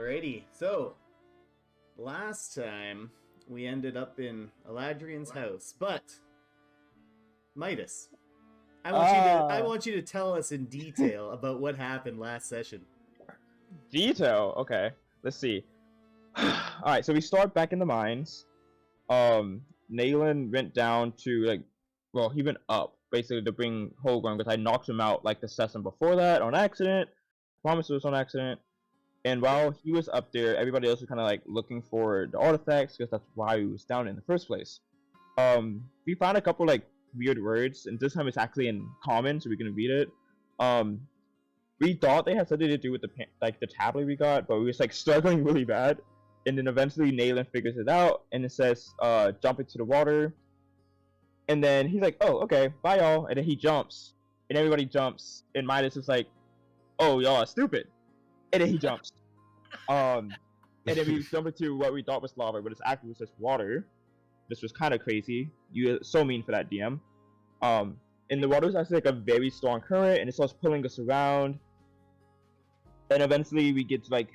Alrighty, so last time we ended up in Eladrian's house, but Midas, I want you to tell us in detail about what happened last session. Detail? Okay, let's see. Alright, so we start back in the mines. Nayland went down to, he went up, basically, to bring Holgrim, because I knocked him out, the session before that, on accident. Promise it was on accident. And while he was up there, everybody else was kind of, looking for the artifacts, because that's why he was down in the first place. We found a couple, weird words, and this time it's actually in common, so we can read it. We thought they had something to do with the tablet we got, but we was struggling really bad. And then eventually Nayland figures it out, and it says, jump into the water. And then he's like, oh, okay, bye y'all. And then he jumps, and everybody jumps, and Midas is like, oh, y'all are stupid. And then he jumps. And then we jump into what we thought was lava, but it's actually just water. This was kind of crazy. You are so mean for that, DM. And the water was actually a very strong current, and it starts pulling us around. And eventually we get to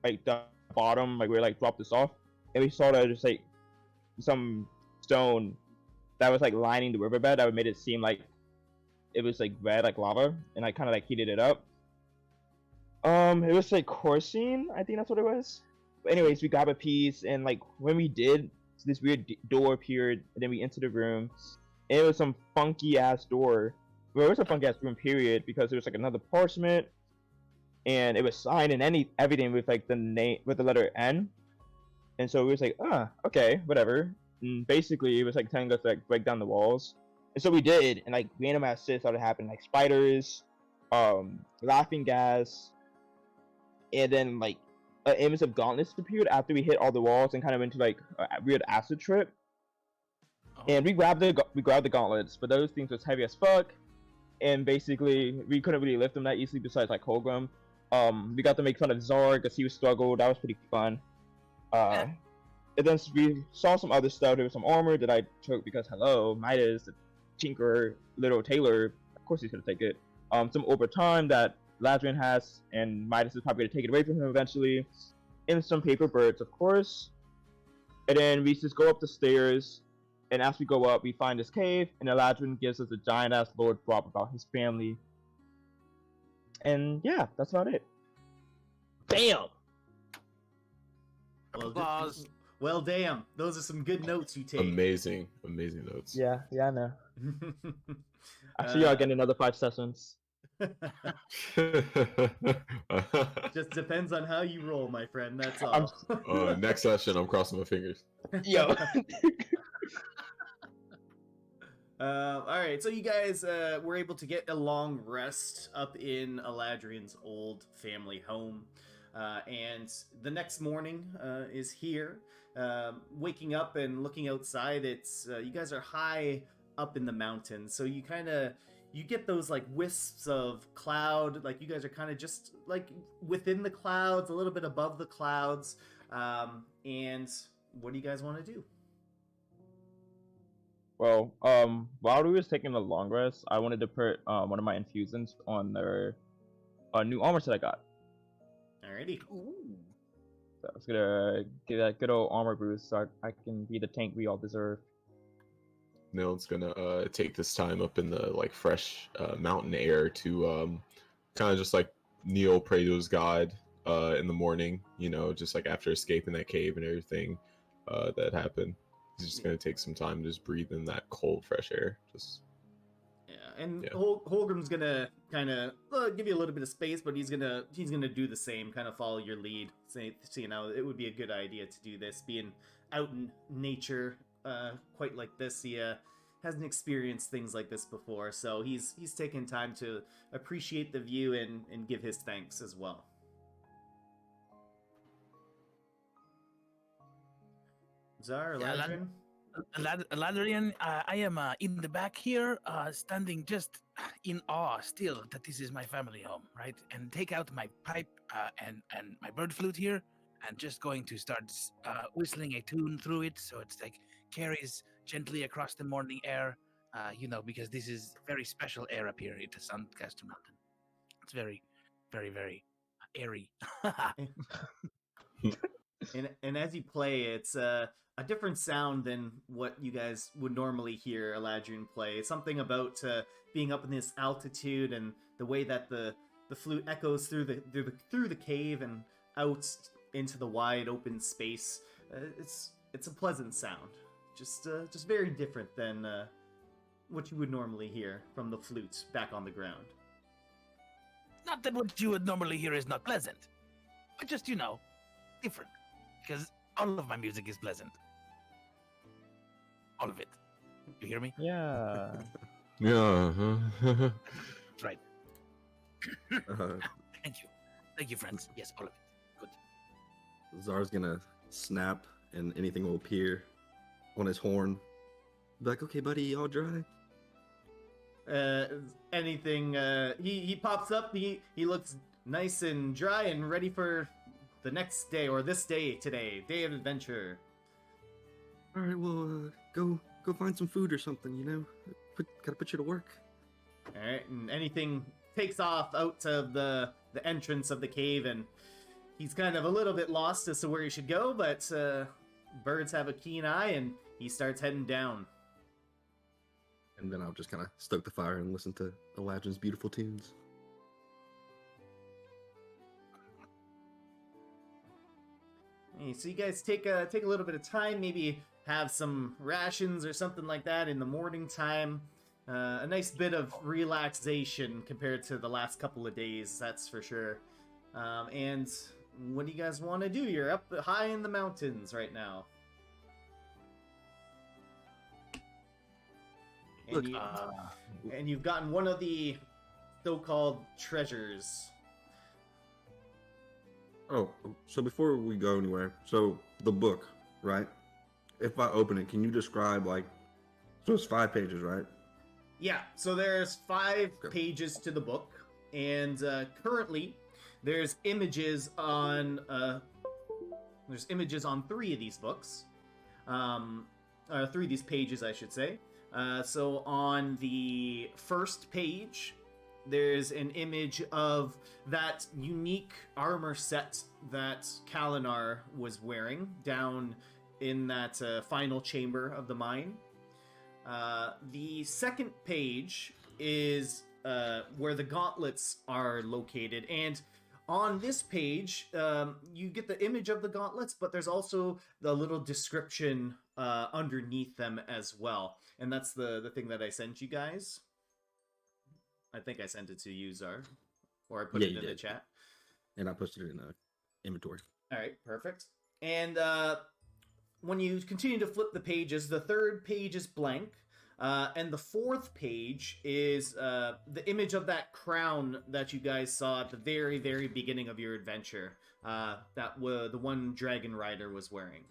the bottom, where dropped this off, and we saw that just some stone that was lining the riverbed that made it seem like it was red like lava, and I kind of heated it up. It was coursing, I think that's what it was. But anyways, we grabbed a piece, and when we did, this weird door appeared, and then we entered the room, and it was some funky ass door. Well, it was a funky ass room, period, because there was another parchment, and it was signed and everything with the name with the letter N. And so we was okay, whatever. And basically it was telling us to break down the walls. And so we did, and random ass shit started happening, spiders, laughing gas, and then an image of Gauntlets appeared after we hit all the walls and kind of went to a weird acid trip. Oh. And we grabbed the gauntlets, but those things was heavy as fuck, and basically we couldn't really lift them that easily besides Holgrim. We got to make fun of Zar because he was struggled. That was pretty fun. And then we saw some other stuff. There was some armor that I took because hello, Midas, the tinkerer, little tailor, of course he's gonna take it. Some overtime that Ladrian has, and Midas is probably gonna take it away from him eventually. And some paper birds, of course. And then we just go up the stairs, and as we go up, we find this cave, and Ladrian gives us a giant ass lore drop about his family. And yeah, that's about it. Damn! Well, damn. Those are some good notes you take. Amazing notes. Yeah, I know. Actually, I'll get another 5 sessions. Just depends on how you roll, my friend. That's all. Next session, I'm crossing my fingers. Yo. Alright, so you guys were able to get a long rest up in Eladrian's old family home. And the next morning is here. Waking up and looking outside, it's you guys are high up in the mountains, so you get those wisps of cloud, you guys are kind of just within the clouds, a little bit above the clouds. And what do you guys want to do? Well, while we was taking a long rest, I wanted to put one of my infusions on their new armor set I got. Alrighty. Ooh. So I was gonna get that good old armor boost so I can be the tank we all deserve. Nil's gonna take this time up in the fresh mountain air to kind of just kneel, pray to his god in the morning. Just after escaping that cave and everything that happened. He's just gonna take some time to just breathe in that cold, fresh air. Holgrim's gonna kind of give you a little bit of space, but he's gonna do the same, kind of follow your lead. So it would be a good idea to do this, being out in nature, quite like this. He hasn't experienced things like this before, so he's taking time to appreciate the view and give his thanks as well. Zar, Ladrian? Ladrian, I am in the back here, standing just in awe still that this is my family home, right? And take out my pipe and my bird flute here, and just going to start whistling a tune through it, so it's carries gently across the morning air, because this is very special air up here at the Suncaster Mountain. It's very, very, very airy. And as you play, it's a different sound than what you guys would normally hear Eladrin play. It's something about being up in this altitude and the way that the flute echoes through the cave and out into the wide open space. It's a pleasant sound, just very different than what you would normally hear from the flute back on the ground. Not that what you would normally hear is not pleasant, but just, different. Because all of my music is pleasant. All of it. You hear me? Yeah. Yeah. That's right. Uh, Thank you. Thank you, friends. Yes, all of it. Good. Zar's gonna snap, and anything will appear on his horn. Be like, okay, buddy, all dry. Anything, he pops up, he looks nice and dry and ready for the next day, or this day today, day of adventure. All right, well, go find some food or something. Gotta put you to work. All right, and anything takes off out of the entrance of the cave, and he's kind of a little bit lost as to where he should go, but birds have a keen eye, and he starts heading down. And then I'll just kind of stoke the fire and listen to Eladrin's beautiful tunes. Hey, so you guys take a little bit of time, maybe have some rations or something like that in the morning time. A nice bit of relaxation compared to the last couple of days, that's for sure. And what do you guys want to do? You're up high in the mountains right now. Look, And you've gotten one of the so-called treasures. Oh, so before we go anywhere, so the book, right? If I open it, can you describe, so it's 5 pages, right? Yeah, so there's 5 Okay. pages to the book, and currently there's images on 3 of these books, 3 of these pages, I should say. So on the first page, there's an image of that unique armor set that Kalinar was wearing down in that final chamber of the mine. The second page is where the gauntlets are located, and on this page, you get the image of the gauntlets, but there's also the little description underneath them as well. And that's the thing that I sent you guys. I think I sent it to you, Zar. Or I put Yeah, it you in the did. chat. And I posted it in inventory. All right, perfect. And when you continue to flip the pages, the third page is blank. And the fourth page is the image of that crown that you guys saw at the very, very beginning of your adventure. That the one dragon rider was wearing.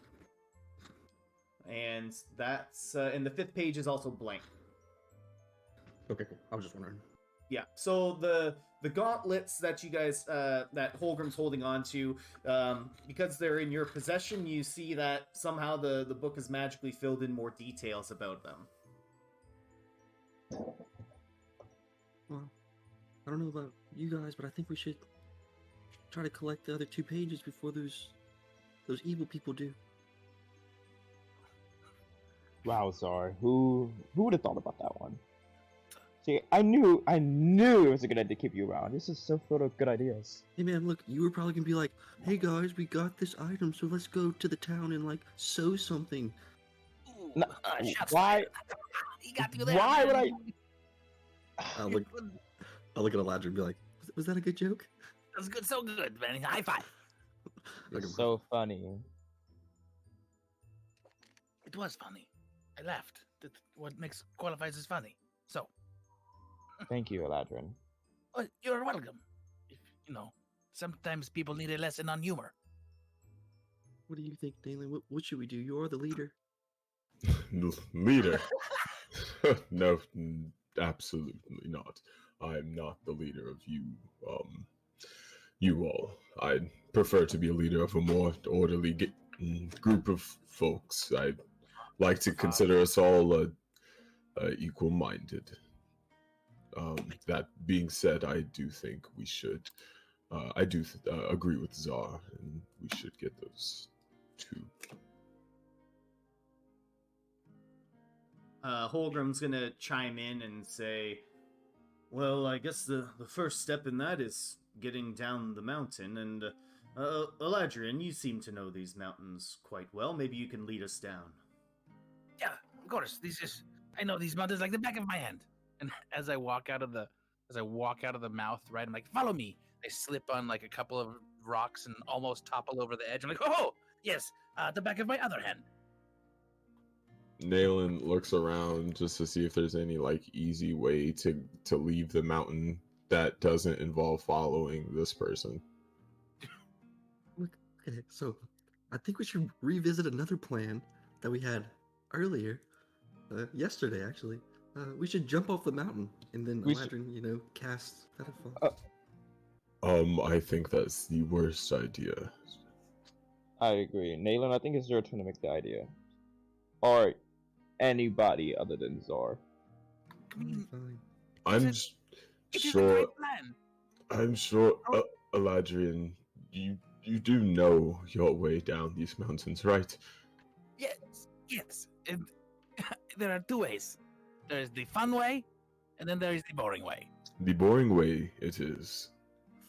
And that's and the 5th page is also blank. Okay, cool. I was just wondering. Yeah. So the gauntlets that you guys that Holgrim's holding on to, because they're in your possession, you see that somehow the book is magically filled in more details about them. Well, I don't know about you guys, but I think we should try to collect the other 2 pages before those evil people do. Wow, Zar. Who would have thought about that one? See, I knew it was a good idea to keep you around. This is so full of good ideas. Hey man, look, you were probably gonna be like, "Hey guys, we got this item, so let's go to the town and sew something." Ooh, No, shots why? fired. He got you there. Why would I? I'll look at Eladrin and be like, "Was that a good joke?" That's good, so good, man. High five. Like, It's so funny. It was funny. I laughed. That's what qualifies as funny. So, Thank you, Eladrin. oh, you're welcome. If, sometimes people need a lesson on humor. what do you think, Dalen? What should we do? You are the leader. Leader? No, absolutely not. I'm not the leader of you. You all. I'd prefer to be a leader of a more orderly group of folks. I like to consider us all equal-minded. That being said, I do think we should I do agree with Czar, and we should get those two. Holgrim's gonna chime in and say, well, I guess the first step in that is getting down the mountain, and Eladrian, you seem to know these mountains quite well. Maybe you can lead us down. Yeah, of course. I know these mountains like the back of my hand. And as I walk out of the mouth, right, I'm like, follow me. I slip on like a couple of rocks and almost topple over the edge. I'm like, oh, yes, the back of my other hand. Nayland looks around just to see if there's any like easy way to leave the mountain that doesn't involve following this person. Okay, so I think we should revisit another plan that we had earlier, yesterday actually. We should jump off the mountain and then Eladrin, cast Featherfall. I think that's the worst idea. I agree. Nayland, I think it's your turn to make the idea. Or anybody other than Czar. I mean, Fine. I'm it is a sure. great plan. I'm sure, Eladrian, you do know your way down these mountains, right? Yes. And there are two ways. There is the fun way, and then there is the boring way. The boring way it is.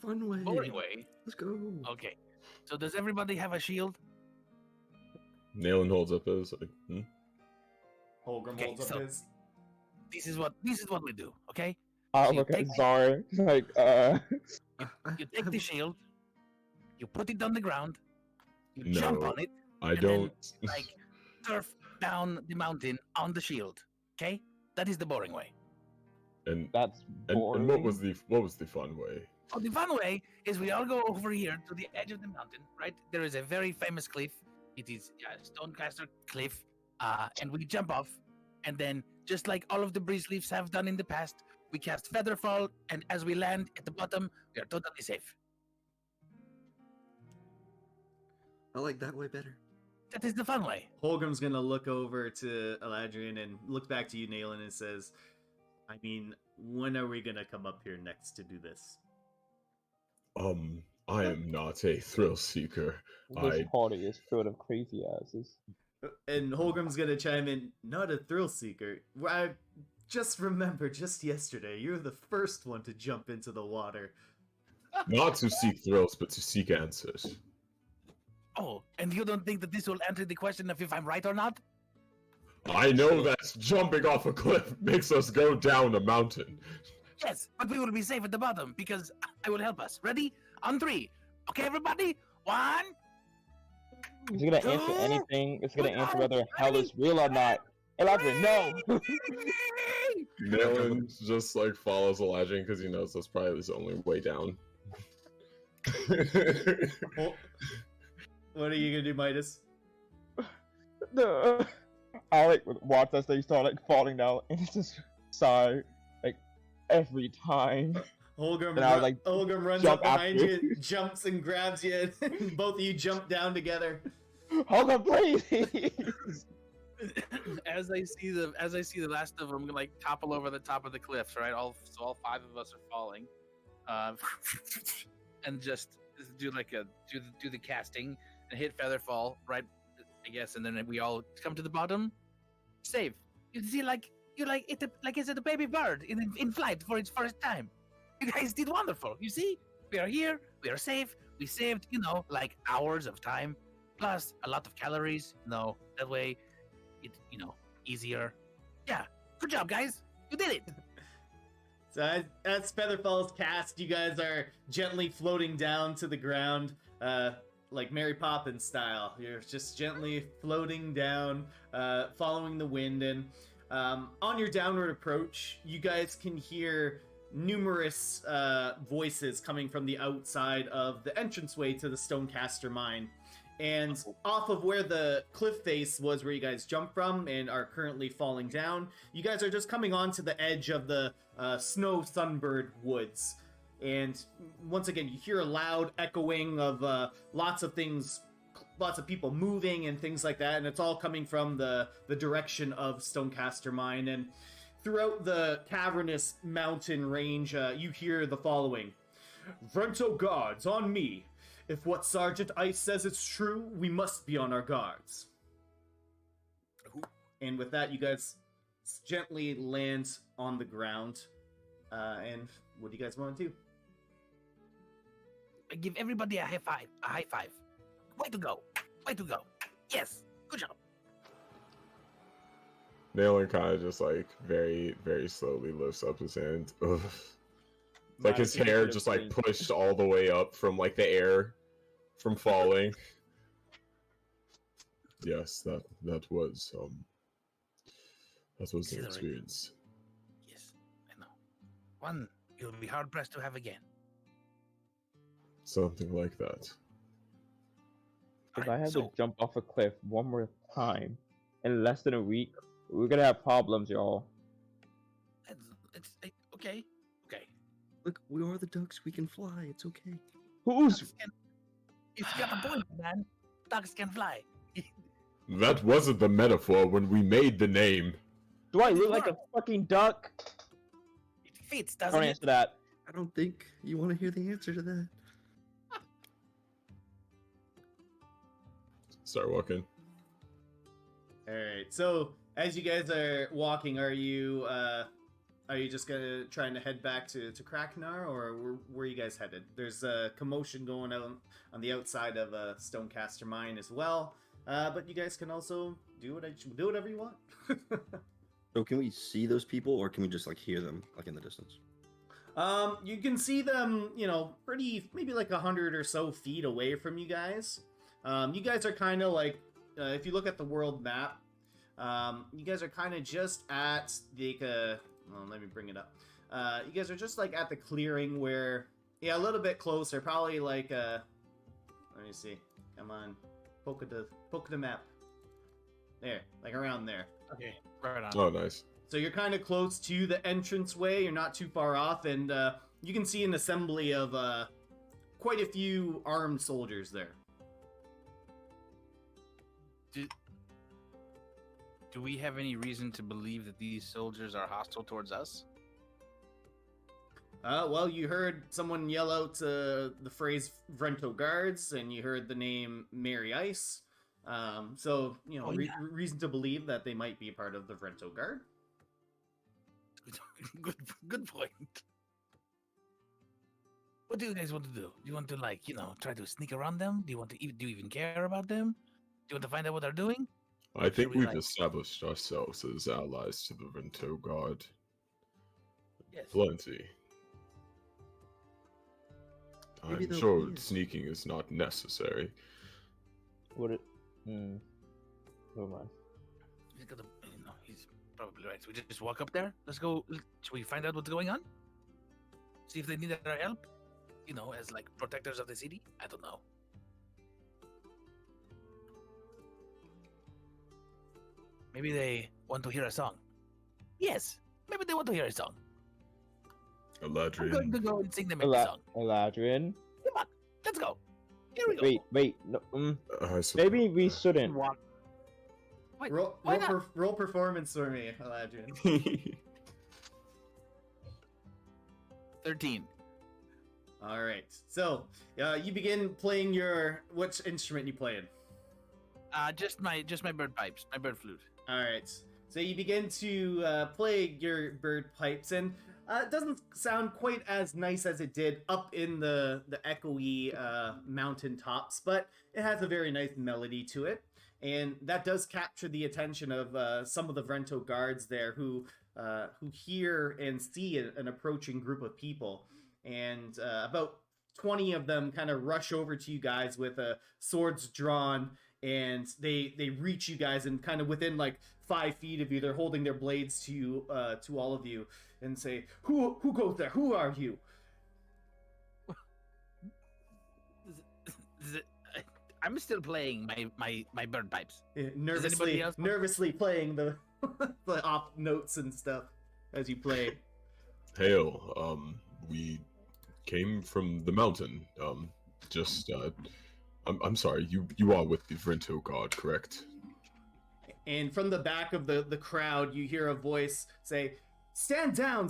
Fun way. Boring way. Let's go. Okay. So does everybody have a shield? Nayland holds up his like, Holgrim Okay, holds up so- his. This is what we do. Okay. I So you look at take- Czar like, You take the shield. You put it on the ground. You No. jump on it. I and don't. Then, like surf down the mountain on the shield. Okay. That is the boring way. and that's boring. and what was the fun way? Oh, the fun way is we all go over here to the edge of the mountain, right? There is a very famous cliff. It is Stonecaster Cliff, and we jump off, and then just like all of the breeze leaves have done in the past, we cast Featherfall, and as we land at the bottom, we are totally safe. I like that way better. That is the fun way. Holgrim's gonna look over to Eladrian and look back to you, Nayland, and says, I mean, when are we gonna come up here next to do this? I am not a thrill seeker. This party is filled of crazy asses. And Holgrim's gonna chime in, not a thrill seeker. I just remember just yesterday, you were the first one to jump into the water. Not to seek thrills, but to seek answers. Oh, and you don't think that this will answer the question of if I'm right or not? I know that jumping off a cliff makes us go down a mountain. Yes, but we will be safe at the bottom because I will help us. Ready? On 3. Okay, everybody? 1. Is it gonna answer anything? It's gonna answer whether hell is real or not. Eladrian, no! Nayland just like follows Eladrian because he knows that's probably his only way down. What are you gonna do, Midas? No. I like watch as they start like falling down and it's just sigh like every time. Holgrim, And I was like, Holgrim runs jump up behind after. you, jumps and grabs you, and both of you jump down together. Hold on, please. As I see the last of them, I'm gonna like topple over the top of the cliffs, right? All 5 of us are falling, and just do like do the casting and hit Featherfall, right? I guess, and then we all come to the bottom, safe. You see, like it's a baby bird in flight for its first time. You guys did wonderful. You see, we are here, we are safe. We saved, like hours of time, plus a lot of calories. That way, it's easier. Yeah, good job, guys. You did it. So as Featherfall's cast, you guys are gently floating down to the ground, like Mary Poppins style. You're just gently floating down, following the wind, and on your downward approach, you guys can hear numerous voices coming from the outside of the entranceway to the Stonecaster mine. And off of where the cliff face was where you guys jumped from and are currently falling down, you guys are just coming onto the edge of the snow sunbird woods. And once again, you hear a loud echoing of lots of things, lots of people moving and things like that, and it's all coming from the direction of Stonecaster Mine. And throughout the cavernous mountain range, you hear the following. Vrento guards, on me. If what Sergeant Ice says is true, we must be on our guards. And with that, you guys gently land on the ground. And what do you guys want to do? I give everybody a high five. A high five. Way to go. Way to go. Yes. Good job. Nailing kind of just like very, very slowly lifts up his hand. Ugh. Like his hair just like pushed all the way up from like the air from falling. Yes, that was an experience. Yes, I know. One you'll be hard pressed to have again. Something like that. If I had to jump off a cliff one more time in less than a week, we're gonna have problems, y'all. It's okay. Okay. Look, we are the ducks. We can fly. It's okay. Who's? You got a point, man. Ducks can fly. That wasn't the metaphor when we made the name. Do I look like a fucking duck? It fits, doesn't Don't it? answer that. I don't think you want to hear the answer to that. Start walking. All right. So as you guys are walking, are you just trying to head back to Kraknar, or where are you guys headed? There's a commotion going on the outside of Stonecaster Mine as well. But you guys can also do whatever you want. So can we see those people, or can we just like hear them like in the distance? You can see them, pretty maybe like 100 or so feet away from you guys. You guys are kind of like, if you look at the world map, you guys are kind of just at the, let me bring it up. You guys are just like at the clearing where, a little bit closer, probably like, let me see, come on, poke the map. There, like around there. Okay, right on. Oh, nice. So you're kind of close to the entranceway, you're not too far off, and you can see an assembly of quite a few armed soldiers there. Do we have any reason to believe that these soldiers are hostile towards us? Well, you heard someone yell out the phrase Vrento Guards, and you heard the name Mary Ice. So, reason to believe that they might be a part of the Vrento Guard. Good point. What do you guys want to do? Do you want to, try to sneak around them? Do you even care about them? Do you want to find out what they're doing? I think we've established ourselves as allies to the Vrento Guard. Yes. Plenty. Maybe I'm sure sneaking is not necessary. Would it? Never mind. He's probably right. So we just walk up there. Let's go. Should we find out what's going on? See if they need our help? As like protectors of the city? I don't know. Maybe they want to hear a song. Yes, maybe they want to hear a song. I'm going Eladrian. to go and sing them a song. Eladrian. Come on, let's go. Here we go. Wait, no. Maybe we shouldn't. Wait, Roll performance for me, Eladrian. 13. All right. So, you begin playing which instrument you playing? Just my bird pipes, my bird flute. All right. So you begin to play your bird pipes, and it doesn't sound quite as nice as it did up in the echoey mountain tops, but it has a very nice melody to it, and that does capture the attention of some of the Vrento guards there who hear and see an approaching group of people, and about 20 of them kind of rush over to you guys with swords drawn. And they reach you guys, and kind of within like 5 feet of you, they're holding their blades to all of you, and say, "Who goes there? Who are you?" I'm still playing my bird pipes. Nervously playing the the off notes and stuff as you play. Hail, we came from the mountain. I'm sorry, you are with the Vrento Guard, correct? And from the back of the crowd, you hear a voice say, stand down,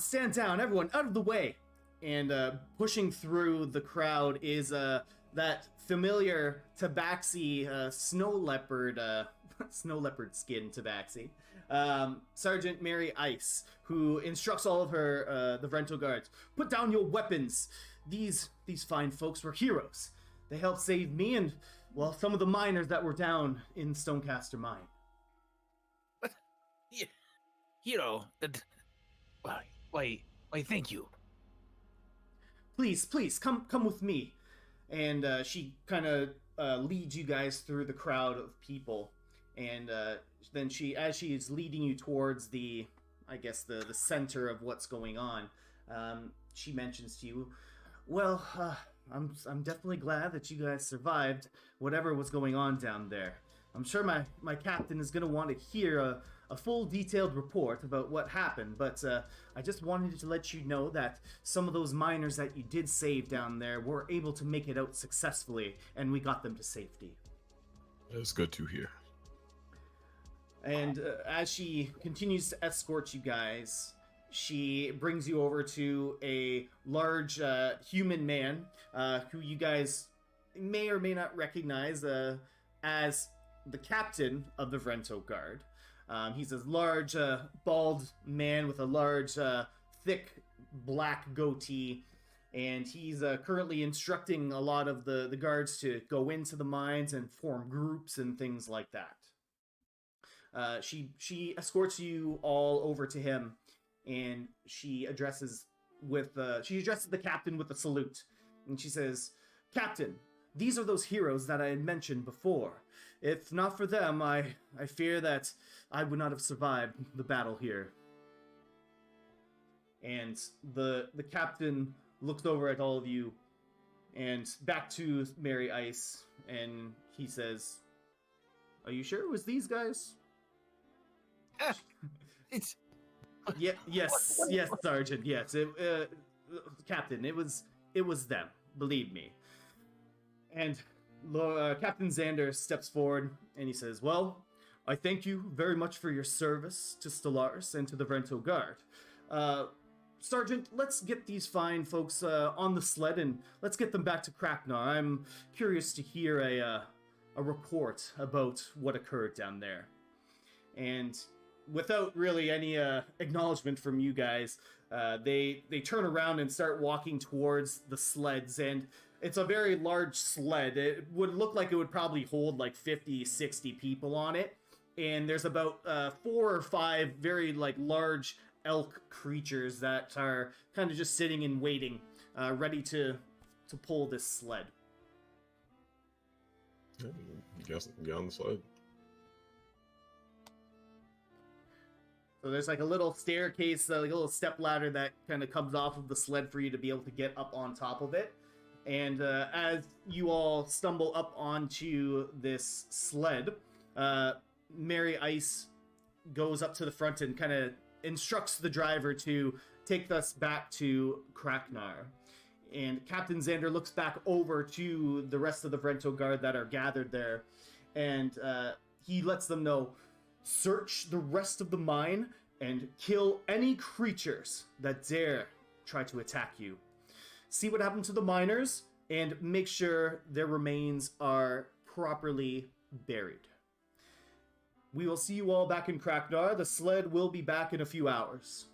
everyone, out of the way. and pushing through the crowd is that familiar tabaxi snow leopard snow leopard skin tabaxi, Sergeant Mary Ice, who instructs all of her the rental guards, put down your weapons. These fine folks were heroes. They helped save me and, well, some of the miners that were down in Stonecaster Mine. Hero, why, thank you. Please, come with me. And she kind of leads you guys through the crowd of people. And then as she is leading you towards the center of what's going on, she mentions to you, well, I'm definitely glad that you guys survived whatever was going on down there. I'm sure my captain is going to want to hear a full detailed report about what happened, but I just wanted to let you know that some of those miners that you did save down there were able to make it out successfully, and we got them to safety. That's good to hear. And as she continues to escort you guys, she brings you over to a large human man who you guys may or may not recognize as the captain of the Vrento Guard. He's a large, bald man with a large, thick, black goatee, and he's currently instructing a lot of the guards to go into the mines and form groups and things like that. She escorts you all over to him, and she addresses the captain with a salute, and she says, "Captain, these are those heroes that I had mentioned before. If not for them, I fear that I would not have survived the battle here." And the captain looks over at all of you and back to Mary Ice, and he says, "Are you sure it was these guys?" It's Yes, Sergeant. Yes, Captain. It was them. Believe me. And Captain Xander steps forward and he says, "Well, I thank you very much for your service to Stellaris and to the Vrento Guard. Sergeant, let's get these fine folks on the sled and let's get them back to Kraknar. I'm curious to hear a report about what occurred down there." And without really any acknowledgement from you guys, they turn around and start walking towards the sleds, and it's a very large sled. It would look like it would probably hold like 50, 60 people on it, and there's about 4 or 5 very large elk creatures that are kind of just sitting and waiting, ready to pull this sled. You guys get on the sled. So there's like a little staircase, like a little step ladder that kind of comes off of the sled for you to be able to get up on top of it. And as you all stumble up onto this sled, Mary Ice goes up to the front and kind of instructs the driver to take us back to Kraknar. And Captain Xander looks back over to the rest of the Vrento Guard that are gathered there, and he lets them know, "Search the rest of the mine and kill any creatures that dare try to attack you. See what happened to the miners, and make sure their remains are properly buried. We will see you all back in Kraknar. The sled will be back in a few hours."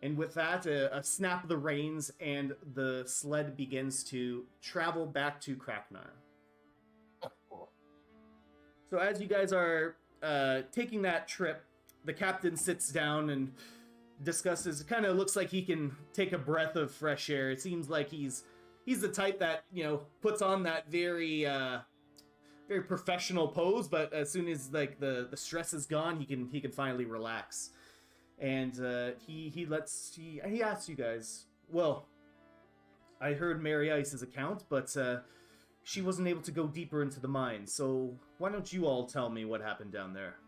And with that, a snap of the reins, and the sled begins to travel back to Kraknar. So as you guys are taking that trip, the captain sits down and discusses. It kind of looks like he can take a breath of fresh air. It seems like he's the type that, puts on that very very professional pose, but as soon as the stress is gone, he can finally relax. And he asks you guys, "Well, I heard Mary Ice's account, but she wasn't able to go deeper into the mine, so why don't you all tell me what happened down there?"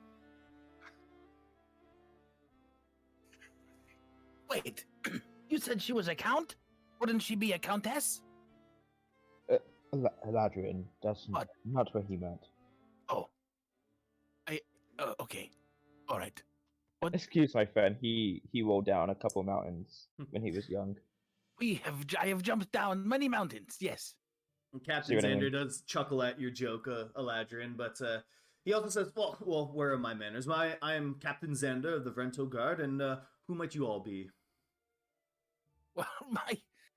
Wait, you said she was a count? Wouldn't she be a countess? Ladrian, that's What? not what he meant. Oh. Okay. All right. Excuse my friend, he rolled down a couple mountains when he was young. I have jumped down many mountains. Yes. And See Captain what I Xander mean? does chuckle at your joke, Eladrin, but he also says, well, where are my manners? I am Captain Xander of the Vrento Guard, and who might you all be? Well,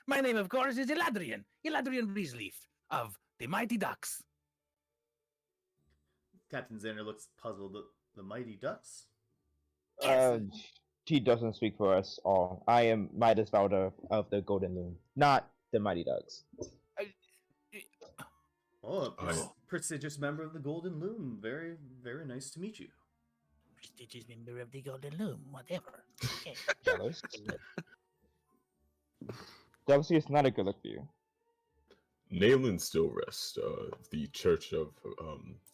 my name, of course, is Eladrian. Eladrian Breezeleaf of the Mighty Ducks. Captain Xander looks puzzled. The Mighty Ducks? Uh, he doesn't speak for us all. I am Midas Valder of the Golden Loom, not the Mighty Ducks. Oh, a I- prestigious member of the Golden Loom. Very, very nice to meet you. Prestigious member of the Golden Loom, whatever. Okay. Jealous. Jealousy is not a good look for you. Nayland still rests, the Church of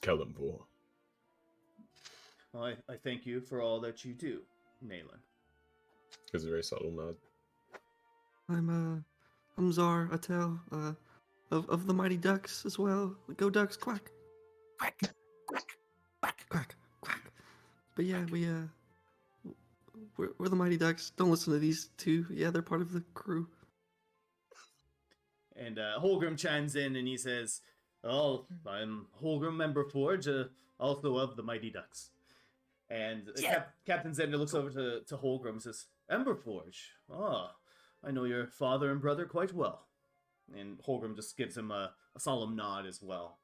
Kellamvor. Well, I thank you for all that you do, Nayland. Gives a very subtle nod. I'm Zar Atel, of the Mighty Ducks as well. Go Ducks, quack, Quack, quack, quack. quack, quack. But yeah, we're the Mighty Ducks. Don't listen to these two. Yeah, they're part of the crew. And Holgrim chimes in and he says, "Oh, I'm Holgrim Member Forge, also of the Mighty Ducks." And Yeah. Captain Xander looks over to Holgrim and says, "Emberforge? Oh, I know your father and brother quite well." And Holgrim just gives him a solemn nod as well.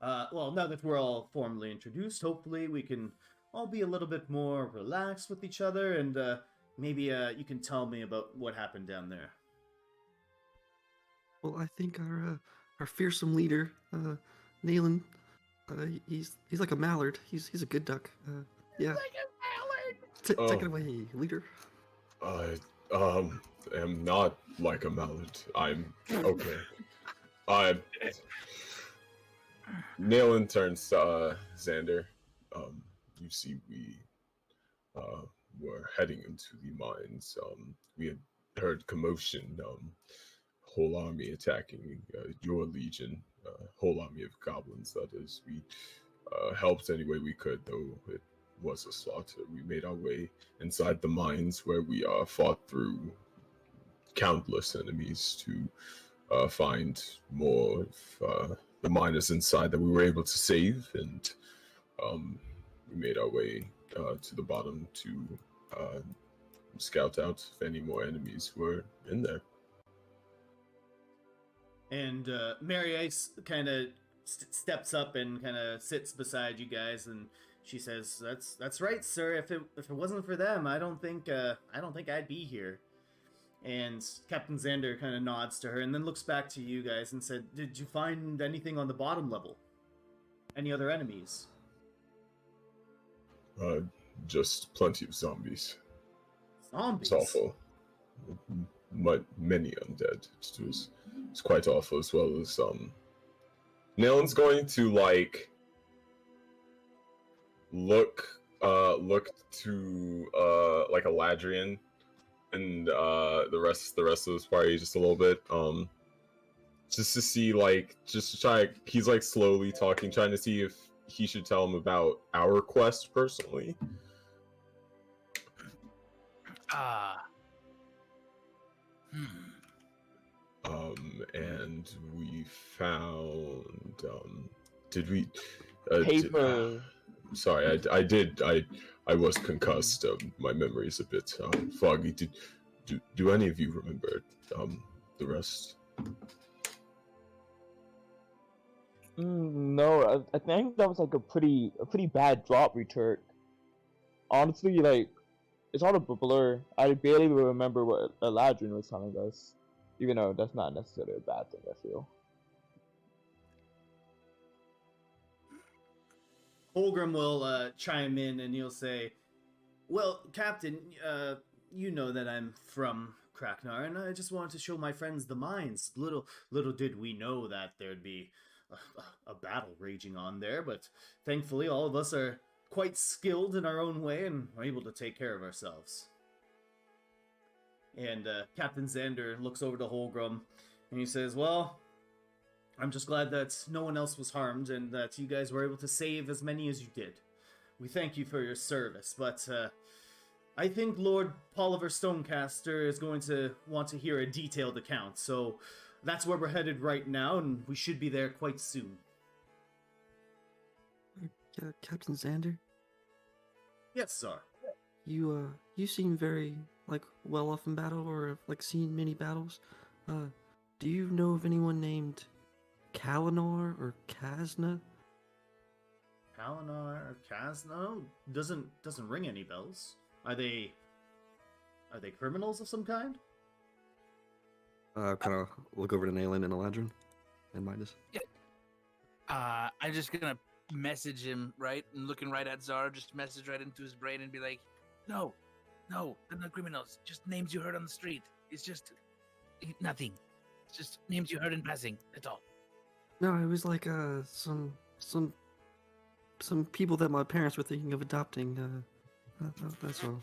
Well, now that we're all formally introduced, hopefully we can all be a little bit more relaxed with each other, and maybe you can tell me about what happened down there. Well, I think our fearsome leader, Nayland, he's like a mallard. He's a good duck. Yeah. Like a mallard. Take it Oh. away, leader. I am not like a mallard. I'm okay. Nayland turns to Xander. You see, we were heading into the mines. We had heard commotion. Whole army attacking your legion. Whole army of goblins. That is, we helped any way we could, though it was a slaughter. We made our way inside the mines where we fought through countless enemies to find more of the miners inside that we were able to save, and we made our way to the bottom to scout out if any more enemies were in there. And Mary Ice kind of steps up and kind of sits beside you guys, and she says, "That's right, sir. If it wasn't for them, I don't think I'd be here." And Captain Xander kind of nods to her, and then looks back to you guys and said, "Did you find anything on the bottom level? Any other enemies?" Just plenty of zombies. Zombies. It's awful. Many undead. It's quite awful, as well as Nayland's going to look to like Eladrian and the rest of this party just a little bit, just to see, just to try. He's slowly talking, trying to see if he should tell him about our quest personally. And we found did we Paper. sorry, I was concussed. My memory's a bit foggy. Do any of you remember the rest? No, I think that was a pretty bad drop return. Honestly, it's all a blur. I barely remember what Eladrin was telling us, even though that's not necessarily a bad thing, I feel. Holgrim will chime in and he'll say, "Well, Captain, you know that I'm from Kraknar, and I just wanted to show my friends the mines. Little did we know that there'd be a battle raging on there, but thankfully all of us are quite skilled in our own way and are able to take care of ourselves." And Captain Xander looks over to Holgrim and he says, "Well, I'm just glad that no one else was harmed and that you guys were able to save as many as you did. We thank you for your service, but I think Lord Polliver Stonecaster is going to want to hear a detailed account, so that's where we're headed right now, and we should be there quite soon. Captain Xander, Yes, sir. you seem very well off in battle, or have seen many battles. Do you know of anyone named Kalinor or Kazna? Kalinar or Kazno doesn't ring any bells. Are they criminals of some kind? Kind of look over to Nayland and Eladrin and Midas. I'm just gonna message him, right? And looking right at Zara, just message right into his brain and be like, no, they're not criminals. Just names you heard on the street. It's just nothing. It's just names you heard in passing. That's all. No, it was some people that my parents were thinking of adopting. That's all.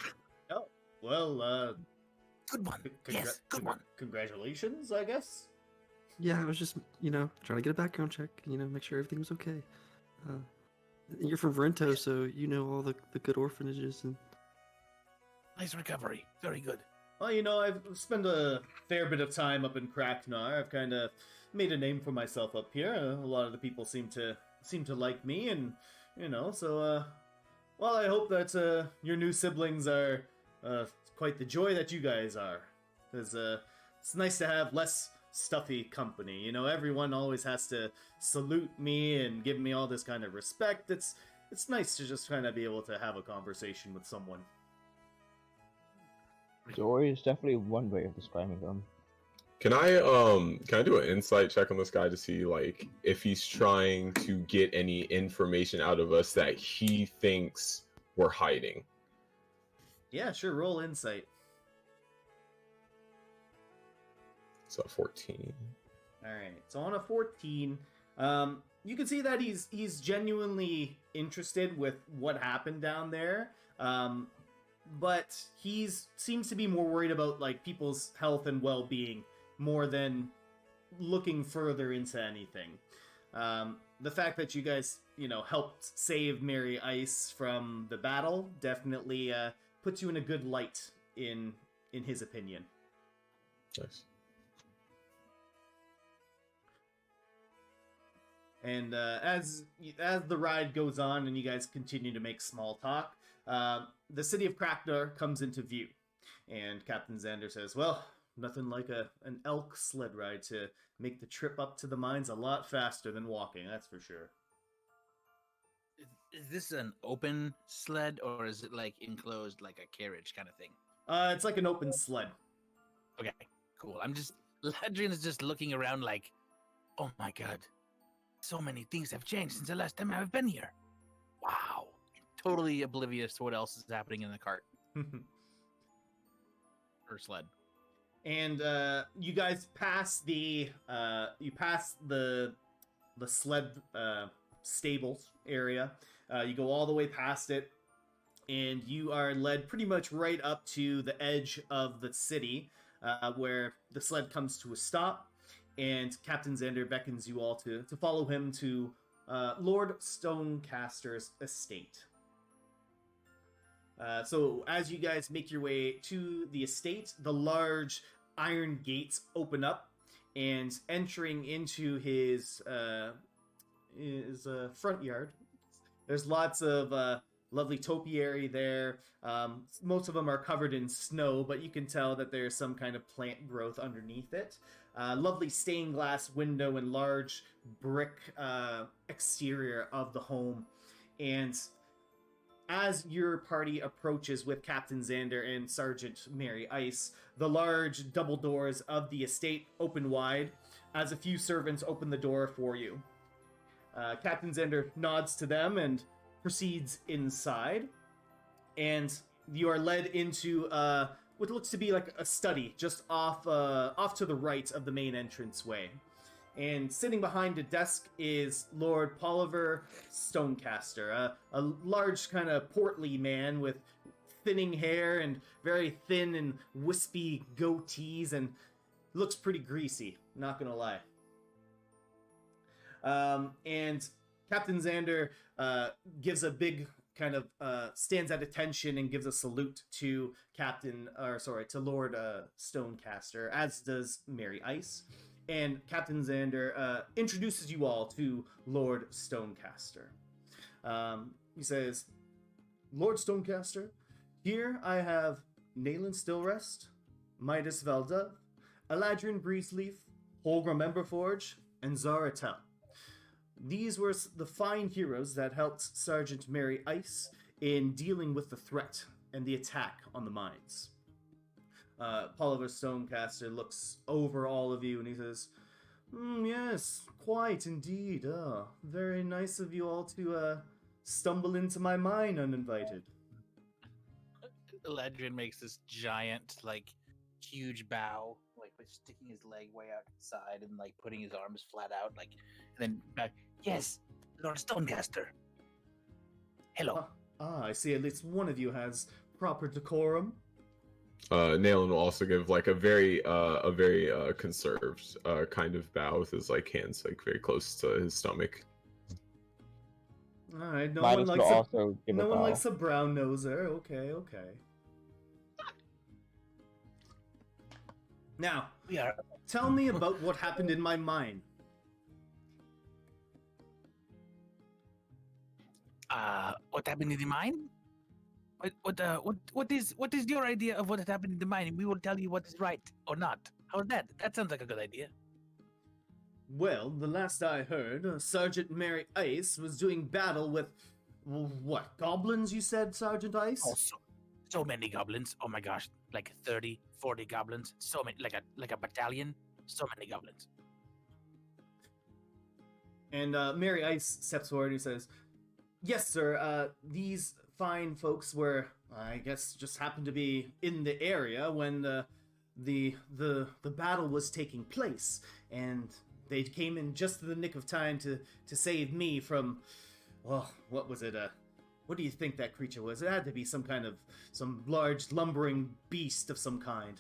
Oh, well, Good one. Yes, good one. Congratulations, I guess. Yeah, I was just trying to get a background check. Make sure everything was okay. You're from Verento, so you know all the good orphanages and. Nice recovery. Very good. Well, I've spent a fair bit of time up in Kraknar. I've kind of made a name for myself up here. A lot of the people seem to like me, and so well, I hope that your new siblings are quite the joy that you guys are, because it's nice to have less stuffy company. Everyone always has to salute me and give me all this kind of respect. It's nice to just kind of be able to have a conversation with someone. Joy is definitely one way of describing them. Can I do an insight check on this guy to see if he's trying to get any information out of us that he thinks we're hiding? Yeah, sure. Roll insight. So 14. All right. So on a 14, you can see that he's genuinely interested with what happened down there. But seems to be more worried about people's health and well-being more than looking further into anything. The fact that you guys, helped save Mary Ice from the battle definitely puts you in a good light in his opinion. Nice. And as the ride goes on and you guys continue to make small talk, the city of Kraknar comes into view, and Captain Xander says, well, nothing like an elk sled ride to make the trip up to the mines a lot faster than walking, that's for sure. Is this an open sled, or is it enclosed like a carriage kind of thing? It's like an open sled. Okay, cool. Ladrian is just looking around like, oh my god, so many things have changed since the last time I've been here. Wow. Totally oblivious to what else is happening in the cart. Or sled. And you guys pass the sled stables area. You go all the way past it, and you are led pretty much right up to the edge of the city, where the sled comes to a stop, and Captain Xander beckons you all to follow him to Lord Stonecaster's estate. So as you guys make your way to the estate, the large iron gates open up, and entering into his front yard, there's lots of lovely topiary there. Most of them are covered in snow, but you can tell that there's some kind of plant growth underneath it. Lovely stained glass window and large brick exterior of the home. And as your party approaches with Captain Xander and Sergeant Mary Ice, the large double doors of the estate open wide as a few servants open the door for you. Captain Xander nods to them and proceeds inside, and you are led into what looks to be like a study just off to the right of the main entranceway. And sitting behind a desk is Lord Polliver Stonecaster, a large kind of portly man with thinning hair and very thin and wispy goatees, and looks pretty greasy, not gonna lie. And Captain Xander gives a big kind of stands at attention and gives a salute to to Lord Stonecaster, as does Mary Ice. And Captain Xander introduces you all to Lord Stonecaster. He says, Lord Stonecaster, here I have Nayland Stillrest, Midas Veldove, Eladrin Breezeleaf, Holgram Emberforge, and Zaratel. These were the fine heroes that helped Sergeant Mary Ice in dealing with the threat and the attack on the mines. Polliver Stonecaster looks over all of you and he says, yes, quite indeed. Very nice of you all to stumble into my mine uninvited. Eladrin makes this giant, huge bow, by sticking his leg way out to the side and, putting his arms flat out, and then back. Yes, Lord Stonecaster. Hello. I see at least one of you has proper decorum. Nayland will also give a very conserved kind of bow with his hands very close to his stomach. All right, no Midas one will likes also give a no one bow. likes a brown noser. Okay. Now, tell me about what happened in my mine. What happened in the mine? What is your idea of what had happened in the mine? And we will tell you what is right or not. How's that? That sounds like a good idea. Well, the last I heard, Sergeant Mary Ice was doing battle with, what, goblins you said, Sergeant Ice? Oh, so many goblins. Oh my gosh, 30, 40 goblins. So many, like a battalion. So many goblins. And Mary Ice steps forward and says, yes, sir, these fine folks were, I guess, just happened to be in the area when the battle was taking place, and they came in just in the nick of time to save me from, well, what was it? What do you think that creature was? It had to be some large lumbering beast of some kind.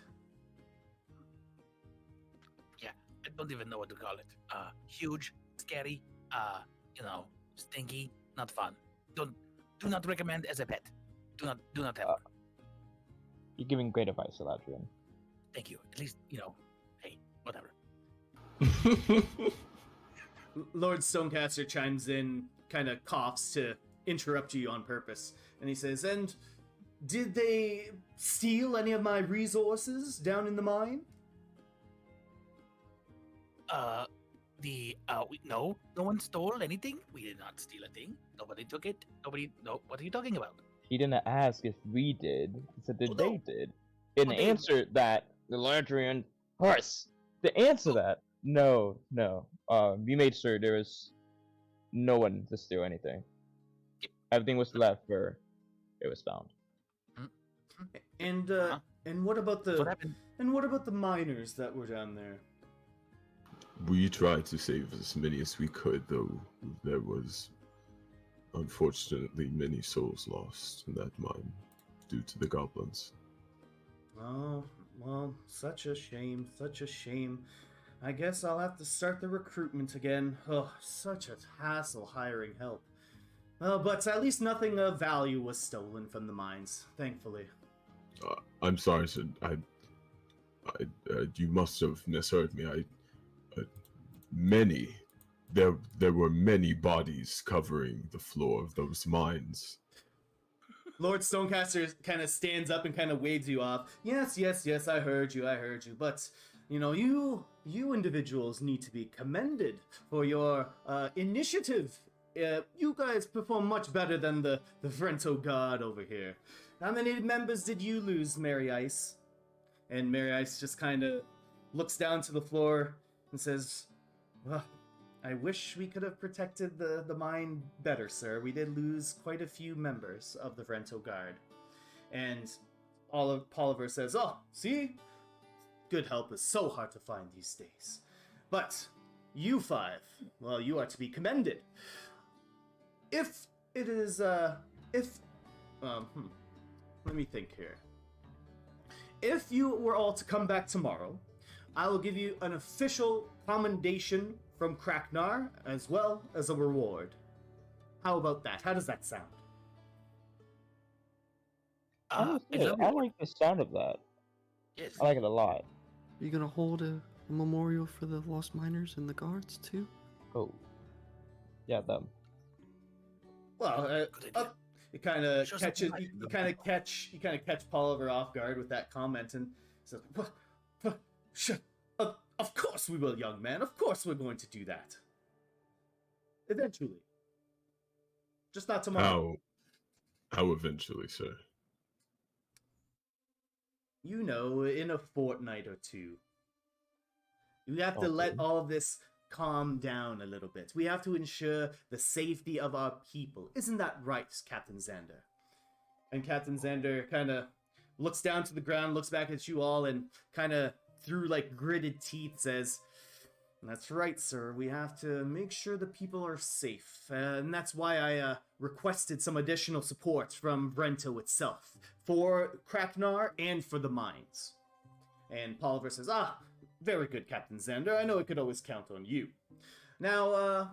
Yeah, I don't even know what to call it. Huge, scary, stinky, not fun. Do not recommend as a pet. Do not have. You're giving great advice, Eladrin. Thank you. At least, hey, whatever. Lord Stonecaster chimes in, kind of coughs to interrupt you on purpose, and he says, and did they steal any of my resources down in the mine? No one stole anything. We did not steal a thing. Nobody took it. No, what are you talking about? He didn't ask if we did. He said that Oh, they no. did. And Oh, the they- answer that the Eladrin horse. The answer that no. We made sure there was no one to steal anything. Everything was left where it was found. And Uh-huh. and what about What happened? the miners that were down there? We tried to save as many as we could, though there was unfortunately many souls lost in that mine due to the goblins. Oh, well, such a shame, such a shame. I guess I'll have to start the recruitment again. Oh, such a hassle hiring help. But at least nothing of value was stolen from the mines, thankfully. I'm sorry, sir. You must have misheard me. There were many bodies covering the floor of those mines. Lord Stonecaster kind of stands up and kind of waves you off. Yes, I heard you. But, you individuals need to be commended for your initiative. You guys perform much better than the Vrento Guard over here. How many members did you lose, Mary Ice? And Mary Ice just kind of looks down to the floor and says, well, I wish we could have protected the mine better, sir. We did lose quite a few members of the Vrento Guard. And Polliver says, oh, see? Good help is so hard to find these days. But you five, well, you are to be commended. If it is, let me think here. If you were all to come back tomorrow, I will give you an official commendation from Kraknar, as well as a reward. How about that? How does that sound? I love I your work. like the sound of that. Yes. I like it a lot. Are you gonna hold a memorial for the lost miners and the guards too? Oh. Yeah, them. Well, Good idea. it kind of Show some catches pride you, in you them. kind of catch Polliver off guard with that comment, and says, Of course we will, young man. Of course we're going to do that. Eventually, just not tomorrow. How eventually, sir? You know, in a fortnight or two. We have to Okay. let all of this calm down a little bit. We have to ensure the safety of our people. Isn't that right, Captain Xander? And Captain Xander kind of looks down to the ground, looks back at you all, and kind of through like gritted teeth says, "That's right, sir. We have to make sure the people are safe. And that's why I requested some additional support from Brento itself for Kraknar and for the mines." And Polliver says, very good, Captain Xander. I know I could always count on you. Now,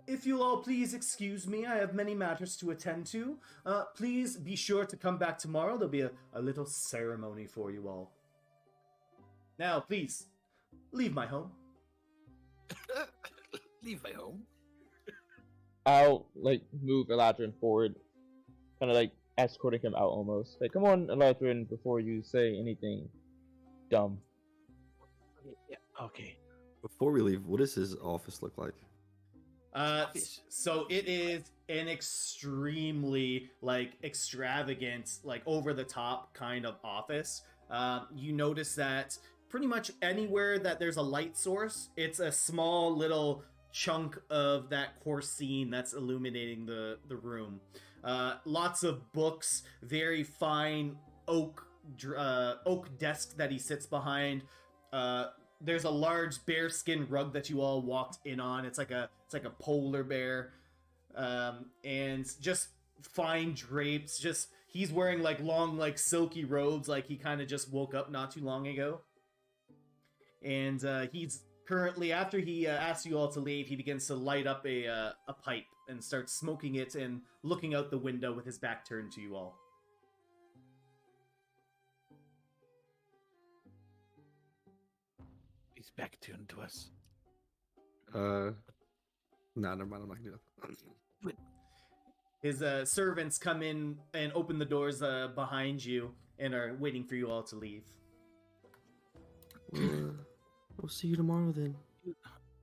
if you'll all please excuse me, I have many matters to attend to. Please be sure to come back tomorrow. There'll be a little ceremony for you all. Now, please, leave my home. Leave my home. I'll like move Eladrin forward, kind of like escorting him out almost. Like, come on, Eladrin, before you say anything dumb. Yeah. Okay. Before we leave, what does his office look like? Office. So it is an extremely like extravagant, like over the top kind of office. You notice that pretty much anywhere that there's a light source, it's a small little chunk of that course scene that's illuminating the room. Lots of books, very fine oak desk that he sits behind. There's a large bearskin rug that you all walked in on. It's like a polar bear, and just fine drapes. Just he's wearing like long, like silky robes, like he kind of just woke up not too long ago. And he's currently, after he asks you all to leave, he begins to light up a pipe and starts smoking it and looking out the window with his back turned to you all. He's back tuned to us. No, never mind. I'm not gonna do that. His servants come in and open the doors behind you and are waiting for you all to leave. We'll see you tomorrow then. Do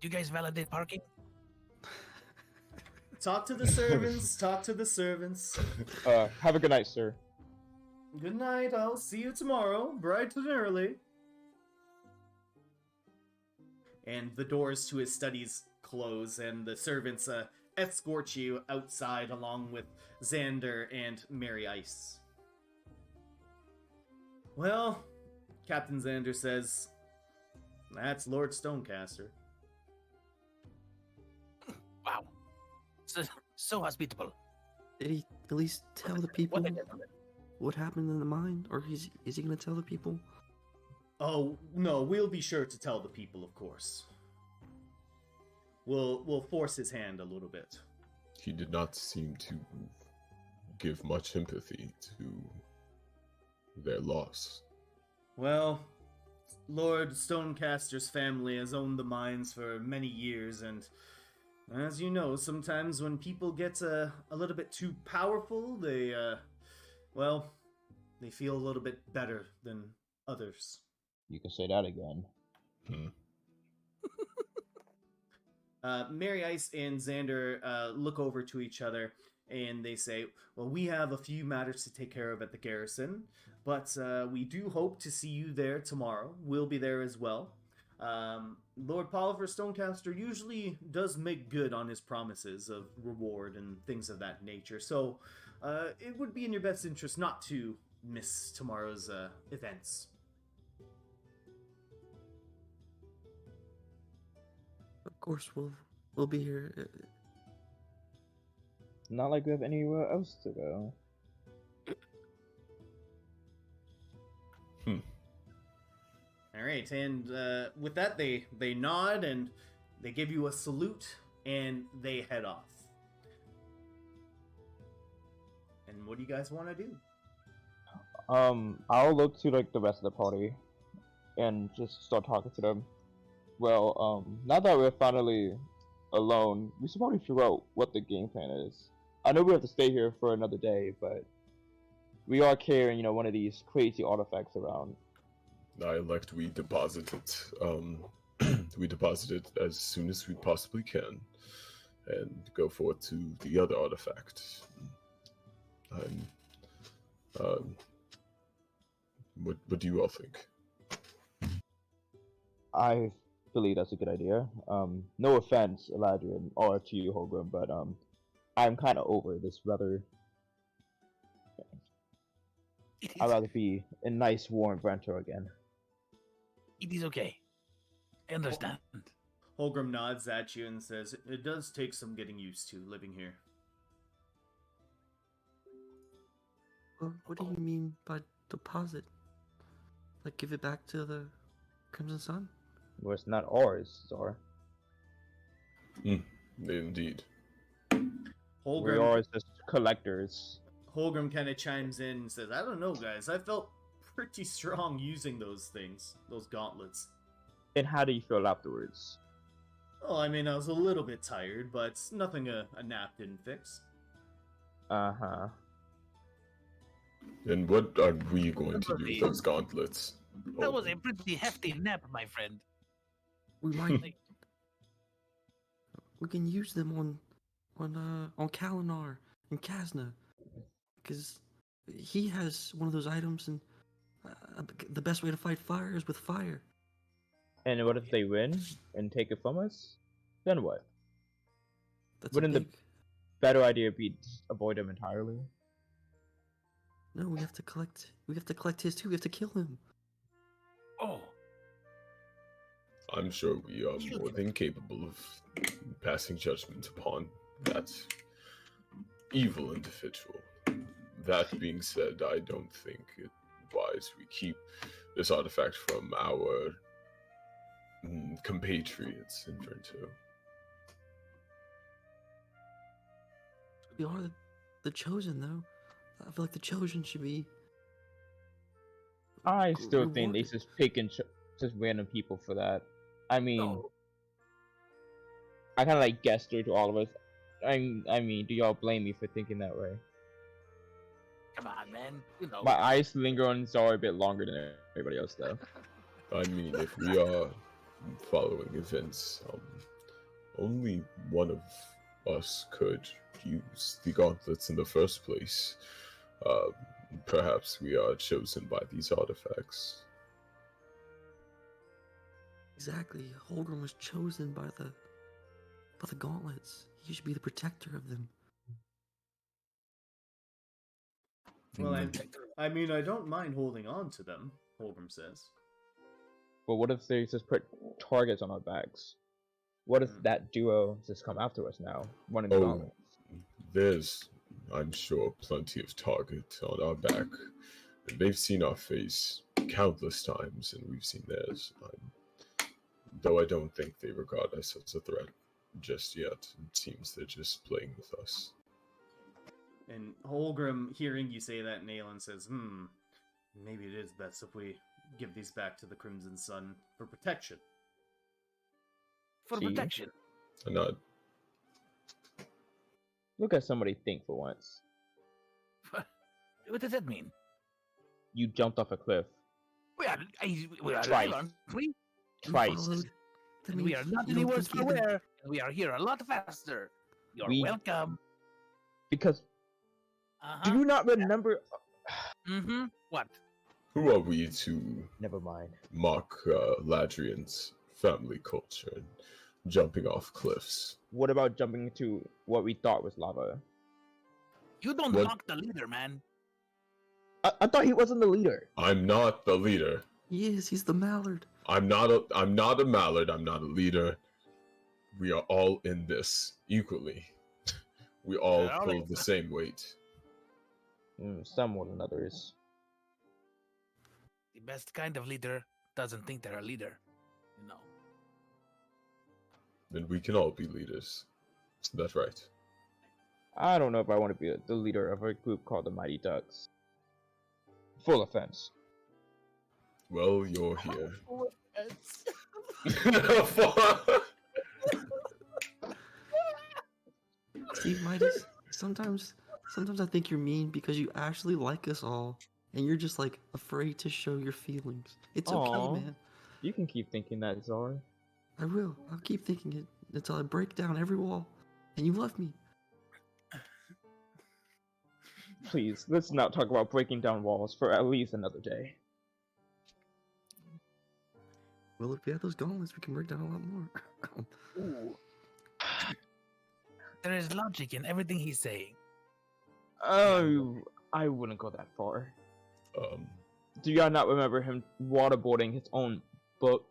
you guys validate parking? Talk to the servants. Talk to the servants. Have a good night, sir. Good night. I'll see you tomorrow, bright and early. And the doors to his studies close, and the servants escort you outside along with Xander and Mary Ice. Well, Captain Xander says, that's Lord Stonecaster. Wow. So hospitable. Did he at least tell the people What a gentleman. what happened in the mine, or is he gonna tell the people? Oh, no, we'll be sure to tell the people, of course. We'll force his hand a little bit. He did not seem to give much sympathy to their loss. Well, Lord Stonecaster's family has owned the mines for many years, and as you know, sometimes when people get a little bit too powerful, they feel a little bit better than others. You can say that again. Mary Ice and Xander look over to each other, and they say, well, we have a few matters to take care of at the garrison, but we do hope to see you there tomorrow. We'll be there as well. Lord Polliver Stonecaster usually does make good on his promises of reward and things of that nature, so it would be in your best interest not to miss tomorrow's events. Of course, we'll be here. Not like we have anywhere else to go. All right, and with that, they nod and they give you a salute and they head off. And what do you guys want to do? I'll look to like the rest of the party and just start talking to them. Well, now that we're finally alone, we should probably figure out what the game plan is. I know we have to stay here for another day, but we are carrying, one of these crazy artifacts around. I elect we deposit it. We deposit it as soon as we possibly can, and go forward to the other artifact. What do you all think? I believe that's a good idea. No offense, Eladrian, or to you, Holgrim, but I'm kind of over this weather. I'd rather be in nice, warm Brento again. It is okay. I understand. Holgrim nods at you and says, "It does take some getting used to living here." Well, what do you mean by deposit? Like, give it back to the Crimson Sun? Well, it's not ours, Zara. Indeed. We are just collectors. Holgrim kind of chimes in and says, "I don't know, guys. I felt pretty strong using those things, those gauntlets." And how do you feel afterwards? Well, I mean, I was a little bit tired, but nothing a nap didn't fix. Uh-huh. And what are we going to do with those gauntlets? That was a pretty hefty nap, my friend. We might. We can use them on Kalinar and Kazna, because he has one of those items, and the best way to fight fire is with fire. And what if they win and take it from us? Then what? That's Wouldn't the better idea be to avoid him entirely? No, we have to collect. We have to collect his too. We have to kill him. Oh, I'm sure we are more than capable of passing judgment upon that evil individual. That being said, I don't think it wise we keep this artifact from our compatriots in Brento. We are the chosen, though. I feel like the chosen should be. I still think they rewarded. just picking just random people for that. I mean, no. I kind of like gestured to all of us. I mean, do y'all blame me for thinking that way? Come on, man. You know. My eyes linger on Zara a bit longer than everybody else, though. I mean, if we are following events, only one of us could use the gauntlets in the first place. Perhaps we are chosen by these artifacts. Exactly. Holgrim was chosen by the gauntlets. He should be the protector of them. Well, I mean, I don't mind holding on to them, Holgrim says. But what if they just put targets on our backs? What if that duo just come after us now? One in the gauntlet? There's, I'm sure, plenty of target on our back. And they've seen our face countless times, and we've seen theirs. Though I don't think they regard us as a threat just yet. It seems they're just playing with us. And Holgrim, hearing you say that, Nayland says, maybe it is best if we give these back to the Crimson Sun for protection. For See? protection. And I, Look at somebody think for once. What does that mean? You jumped off a cliff. We are Twice. alive, aren't we? You Twice. followed- that And we means are not you any don't worse think for either- wear. And we are here a lot faster. You're We- welcome. Because do you not remember? Mm-hmm. What? who are we to Never mind. mock Ladrian's family culture and jumping off cliffs? What about jumping into what we thought was lava? You don't What? mock the leader, man. I thought he wasn't the leader. I'm not the leader. He is. He's the mallard. I'm not a mallard. I'm not a leader. We are all in this equally. We all Yeah, all pull in- the same weight. Some more than others. The best kind of leader doesn't think they're a leader. You know. Then we can all be leaders. That's right. I don't know if I want to be the leader of a group called the Mighty Ducks. Full offense. Well, you're here. See, Midas, sometimes I think you're mean because you actually like us all, and you're just like afraid to show your feelings. It's Aw. okay, man. You can keep thinking that, Zara. I will. I'll keep thinking it until I break down every wall, and you love me. Please, let's not talk about breaking down walls for at least another day. Well, if we have those gauntlets, we can break down a lot more. Ooh. There is logic in everything he's saying. Oh, I wouldn't go that far. Um, Do y'all not remember him waterboarding his own book?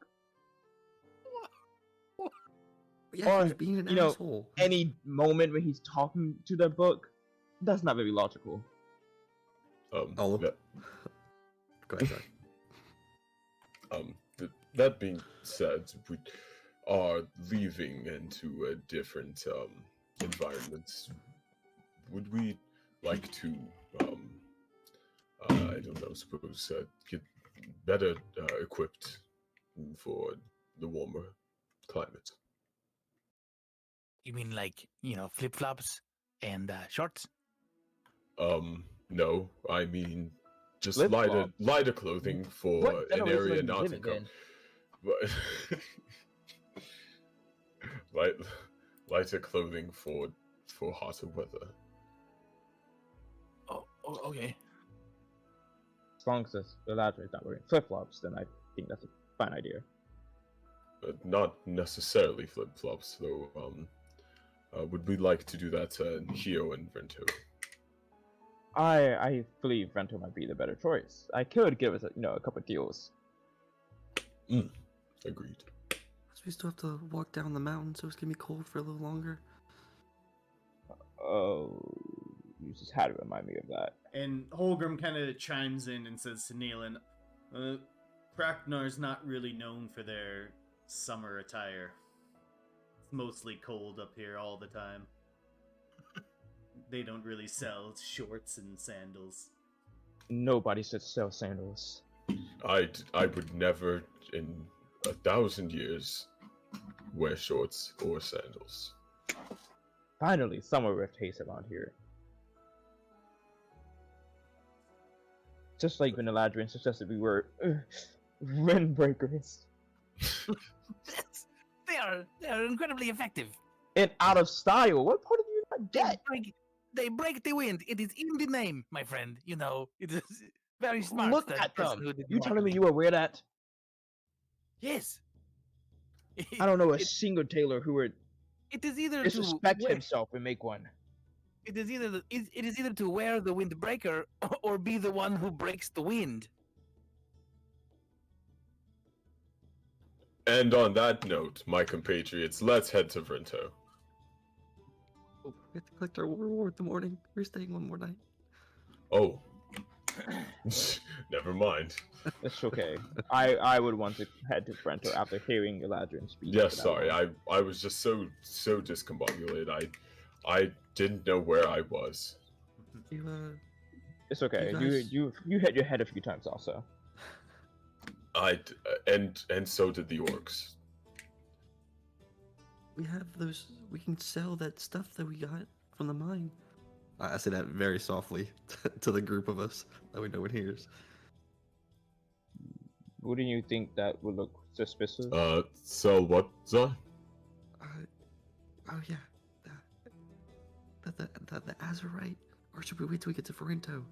Yeah, Or, he's being an you know, asshole. Any moment when he's talking to the book, that's not very logical. Olive. that, Go ahead, sorry. that being said, we are leaving into a different environment. Would we like to, I don't know, suppose, get better equipped for the warmer climate? You mean like, flip-flops and shorts? No, I mean just Flip-flop? lighter clothing for What an generation area are you not to living come. in? But lighter clothing for hotter weather. Oh, okay. As long as the ladder is not wearing flip-flops, then I think that's a fine idea. But not necessarily flip-flops, though. Would we like to do that here in Vento? I believe Vento might be the better choice. I could give us a couple deals. Agreed. So we still have to walk down the mountain, so it's gonna be cold for a little longer. Oh, you just had to remind me of that. And Holgrim kind of chimes in and says to Nealon, Kraknar's not really known for their summer attire. It's mostly cold up here all the time. They don't really sell shorts and sandals. Nobody should sell sandals. I would never in 1,000 years wear shorts or sandals. Finally, someone with taste around here. Just like when the Ladrian suggested we were windbreakers. They are incredibly effective. And out of style. What part of you not get? They break the wind. It is in the name, my friend. It is very smart. Look that at person them. who did You the telling me marketing. you aware that? Yes. I don't know a It- single tailor who would It is either disrespect to himself and make one. It is either to wear the windbreaker or be the one who breaks the wind. And on that note, my compatriots, let's head to Vento. Oh, we have to collect our reward in the morning. We're staying one more night. Oh. Never mind. It's okay. I would want to head to Brento after hearing Galadrian speak. Yes, sorry. I was just so discombobulated. I didn't know where I was. You, It's okay. You guys- You hit your head a few times also. And so did the orcs. we have those. We can sell that stuff that we got from the mine. I say that very softly to the group of us that we no one hears. Wouldn't you think that would look suspicious? So what, sir? Oh yeah, the Azurite. Or should we wait till we get to Ferento?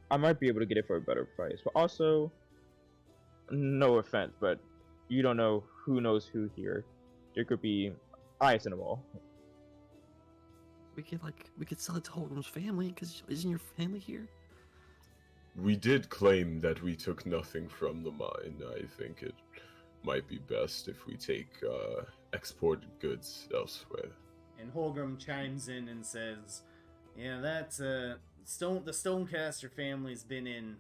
I might be able to get it for a better price, but also, no offense, but you don't know who knows who here. There could be eyes in the wall. We could sell it to Holgrim's family, because isn't your family here? We did claim that we took nothing from the mine. I think it might be best if we take exported goods elsewhere. And Holgrim chimes in and says, "Yeah, that's the Stonecaster family's been in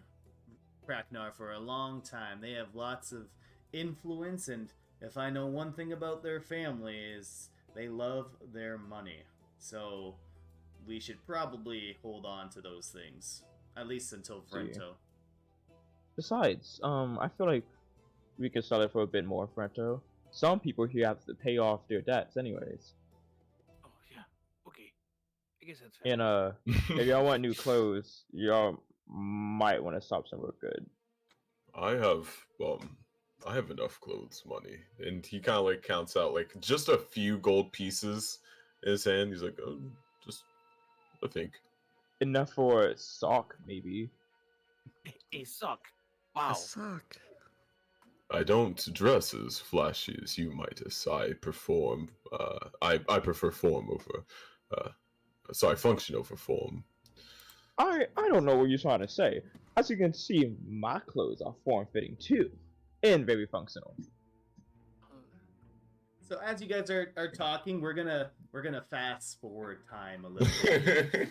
Kraknar for a long time. They have lots of influence, and if I know one thing about their family is they love their money. So we should probably hold on to those things, at least until Vrento. Besides, I feel like we could sell it for a bit more, Frento. Some people here have to pay off their debts anyways. Oh yeah. Okay. I guess that's fair. And if y'all want new clothes, y'all might want to stop somewhere good. I have enough clothes money, and he kind of like counts out like just a few gold pieces in his hand. He's like, oh, just I think Enough for a sock, maybe. A sock. Wow. A sock. I don't dress as flashy as you, Midas. I perform. I prefer form over. Sorry, function over form. I don't know what you're trying to say. As you can see, my clothes are form-fitting too, and very functional. So as you guys are talking, we're gonna fast forward time a little bit.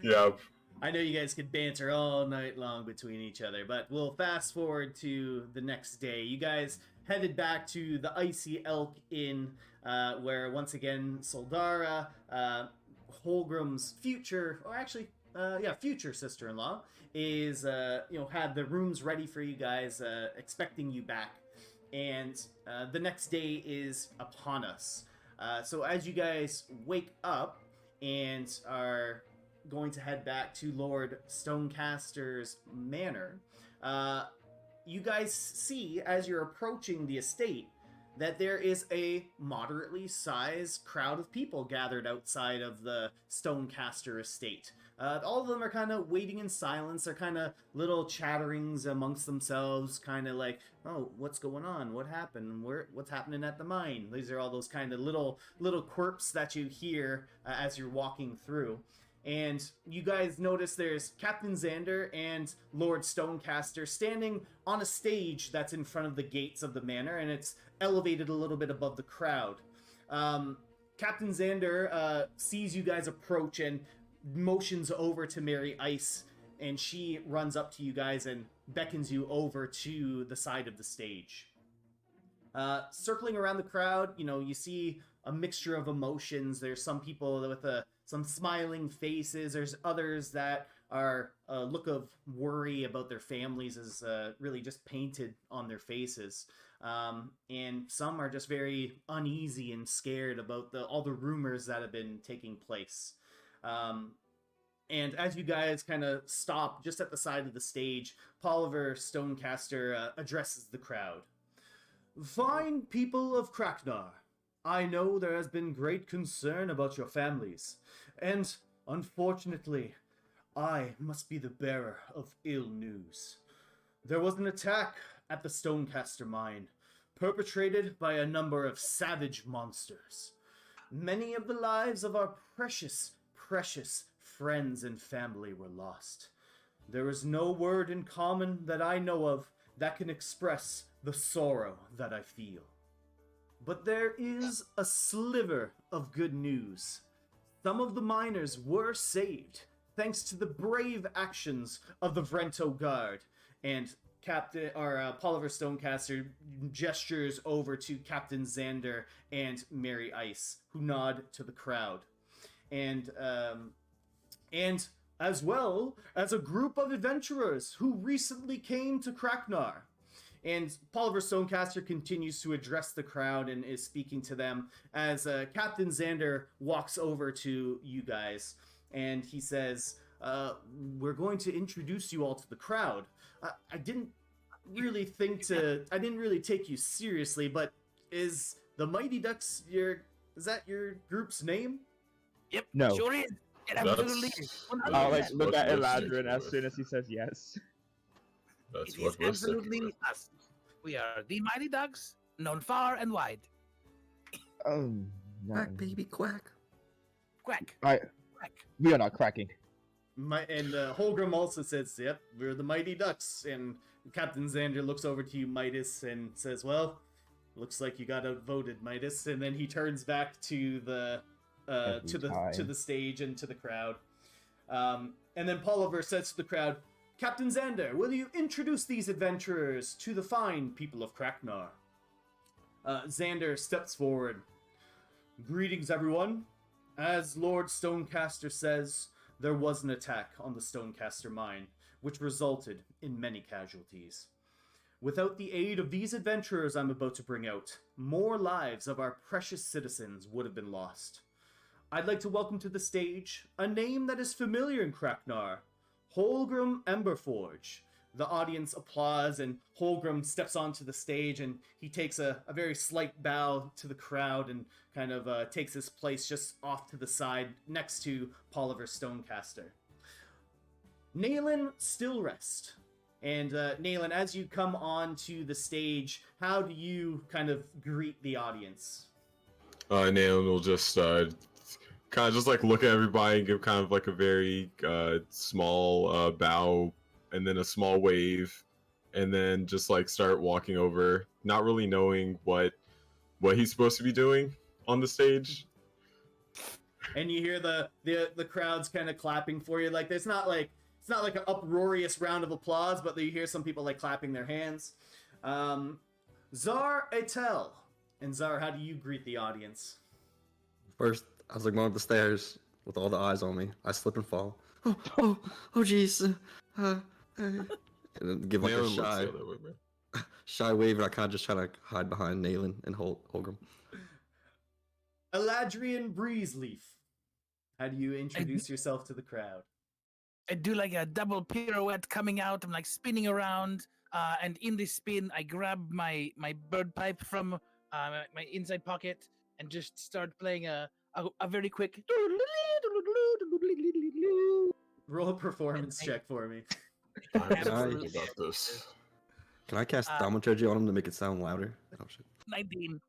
Yeah. I know you guys could banter all night long between each other, but we'll fast forward to the next day. You guys headed back to the Icy Elk Inn, where once again Soldara, Holgrim's future sister-in-law, is had the rooms ready for you guys, expecting you back. And the next day is upon us. So as you guys wake up and are going to head back to Lord Stonecaster's manor, you guys see, as you're approaching the estate, that there is a moderately sized crowd of people gathered outside of the Stonecaster estate. All of them are kind of waiting in silence. They're kind of little chatterings amongst themselves, kind of like, oh, what's going on? What happened? What's happening at the mine? These are all those kind of little quirps that you hear as you're walking through. And you guys notice there's Captain Xander and Lord Stonecaster standing on a stage that's in front of the gates of the manor, and it's elevated a little bit above the crowd. Captain Xander sees you guys approach and motions over to Mary Ice, and she runs up to you guys and beckons you over to the side of the stage. Circling around the crowd, you see a mixture of emotions. There's some people with some smiling faces. There's others that are a look of worry about their families is really just painted on their faces. And some are just very uneasy and scared about all the rumors that have been taking place. And as you guys kind of stop just at the side of the stage, Polliver Stonecaster addresses the crowd. Fine people of Kraknar, I know there has been great concern about your families, and unfortunately, I must be the bearer of ill news. There was an attack at the Stonecaster mine, perpetrated by a number of savage monsters. Many of the lives of our precious friends and family were lost. There is no word in common that I know of that can express the sorrow that I feel. But there is a sliver of good news. Some of the miners were saved, thanks to the brave actions of the Vrento Guard. And Polliver Stonecaster gestures over to Captain Xander and Mary Ice, who nod to the crowd. And as well as a group of adventurers who recently came to Kraknar. And Polliver Stonecaster continues to address the crowd and is speaking to them as Captain Xander walks over to you guys. And he says, we're going to introduce you all to the crowd. I didn't really take you seriously, but is the Mighty Ducks is that your group's name? Yep. No. Sure is. It absolutely. I'll That's look at what we're Eladrin sticking as with. soon as he says yes. That's It is what we're sticking absolutely with. us. We are the Mighty Ducks, known far and wide. Quack, baby, quack. Quack. Alright, Quack. we are not cracking. Holgrim also says, yep, we're the Mighty Ducks. And Captain Xander looks over to you, Midas, and says, well, looks like you got outvoted, Midas. And then he turns back to the to the stage and to the crowd. And then Polliver says to the crowd, Captain Xander, will you introduce these adventurers to the fine people of Kraknar? Xander steps forward. Greetings, everyone. As Lord Stonecaster says, there was an attack on the Stonecaster mine, which resulted in many casualties. Without the aid of these adventurers I'm about to bring out, more lives of our precious citizens would have been lost. I'd like to welcome to the stage a name that is familiar in Kraknar, Holgrim Emberforge. The audience applauds, and Holgrim steps onto the stage, and he takes a very slight bow to the crowd and kind of takes his place just off to the side next to Polliver Stonecaster. Naylin Stillrest. And Naylin, as you come onto the stage, how do you kind of greet the audience? Naylin will just kind of just like look at everybody and give kind of like a very small bow and then a small wave, and then just like start walking over, not really knowing what he's supposed to be doing on the stage. And you hear the crowds kind of clapping for you. Like it's not like an uproarious round of applause, but you hear some people like clapping their hands. Zar Etel. And Zar, how do you greet the audience? First, I was like going up the stairs with all the eyes on me. I slip and fall. Oh, jeez. And then give like Naylin a looks the other way, bro. shy wave, and I kind of just try to hide behind Naylin and Holgrim. Eladrian Breezeleaf. How do you introduce yourself to the crowd? I do like a double pirouette coming out. I'm like spinning around, and in this spin, I grab my bird pipe from my inside pocket and just start playing a very quick. Roll a performance check for me. I'm Absolutely. about this. Can I cast thaumaturgy on him to make it sound louder? Oh shit. 19.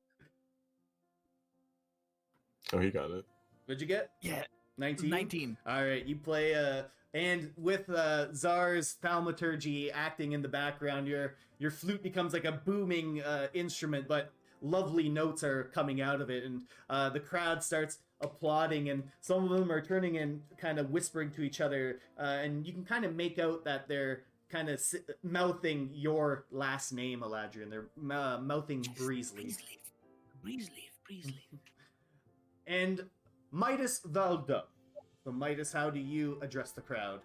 Oh, he got it. What'd you get? Yeah, 19? 19. All right, you play and with Zar's thaumaturgy acting in the background, your flute becomes like a booming instrument, but lovely notes are coming out of it, and the crowd starts applauding, and some of them are turning and kind of whispering to each other, and you can kind of make out that they're kind of mouthing your last name, Eladrian. They're mouthing Breezeleaf. Breezeleaf. And Midas Valdo. So Midas, how do you address the crowd?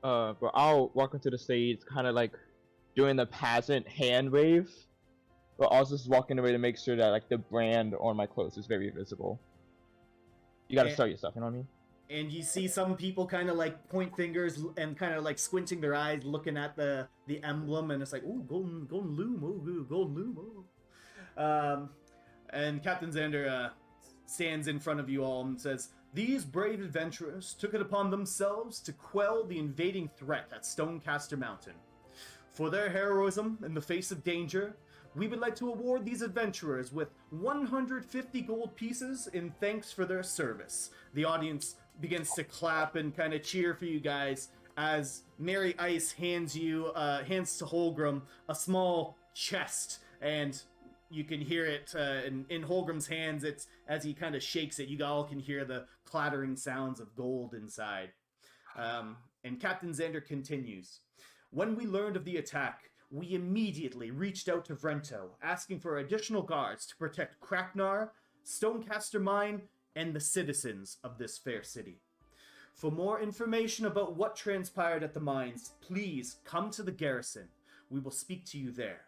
But I'll walk onto the stage, kind of like doing the peasant hand wave, but also just walking away to make sure that like the brand on my clothes is very visible. You gotta sell yourself, you know what I mean? And you see some people kind of like point fingers and kind of like squinting their eyes, looking at the emblem, and it's like, ooh, golden loom, ooh, golden loom, ooh. And Captain Xander stands in front of you all and says, "These brave adventurers took it upon themselves to quell the invading threat at Stonecaster Mountain. For their heroism in the face of danger, we would like to award these adventurers with 150 gold pieces in thanks for their service." The audience begins to clap and kind of cheer for you guys as Mary Ice hands to Holgrim a small chest, and you can hear it in Holgrim's hands. It's as he kind of shakes it, you all can hear the clattering sounds of gold inside. And Captain Xander continues, "When we learned of the attack, we immediately reached out to Vrento, asking for additional guards to protect Kraknar, Stonecaster Mine, and the citizens of this fair city. For more information about what transpired at the mines, please come to the garrison. We will speak to you there.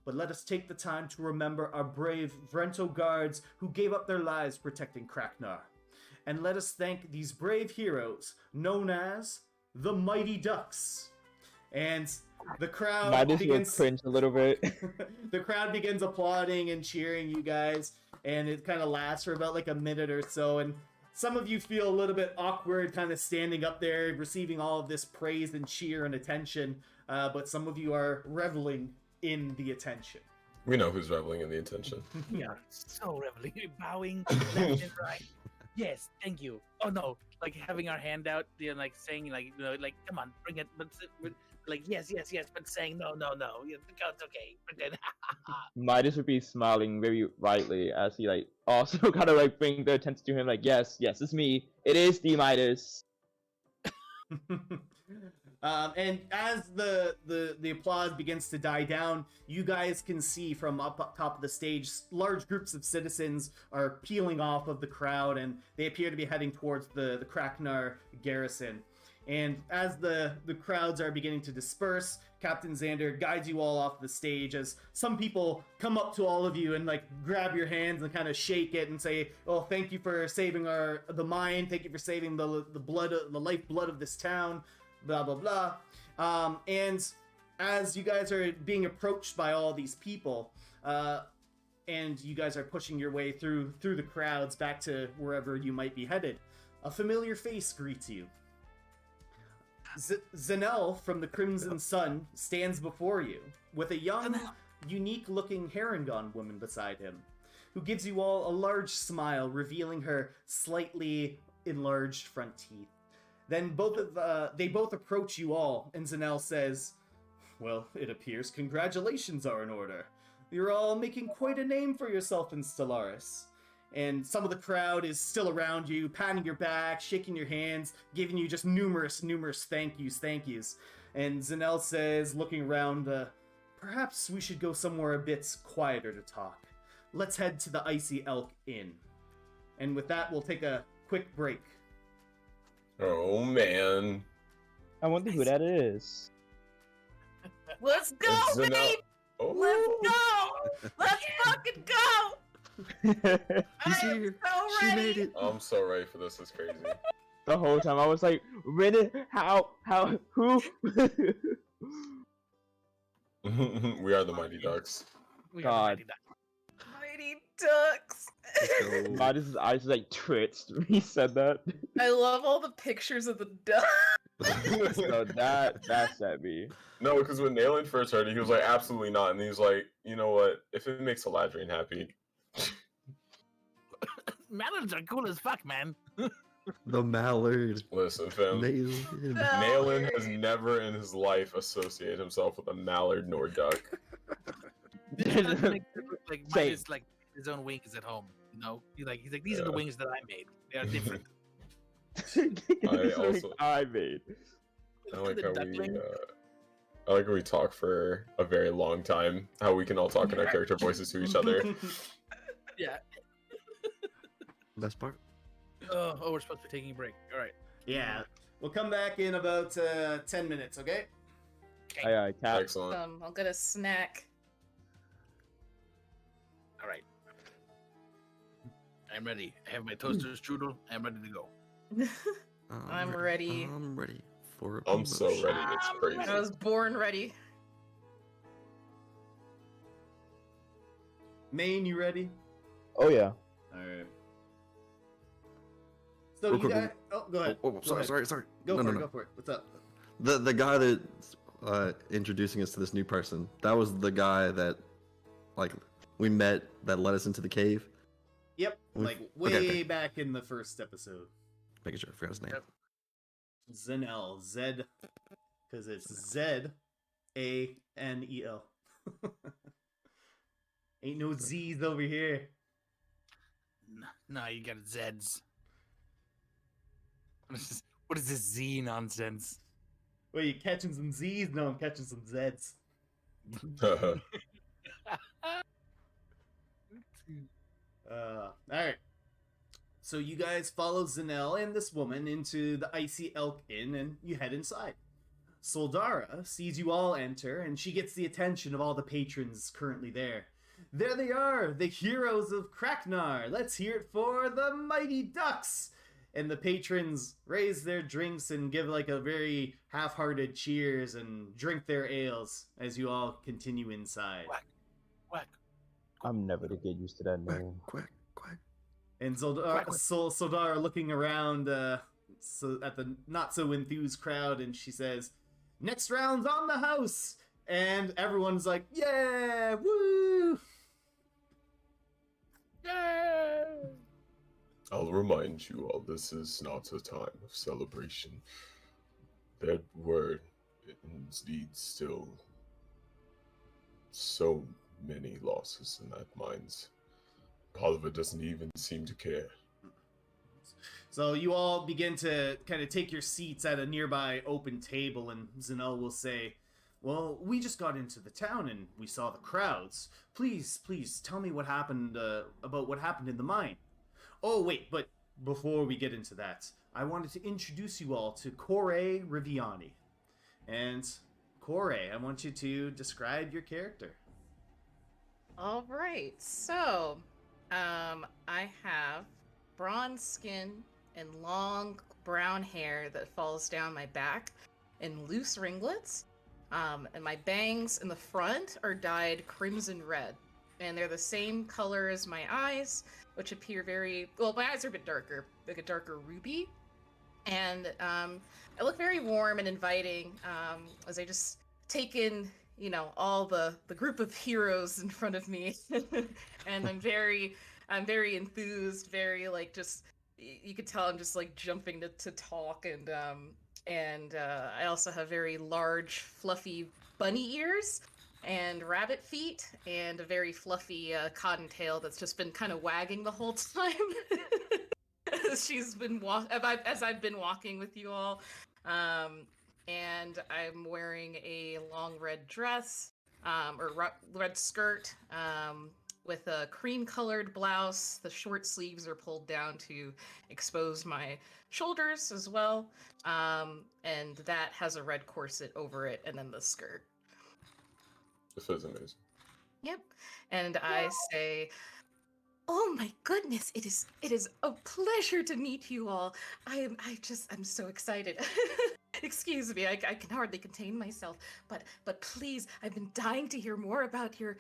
But let us take the time to remember our brave Vrento guards who gave up their lives protecting Kraknar. And let us thank these brave heroes known as the Mighty Ducks." And the crowd Midas begins will cringe a little bit. the crowd begins applauding and cheering you guys, and it kind of lasts for about like a minute or so, and some of you feel a little bit awkward kind of standing up there receiving all of this praise and cheer and attention, but some of you are reveling in the attention. We know who's reveling in the attention. We are so reveling, bowing left and right. Yes, thank you. Oh no, like having our hand out, like saying like, like come on, bring it, but like yes, but saying no. It's okay. Pretend. Midas would be smiling very widely as he like also kind of like bring the attention to him, like yes, it's me. It is the Midas. And as the applause begins to die down, you guys can see from up top of the stage, large groups of citizens are peeling off of the crowd, and they appear to be heading towards the Kraknar garrison. And as the crowds are beginning to disperse, Captain Xander guides you all off the stage as some people come up to all of you and like grab your hands and kind of shake it and say, "Oh, thank you for saving the mine. Thank you for saving the lifeblood of this town." Blah blah blah. And as you guys are being approached by all these people, and you guys are pushing your way through the crowds back to wherever you might be headed, a familiar face greets you. Zanel from the Crimson Sun stands before you with a young, unique-looking Harangon woman beside him, who gives you all a large smile, revealing her slightly enlarged front teeth. Then they both approach you all, and Zanel says, "Well, it appears congratulations are in order. You're all making quite a name for yourself in Stellaris." And some of the crowd is still around you, patting your back, shaking your hands, giving you just numerous thank yous. And Zanel says, looking around, "Perhaps we should go somewhere a bit quieter to talk. Let's head to the Icy Elk Inn." And with that, we'll take a quick break. Oh man. I wonder who that is. Let's go, Zanel- babe! Oh. Let's go! Let's fucking go! He's I am here. so She ready. made it. I'm so ready for this. It's crazy. The whole time I was like, "Really? How? Who?" We are the Mighty Ducks. We God. are ready now. Mighty ducks. Let's go. God, his eyes like twitched when he said that. I love all the pictures of the ducks. So that's at me. No, because when Nayland first heard it, he was like, absolutely not. And he was like, you know what? If it makes Eladrian happy. Mallards are cool as fuck, man. The mallard. Listen, fam. Nayland. Nayland has never in his life associated himself with a mallard nor duck. Like Same. mine is like his own wings at home. You know, he's like these are the Yeah. wings that I made. They are different. I made. I like The how duckling. I like how we talk for a very long time. How we can all talk in our character voices to each other. Yeah. Best part. Oh, we're supposed to be taking a break. All right. Yeah. We'll come back in about 10 minutes, okay? Aye, Cap. Excellent. I'll get a snack. All right. I'm ready. I have my toaster strudel. I'm ready to go. I'm ready. I'm ready for a I'm so promotion. ready. It's crazy. I was born ready. Maine, you ready? Oh yeah. Alright. So Real you quick, guys... Oh, go ahead. Oh, Go sorry, ahead. sorry. Go No, for no, it, no. go for it. What's up? The guy that's introducing us to this new person, that was the guy that, like, we met that led us into the cave. Yep, We- like okay, way okay. back in the first episode. Making sure I forgot his name. Yep. Zanel, Z, because it's Z-A-N-E-L. Ain't no Z's over here. No, you got Zeds. What is this Z nonsense? Wait, you catching some Z's? No, I'm catching some Z's. Alright. So you guys follow Zanel and this woman into the Icy Elk Inn, and you head inside. Soldara sees you all enter, and she gets the attention of all the patrons currently there. There they are, the heroes of Kraknar. Let's hear it for the Mighty Ducks. And the patrons raise their drinks and give like a very half-hearted cheers and drink their ales as you all continue inside. Whack, whack. I'm never to get used to that Quack, name. quack, quack. And Quack, quack. Soldara looking around so at the not so enthused crowd, and she says, "Next round's on the house!" And everyone's like, "Yeah, woo!" Yay! I'll remind you all, this is not a time of celebration. There were indeed still so many losses in that mines. Oliver doesn't even seem to care. So you all begin to kind of take your seats at a nearby open table, and Zanel will say, well, we just got into the town and we saw the crowds. Please tell me what happened, about what happened in the mine. Oh, wait, but before we get into that, I wanted to introduce you all to Corey Riviani. And Corey, I want you to describe your character. All right, so I have bronze skin and long brown hair that falls down my back and loose ringlets. And my bangs in the front are dyed crimson red. And they're the same color as my eyes, which appear my eyes are a bit darker, like a darker ruby. And I look very warm and inviting as I just take in, all the group of heroes in front of me. And I'm very enthused, very you could tell I'm just jumping to talk, and I also have very large, fluffy bunny ears and rabbit feet and a very fluffy cottontail that's just been kind of wagging the whole time as I've been walking with you all. And I'm wearing a long red dress, red skirt, with a cream-colored blouse. The short sleeves are pulled down to expose my shoulders as well. And that has a red corset over it, and then the skirt. This is amazing. Yep. And I say, oh my goodness, it is a pleasure to meet you all. I'm so excited. Excuse me, I can hardly contain myself, but please, I've been dying to hear more about your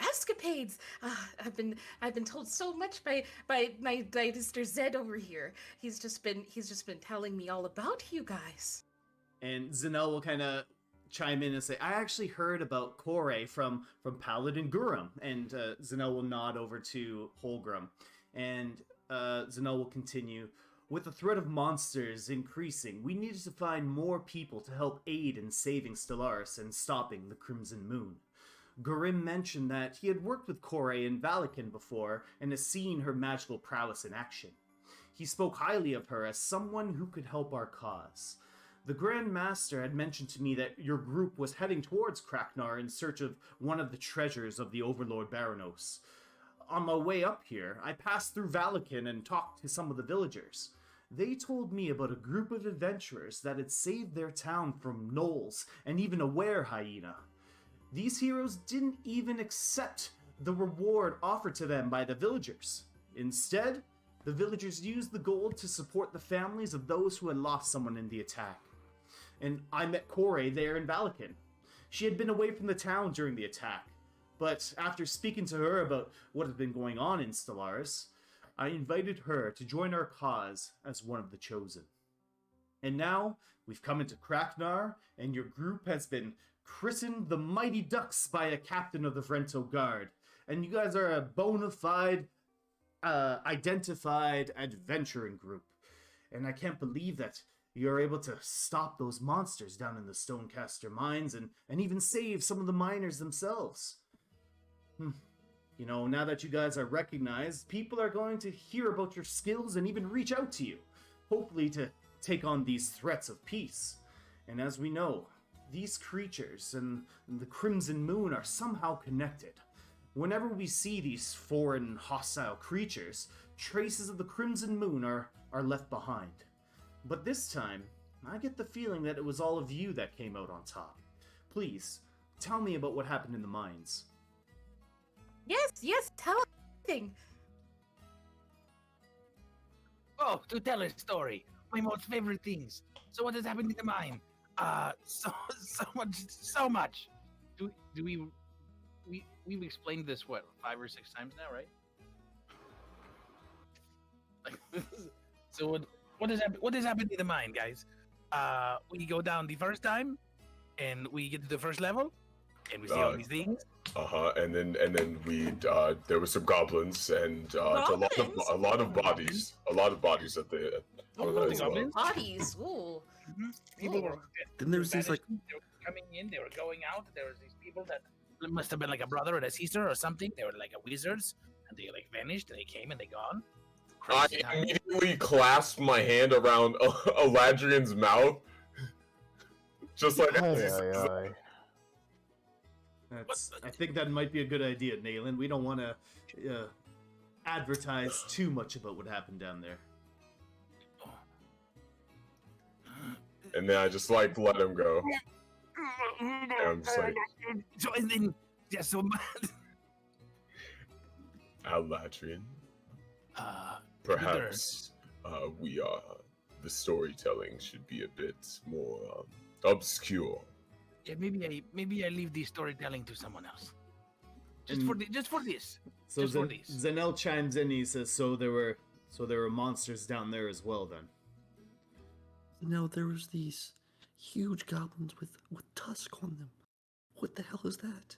escapades. I've been told so much by Mr. Zed over here. He's just been telling me all about you guys. And Zanel will kind of chime in and say, I actually heard about Corey from Paladin Gurum. And Zanel will nod over to Holgrim. And Zanel will continue, with the threat of monsters increasing, we needed to find more people to help aid in saving Stellaris and stopping the Crimson Moon. Gurim mentioned that he had worked with Corey in Valakin before and has seen her magical prowess in action. He spoke highly of her as someone who could help our cause. The Grand Master had mentioned to me that your group was heading towards Kraknar in search of one of the treasures of the Overlord BARANOS. On my way up here, I passed through Valakin and talked to some of the villagers. They told me about a group of adventurers that had saved their town from gnolls and even a were-hyena. These heroes didn't even accept the reward offered to them by the villagers. Instead, the villagers used the gold to support the families of those who had lost someone in the attack. And I met Corey there in Valakin. She had been away from the town during the attack, but after speaking to her about what had been going on in Stellaris, I invited her to join our cause as one of the chosen. And now, we've come into Kraknar, and your group has been christened the Mighty Ducks by a captain of the Vrento Guard. And you guys are a bona fide, identified adventuring group. And I can't believe that you're able to stop those monsters down in the Stonecaster mines and even save some of the miners themselves. Now that you guys are recognized, people are going to hear about your skills and even reach out to you, hopefully to take on these threats of peace. And as we know, these creatures and the Crimson Moon are somehow connected. Whenever we see these foreign, hostile creatures, traces of the Crimson Moon are left behind. But this time, I get the feeling that it was all of you that came out on top. Please, tell me about what happened in the mines. Yes, tell everything. Oh, to tell a story. My most favorite things. So what has happened in the mine? So much. We've explained this 5 or 6 times now, right? So what has happened in the mine, guys? We go down the first time, and we get to the first level, and we see all these things. And then we there were some goblins and a lot of bodies at the Goblins? Bodies, ooh. Mm-hmm. People were. Then there was these they were coming in. They were going out. There was these people that must have been like a brother and a sister or something. They were like wizards, and they vanished. And they came and they gone. I Crazy time. immediately clasped my hand around Eladrian's mouth, just like as he says that. I think that might be a good idea, Nayland. We don't want to advertise too much about what happened down there. And then I just like let him go. And I'm just like, So and then yeah, so Eladrian, uh, perhaps the storytelling should be a bit more obscure. yeah, maybe I leave the storytelling to someone else. Just for this. So Just for these. Zenel chimes in. He says, "So there were monsters down there as well, then." No, there was these huge goblins with tusk on them. What the hell is that?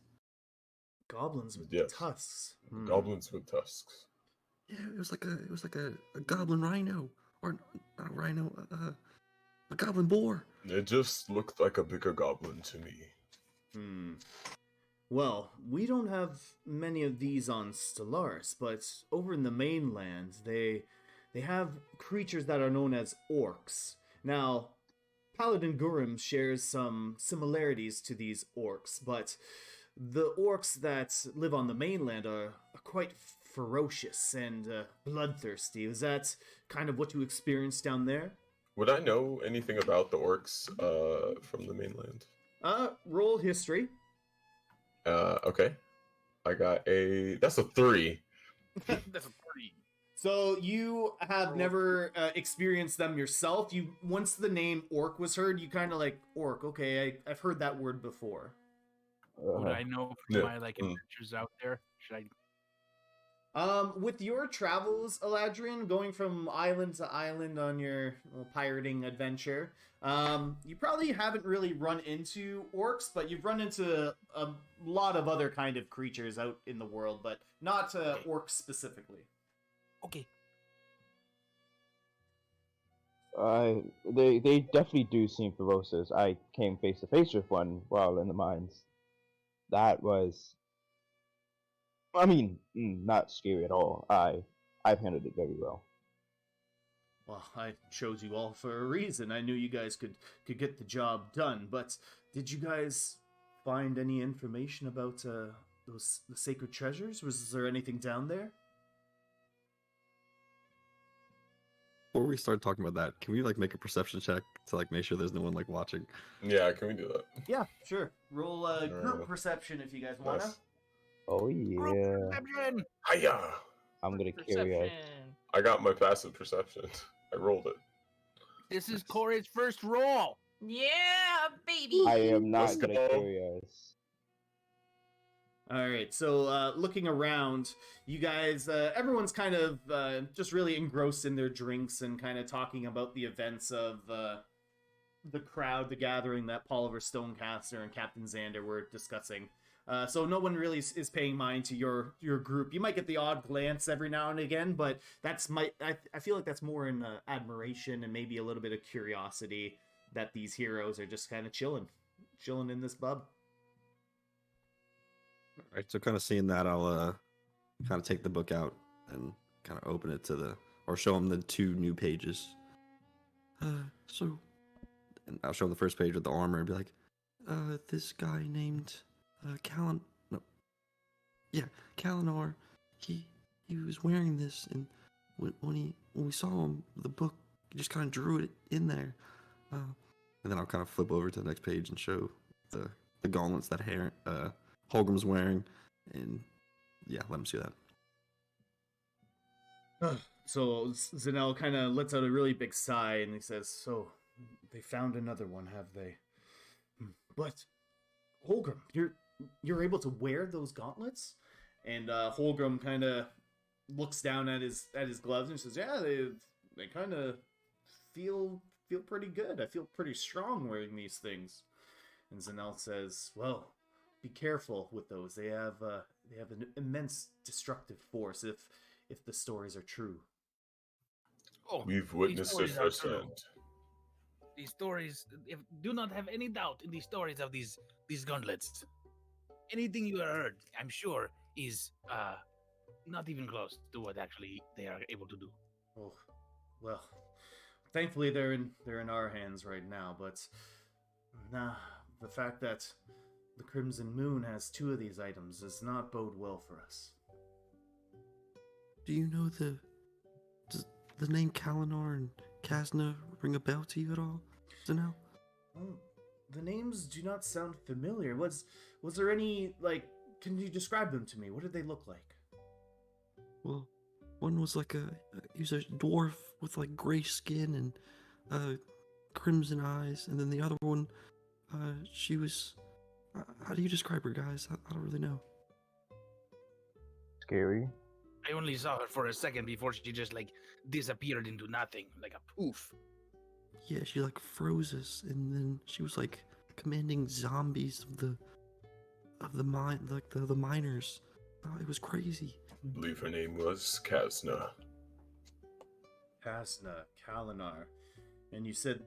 Goblins with Yes. tusks. Goblins with tusks. Yeah, it was like a goblin rhino, or not a rhino, a goblin boar. It just looked like a bigger goblin to me. Well, we don't have many of these on Stellaris, but over in the mainland, they have creatures that are known as orcs. Now, Paladin Gurim shares some similarities to these orcs, but the orcs that live on the mainland are quite ferocious and bloodthirsty. Is that kind of what you experienced down there? Would I know anything about the orcs from the mainland? Roll history. Okay. I got that's a 3. That's a pretty. So you have never experienced them yourself. Once the name orc was heard, you kind of like orc. Okay, I've heard that word before. Would I know from Yeah. my adventures out there? Should I? With your travels, Eladrian, going from island to island on your pirating adventure, you probably haven't really run into orcs, but you've run into a lot of other kind of creatures out in the world, but not orcs specifically. Okay. They definitely do seem ferocious. I came face to face with one while in the mines. That was, I mean, not scary at all. I've handled it very well. Well, I chose you all for a reason. I knew you guys could get the job done. But did you guys find any information about the sacred treasures? Was there anything down there? Before we start talking about that, can we make a perception check to make sure there's no one watching? Yeah, can we do that? Yeah, sure. Roll group perception if you guys wanna. Nice. Oh yeah, Perception! Hiya! I'm gonna carry us. I got my passive perception. I rolled it. This is Corey's first roll. Yeah, baby. I am not Let's gonna go. carry us. All right, so looking around, you guys, everyone's kind of just really engrossed in their drinks and kind of talking about the events of the crowd, the gathering that Poliver Stonecaster and Captain Xander were discussing. So no one really is paying mind to your group. You might get the odd glance every now and again, but I feel like that's more in admiration and maybe a little bit of curiosity that these heroes are just kind of chilling in this pub. All right, so kind of seeing that, I'll kind of take the book out and kind of open it or show them the 2 new pages. And I'll show them the first page with the armor and be like, this guy named Kalinor, he was wearing this, and when we saw him, the book just kind of drew it in there. And then I'll kind of flip over to the next page and show the gauntlets that Holgrim's wearing, and yeah, let him see that. So Zenel kind of lets out a really big sigh and he says, "So they found another one, have they? But Holgrim, you're able to wear those gauntlets?" And Holgrim kind of looks down at his gloves and says, "Yeah, they kind of feel pretty good. I feel pretty strong wearing these things." And Zenel says, "Well, be careful with those. They have an immense destructive force if the stories are true." Oh, We've witnessed it stories are true. firsthand. These stories, do not have any doubt in the stories of these gauntlets. Anything you heard, I'm sure, is not even close to what actually they are able to do. Oh, well, thankfully they're in our hands right now. But nah, the fact that the Crimson Moon has two of these items does not bode well for us. Do you know does the name Kalinar and Kazna ring a bell to you at all, Zanel? Well, the names do not sound familiar. Was there any, like, can you describe them to me? What did they look like? Well, one was like he was a dwarf with like gray skin and crimson eyes, and then the other one, she was. How do you describe her, guys? I don't really know. Scary. I only saw her for a second before she just like disappeared into nothing, like a poof. Yeah, she like froze us, and then she was like commanding zombies of the mine, like the miners. It was crazy. I believe her name was Kazna. Kasna, Kalinar. And you said,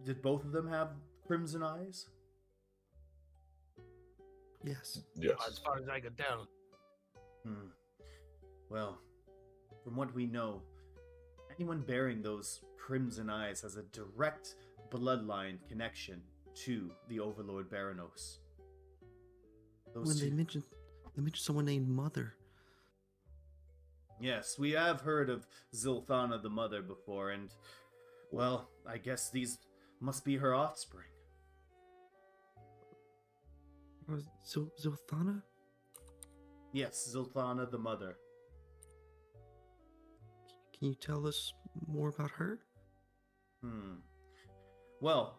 did both of them have crimson eyes? Yes. Yes. As far as I could tell. Well, from what we know, anyone bearing those crimson eyes has a direct bloodline connection to the Overlord BARANOS. When they mentioned someone named Mother. Yes, we have heard of Zilthana the Mother before, and, well, I guess these must be her offspring. Zilthana? Yes, Zilthana the Mother. Can you tell us more about her? Well,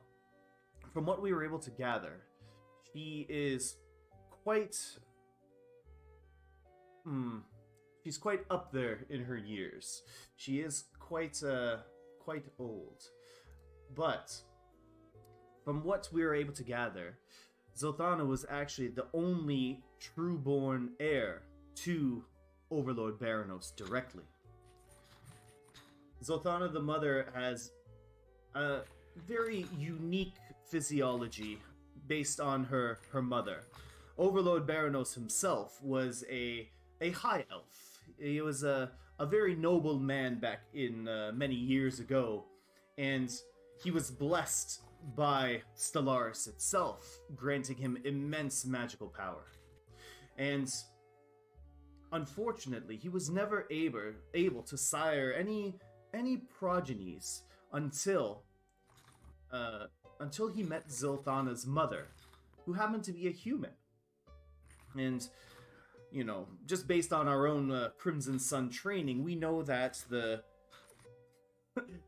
from what we were able to gather, she is quite... She's quite up there in her years. She is quite old. But, from what we were able to gather, Zilthana was actually the only true-born heir to Overlord BARANOS directly. Zilthana the Mother has a very unique physiology based on her mother. Overlord BARANOS himself was a high elf. He was a very noble man back in many years ago, and he was blessed by Stellaris itself, granting him immense magical power. And unfortunately, he was never able to sire any progenies until he met Zilthana's mother, who happened to be a human. And, you know, just based on our own Crimson Sun training, we know that the...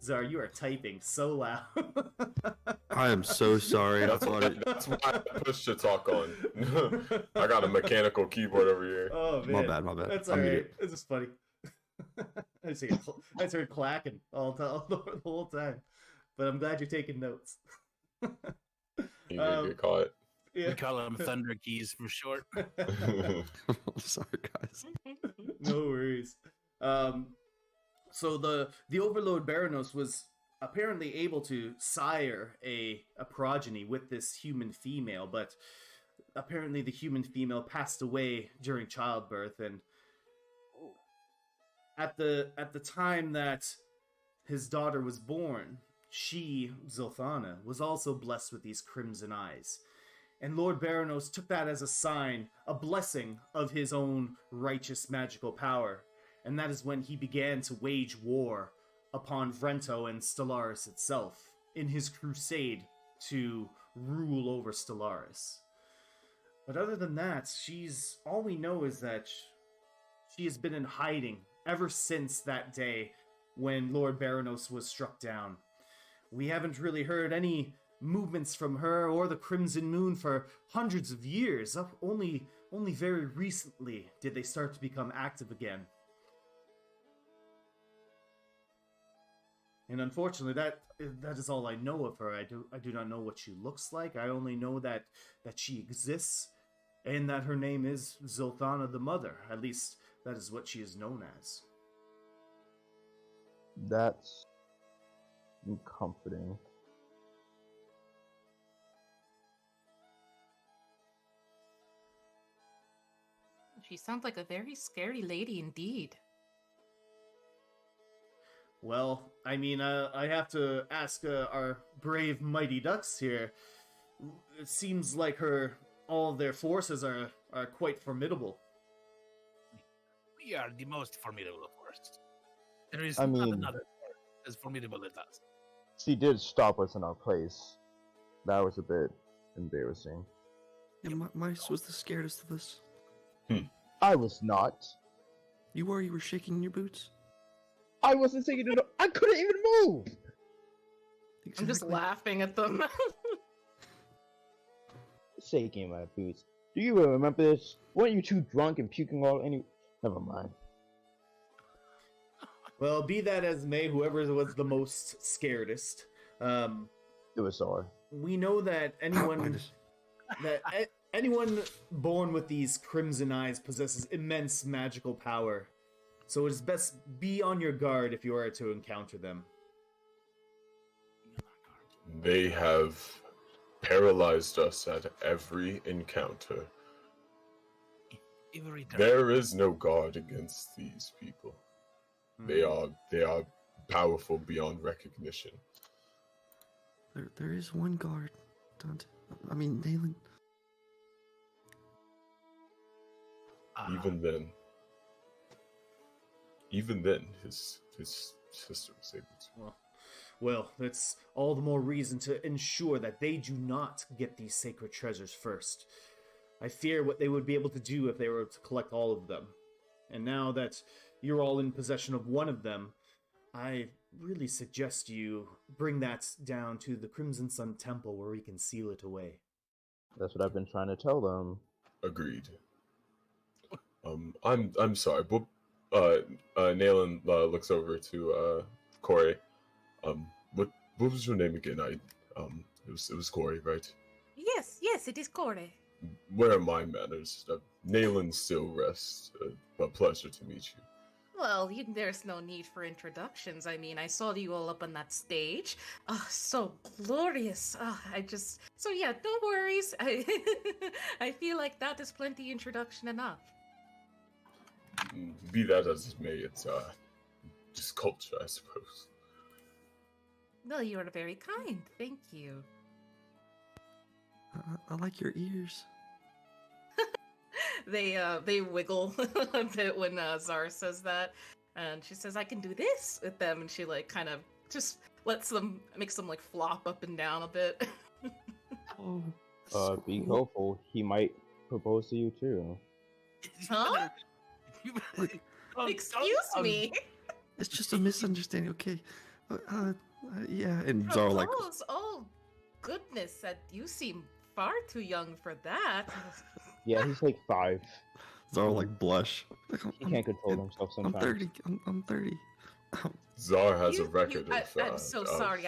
Zar, you are typing so loud. I am so sorry. That's why I pushed to talk on. I got a mechanical keyboard over here. Oh, man. My bad. That's I'll mute alright. it. It's just funny. I just heard clacking the whole time. But I'm glad you're taking notes. You didn't get caught. Yeah. We call them Thunder Keys for short. Sorry, guys. No worries. So the Overlord BARANOS was apparently able to sire a progeny with this human female, but apparently the human female passed away during childbirth, and at the time that his daughter was born, she, Zilthana, was also blessed with these crimson eyes. And Lord BARANOS took that as a sign, a blessing of his own righteous magical power. And that is when he began to wage war upon Vrento and Stellaris itself in his crusade to rule over Stellaris. But other than that, all we know is that she has been in hiding ever since that day when Lord BARANOS was struck down. We haven't really heard any movements from her or the Crimson Moon for hundreds of years. Only very recently did they start to become active again. And unfortunately, that is all I know of her. I do not know what she looks like. I only know that she exists, and that her name is Zilthana the Mother. At least that is what she is known as. That's comforting. She sounds like a very scary lady indeed. Well, I mean, I have to ask our brave mighty ducks here. It seems like all of their forces are quite formidable. We are the most formidable force. There is I not mean- another force as formidable as us. She did stop us in our place. That was a bit embarrassing. Yeah, Mice was the scaredest of us. I was not. You were shaking in your boots. I wasn't thinking it. I couldn't even move. I'm just Exactly. laughing at them. Shaking my boots. Do you remember this? Weren't you too drunk and puking all any? Never mind. Well, be that as may, whoever was the most scaredest, It was sore. we know that anyone Minus. anyone born with these crimson eyes possesses immense magical power. So it is best be on your guard if you are to encounter them. They have paralyzed us at every encounter. Every time. There is no guard against these people. They Hmm. are powerful beyond recognition. There is one guard, Dante. I mean, Nayland. Even then, his sister was able to. Well, that's all the more reason to ensure that they do not get these sacred treasures first. I fear what they would be able to do if they were to collect all of them. And now that you're all in possession of one of them, I really suggest you bring that down to the Crimson Sun Temple where we can seal it away. That's what I've been trying to tell them. Agreed. I'm sorry, but Nayland looks over to Corey. What was your name again? It was Corey, right? Yes, it is Corey. Where are my manners? Nayland still rests. A pleasure to meet you. Well, there's no need for introductions. I mean, I saw you all up on that stage. Oh, so glorious. So yeah, no worries. I feel like that is plenty introduction enough. Be that as it may, it's just culture, I suppose. Well, you are very kind. Thank you. I like your ears. They wiggle a bit when Zara says that, and she says, "I can do this with them," and she like kind of just makes them like flop up and down a bit. Oh. Be cool. hopeful. He might propose to you too. Huh? Don't- Excuse don't- me. It's just a misunderstanding. Okay. Yeah. And Zara like. Propose? Oh, goodness, that you seem far too young for that. Yeah, he's like 5. Zara like blush. Like, He can't control himself I'm sometimes. 30. I'm 30. Zar has a record I'm so sorry.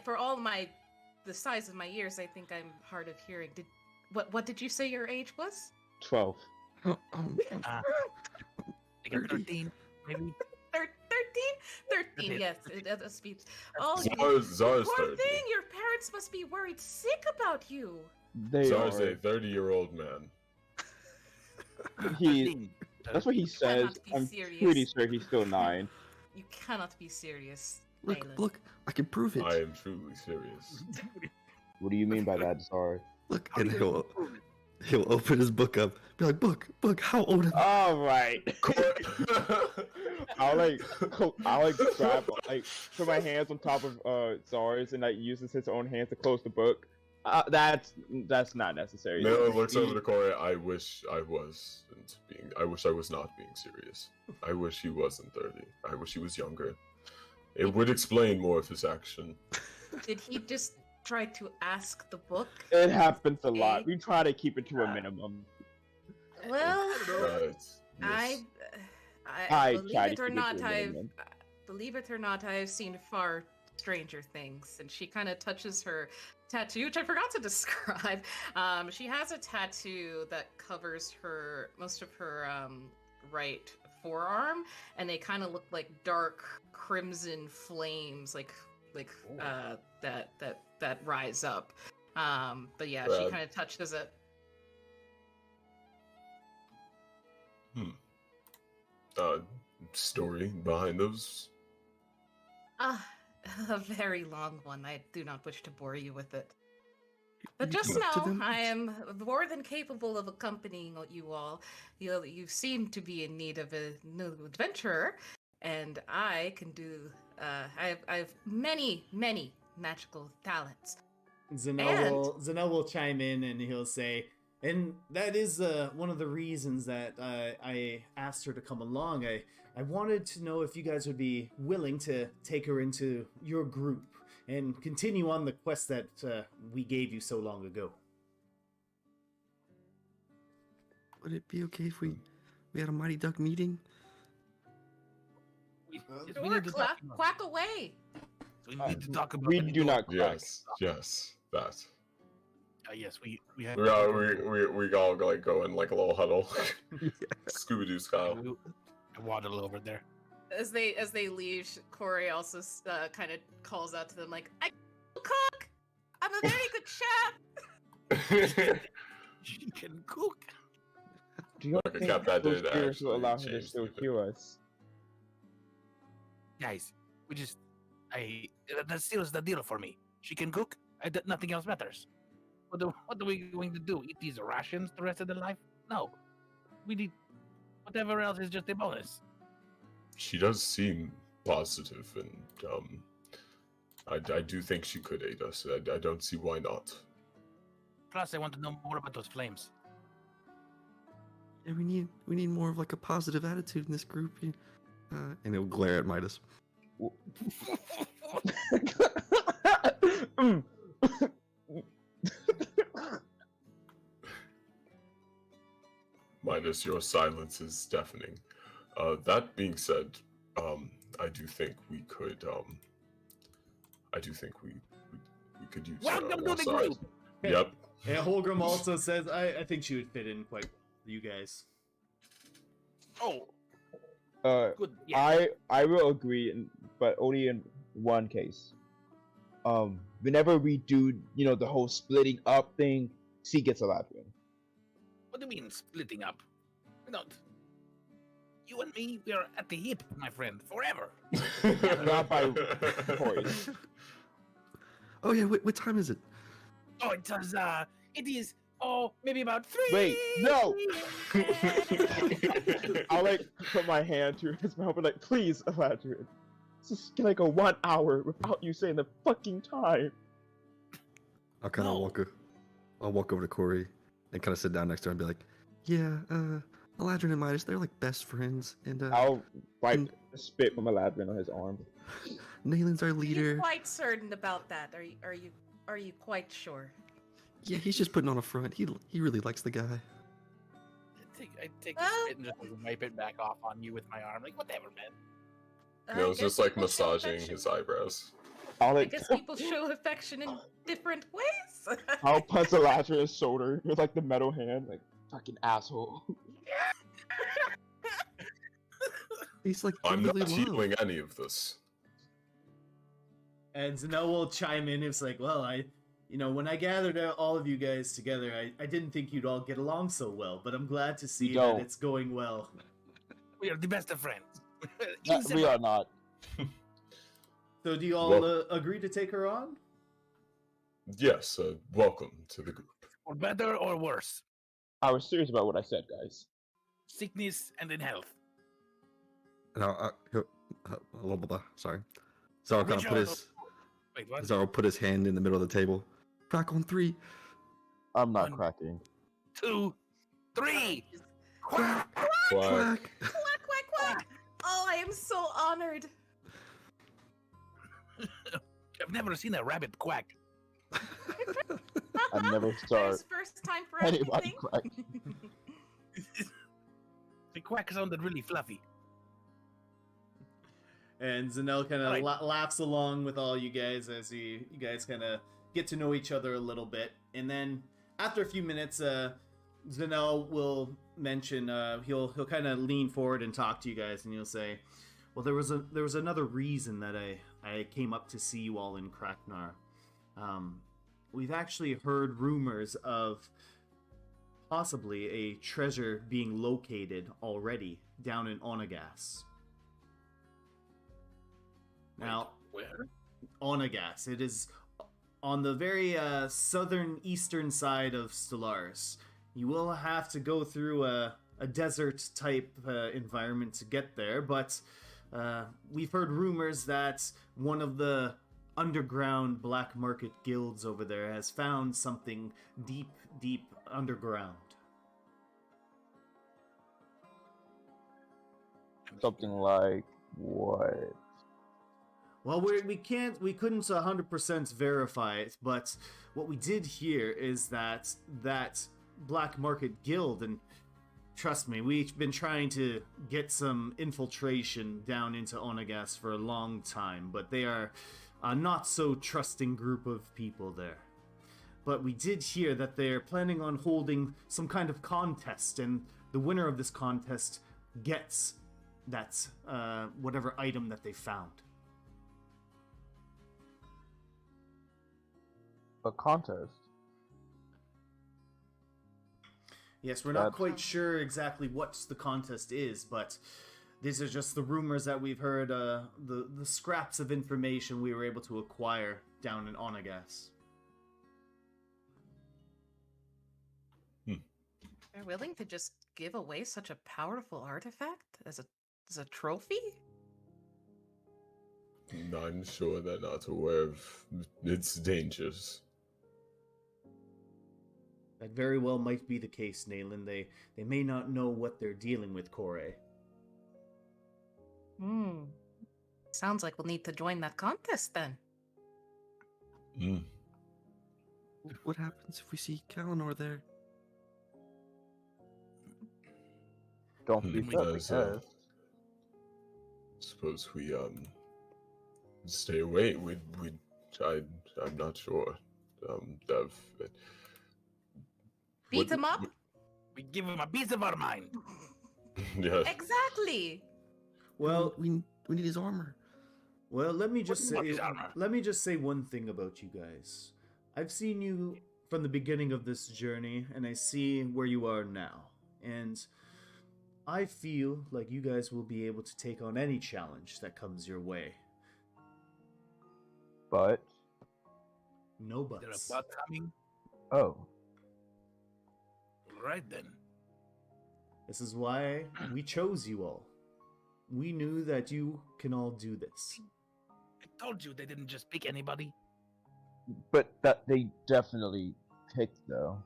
For all the size of my ears, I think I'm hard of hearing. What did you say your age was? 12. Um, Like a 30. 13, maybe. 13? Yes, that speaks. Oh, Zar's poor 30. thing. Your parents must be worried sick about you. They Zar's are. a 30-year-old man. He. 13. That's what he says. cannot be I'm serious. pretty sure he's still 9. You cannot be serious. Nayland. Look, I can prove it. I am truly serious. What do you mean by that, Zar? Look, How and do you prove it? he'll open his book up. Be like, book, how old am I? All right. I'll like grab put my hands on top of Zar's and like uses his own hands to close the book. That's not necessary. Miller looks over to Corey. I wish I was not being serious. I wish he wasn't 30. I wish he was younger. It would explain more of his action. Did he just try to ask the book? It happens a lot. We try to keep it to a minimum. Well, Right. I I believe try to it or keep it not, to a minimum. I've seen far stranger things. And she kind of touches her tattoo, which I forgot to describe. She has a tattoo that covers most of her right forearm, and they kind of look like dark crimson flames, that rise up. But yeah, she Rad. kind of touches it. story behind those? Ah, a very long one. I do not wish to bore you with it. But You just come up to know, them? I am more than capable of accompanying you all. You seem to be in need of a new adventurer, and I can do. I have many magical talents. Zanel will chime in and he'll say, and that is one of the reasons that I asked her to come along. I wanted to know if you guys would be willing to take her into your group and continue on the quest that we gave you so long ago. Would it be okay if we had a Mighty Duck meeting? We Sure, need to talk about quack away. We need to talk about We the do door. not crack. Yes, that. Yes, we have. We all like go in like a little huddle, Scooby Doo style. I waddle over there. As they leave, Corey also kind of calls out to them like, "I can cook. I'm a very good chef." She can cook. Do you Like a think cat that those did spirits will actually allow her to change still the- hear us? Guys, that seals the deal for me. She can cook. Nothing else matters. What are we going to do? Eat these rations the rest of the life? No. We need whatever else is just a bonus. She does seem positive, and I do think she could aid us. I don't see why not. Plus, I want to know more about those flames. Yeah, we need more of like a positive attitude in this group. And he'll glare at Midas. Mm. Minus your silence is deafening. That being said, I do think we could. I do think we could use. Welcome to more the size. group. Yep. And Holgrim also says, I think she would fit in quite well, you guys. Oh, Uh, good. Yeah. I will agree, but only in one case. Whenever we do, the whole splitting up thing, she gets a Ladrin. What do you mean splitting up? We don't. You and me, we are at the hip, my friend, forever. Not by choice. Oh yeah, what time is it? Oh, it is. Oh, maybe about 3. Wait, no! I'll put my hand to his mouth and please, Ladrin. It's just go 1 hour without you saying the fucking time. I'll kind of No. I'll walk over to Corey and kind of sit down next to her and be like, yeah, Eladrin and Midas, they're like best friends, and I'll wipe Mm. the spit from Ladrin on his arm. Nalen's our Are you leader. quite certain about that? Are you quite sure? Yeah, he's just putting on a front. He really likes the guy. I take the Well- spit and just wipe it back off on you with my arm. Like, whatever, man. It was I just guess like people show massaging affection. his eyebrows. I'll I guess people show affection in different ways. I'll punch Ladrin's shoulder with the metal hand, fucking asshole. He's like I'm not brotherly love. healing any of this. And Zanel will chime in. It's like, well, when I gathered all of you guys together, I didn't think you'd all get along so well, but I'm glad to see that don't. it's going well. We are the best of friends. We are not. So do you all Well- agree to take her on? Yes, welcome to the group. For better or worse. I was serious about what I said, guys. Sickness and in health. And blah, blah, blah, sorry. Zaro kind of Which put are his Wait, what? Zaro put his hand in the middle of the table. Crack on 3. I'm not One. cracking. 2, 3. Quack, Quack. quack. Quack, quack, quack! Oh, I am so honored. I've never seen a rabbit quack. I never saw There's first time for anybody everything. quack. The quack sounded really fluffy. And Zanel kind of Right. laughs along with all you guys as you guys kind of get to know each other a little bit. And then after a few minutes, Zanel will mention he'll kind of lean forward and talk to you guys, and he'll say, "Well, there was another reason that I came up to see you all in Kraknar. We've actually heard rumors of possibly a treasure being located already down in Onagas. Now, Where? Onagas. It is on the very southern eastern side of Stellaris. You will have to go through a desert type environment to get there, but we've heard rumors that one of the underground black market guilds over there has found something deep, deep underground. Something like what? Well, we couldn't 100% verify it, but what we did hear is that black market guild, and trust me, we've been trying to get some infiltration down into Onagas for a long time, but they are a not so trusting group of people there. But we did hear that they're planning on holding some kind of contest, and the winner of this contest gets that whatever item that they found. A contest. Yes, we're not quite sure exactly what the contest is, but these are just the rumors that we've heard, the scraps of information we were able to acquire down in Onagas. They're willing to just give away such a powerful artifact as a trophy? I'm sure they're not aware of its dangers. That very well might be the case, Nayland. They may not know what they're dealing with, Kore. Sounds like we'll need to join that contest then. What happens if we see Kalinor there? Don't be so. Suppose we stay away. I'm not sure. Dev. Beat him up? We give him a piece of our mind. Yes. Exactly. Well, we need his armor. Well, let me just What is armor? say one thing about you guys. I've seen you from the beginning of this journey, and I see where you are now. And I feel like you guys will be able to take on any challenge that comes your way. But No Is there buts. a butt coming? oh, Right then. This is why we chose you all. We knew that you can all do this. I told you they didn't just pick anybody. but that they definitely picked though.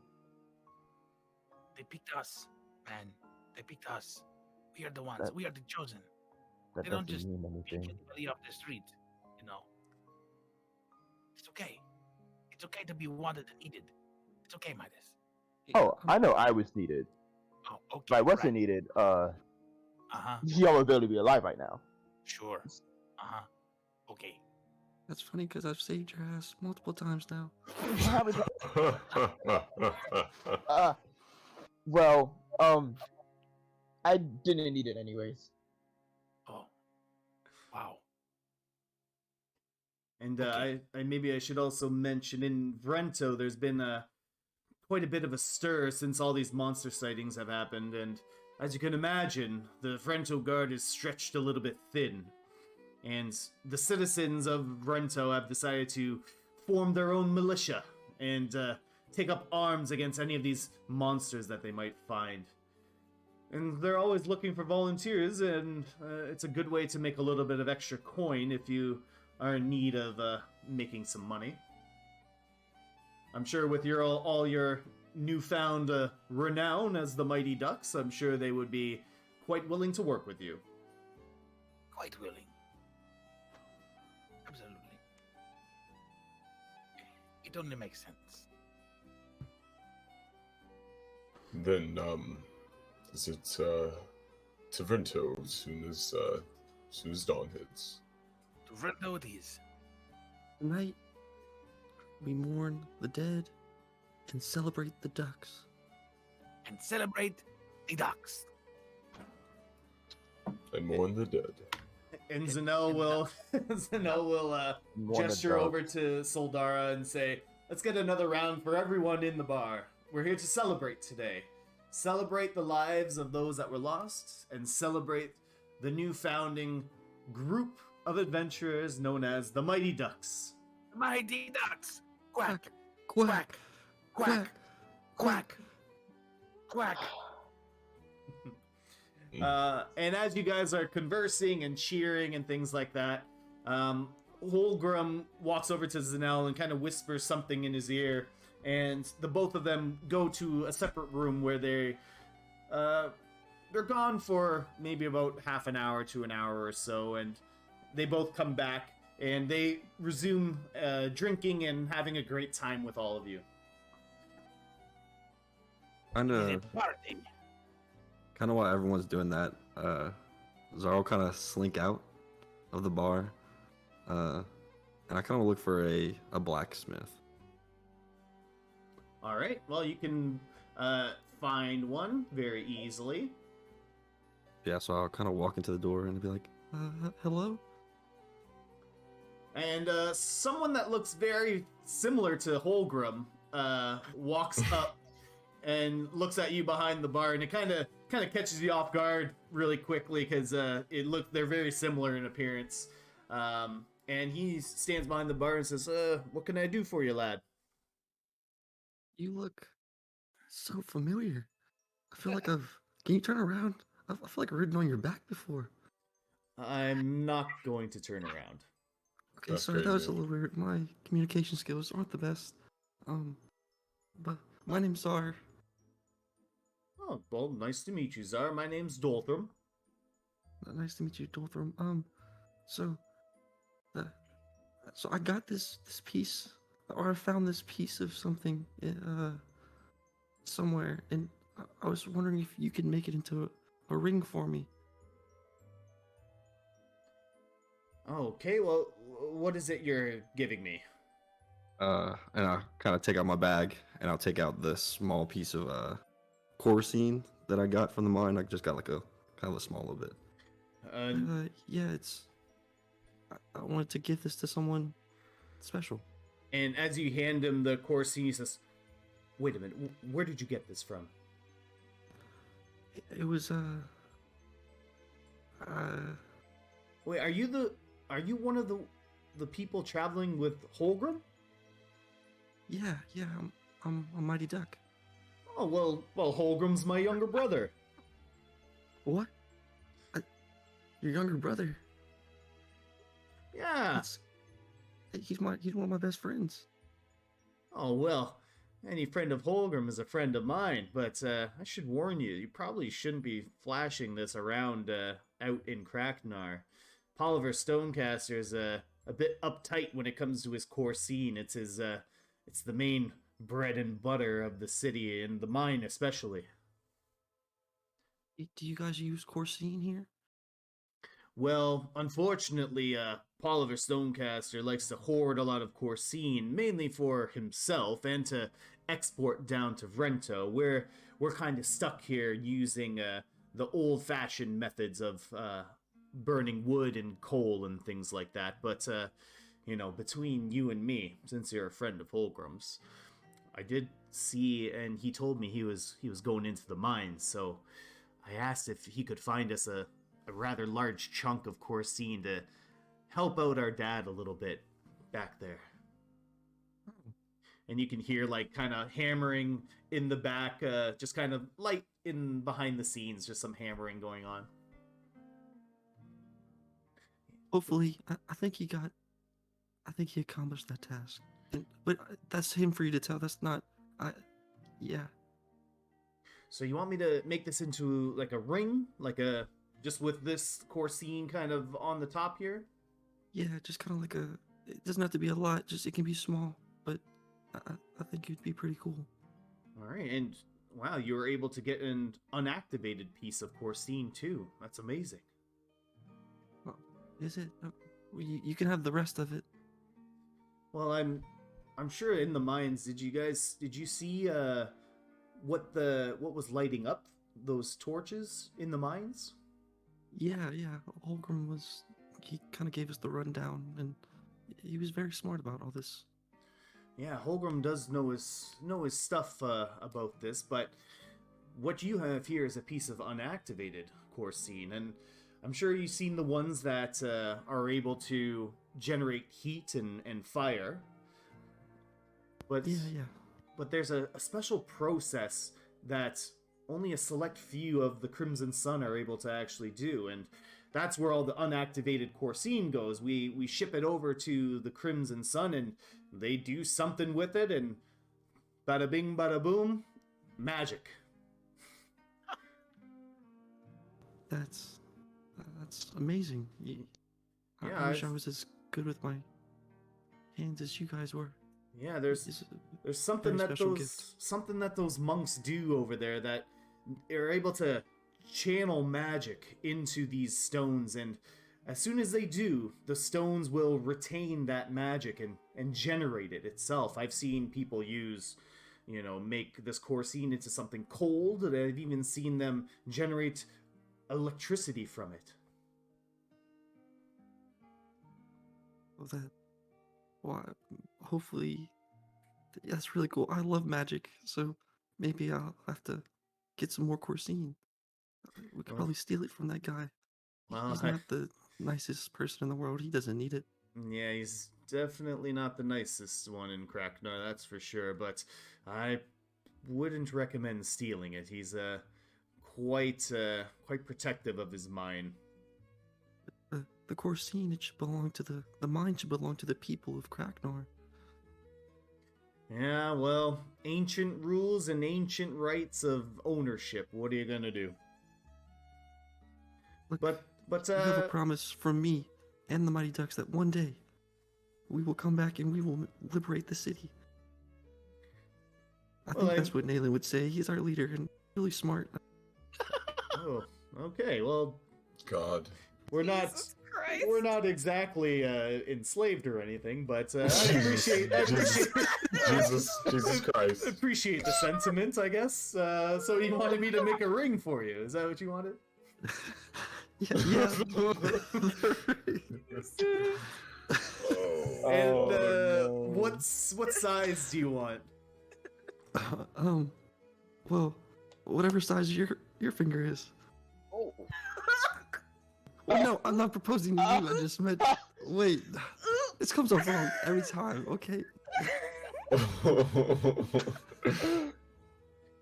They picked us, man. They picked us. We are the ones. That- We are the chosen. That They don't doesn't just mean pick anything. anybody off the street, you know. It's okay. It's okay to be wanted and needed. It's okay, Midas. Oh, I know I was needed. Oh, okay. If I wasn't right. needed, Uh-huh. y'all would barely be alive right now. Sure. Uh-huh. Okay. That's funny because I've saved your ass multiple times now. How was that? Well, I didn't need it anyways. Oh. Wow. And Okay. I maybe I should also mention in Vrento, there's been quite a bit of a stir since all these monster sightings have happened, and as you can imagine, the Vrento guard is stretched a little bit thin. And the citizens of Vrento have decided to form their own militia and take up arms against any of these monsters that they might find. And they're always looking for volunteers, and it's a good way to make a little bit of extra coin if you are in need of making some money. I'm sure with your all your newfound renown as the Mighty Ducks, I'm sure they would be quite willing to work with you. Quite willing. Absolutely. It only makes sense. Then, is it to Vrento as soon as dawn hits? To Vrento it is. Tonight, we mourn the dead and celebrate the ducks. And celebrate the ducks. And mourn the dead. And Zanel will More than gesture dogs. over to Soldara and say, "Let's get another round for everyone in the bar. We're here to celebrate today. Celebrate the lives of those that were lost, and celebrate the new founding group of adventurers known as the Mighty Ducks. Mighty ducks! Quack! Quack! Quack! Quack! Quack! And as you guys are conversing and cheering and things like that, Holgrim walks over to Zanel and kind of whispers something in his ear, and the both of them go to a separate room where they're gone for maybe about half an hour to an hour or so, and they both come back and they resume drinking and having a great time with all of you. Kind It's a of party. while everyone's doing that, Zara will kind of slink out of the bar, and I kind of look for a blacksmith. All right, well, you can find one very easily. Yeah, so I'll kind of walk into the door and be like, hello? And someone that looks very similar to Holgrim walks up and looks at you behind the bar, and it kind of catches you off guard really quickly because they're very similar in appearance. And he stands behind the bar and says, "What can I do for you, lad?" You look so familiar. I feel like Can you turn around? I feel like I've ridden on your back before. I'm not going to turn around. Okay, That's sorry, that was a crazy. little weird. My communication skills aren't the best. But my name's Zar. Oh, well, nice to meet you, Zar. My name's Dolthram. Nice to meet you, Dolthram. So I got this piece, or I found this piece of something, somewhere, and I was wondering if you could make it into a ring for me. Okay, well, what is it you're giving me? And I'll kind of take out my bag, and I'll take out this small piece of Coruscene that I got from the mine. I just got like a kind of a small little bit. Yeah, I wanted to give this to someone special. And as you hand him the Coruscene, he says, "Wait a minute, where did you get this from?" It was Wait, are you one of the people traveling with Holgrim? yeah, I'm a mighty duck. Oh, well, Holgrim's my younger brother. What? Your younger brother? Yeah. That's, he's one of my best friends. Oh, well, any friend of Holgrim is a friend of mine, but I should warn you, you probably shouldn't be flashing this around out in Kraknar. Poliver Stonecaster is a bit uptight when it comes to his Coruscene. It's the main bread and butter of the city, and the mine especially. Do you guys use Coruscene here? Well, unfortunately, Poliver Stonecaster likes to hoard a lot of Coruscene, mainly for himself and to export down to Vrento. We're kind of stuck here using the old-fashioned methods of burning wood and coal and things like that. But between you and me, since you're a friend of Holgrim's, I did see, and he told me he was going into the mines. So I asked if he could find us a rather large chunk of Coruscene to help out our dad a little bit back there. And you can hear like kind of hammering in the back, just kind of light in behind the scenes, just some hammering going on. Hopefully, I think he accomplished that task. But that's him for you to tell. That's not. Yeah. So you want me to make this into like a ring, just with this Coruscene kind of on the top here? Yeah, just kind of like it doesn't have to be a lot, just it can be small, but I think it'd be pretty cool. All right, and wow, you were able to get an unactivated piece of Coruscene too. That's amazing. Well, is it? You can have the rest of it. Well, I'm sure in the mines, did you see what was lighting up those torches in the mines? Yeah. Holgrim he kind of gave us the rundown, and he was very smart about all this. Yeah, Holgrim does know his stuff about this, but what you have here is a piece of unactivated Coruscene, and I'm sure you've seen the ones that are able to generate heat and fire. But Yeah. but there's a special process that only a select few of the Crimson Sun are able to actually do, and that's where all the unactivated Corsine goes. We ship it over to the Crimson Sun, and they do something with it, and bada bing, bada boom, magic. That's amazing. Yeah, I wish I I've- was as good with my hands as you guys were. Yeah, there's It's something very that special those monks do over there that are able to channel magic into these stones, and as soon as they do, the stones will retain that magic and generate it itself. I've seen people make this Corsine into something cold, and I've even seen them generate electricity from it. Hopefully, that's really cool. I love magic, so maybe I'll have to get some more Corsine. We could Well- probably steal it from that guy. Well, He's I- not the nicest person in the world. He doesn't need it. Yeah, he's definitely not the nicest one in Kraknar, that's for sure, but I wouldn't recommend stealing it. He's quite protective of his mine. The Corsine, it should belong to the mine should belong to the people of Kraknar. Yeah, well, ancient rules and ancient rights of ownership. What are you gonna do? Look, But you have a promise from me and the Mighty Ducks that one day we will come back and we will liberate the city. I Well, think that's what Nayland would say. He's our leader and really smart. oh, okay. Well, God. Jesus Christ. we're not exactly enslaved or anything, but I appreciate Jesus Christ. appreciate the sentiment, I guess. So you wanted me to make a ring for you? Is that what you wanted? Yeah. And no. what size do you want? Well, whatever size your finger is. Oh. Well, no, I'm not proposing to you. I just meant. Wait, this comes off wrong every time. Okay.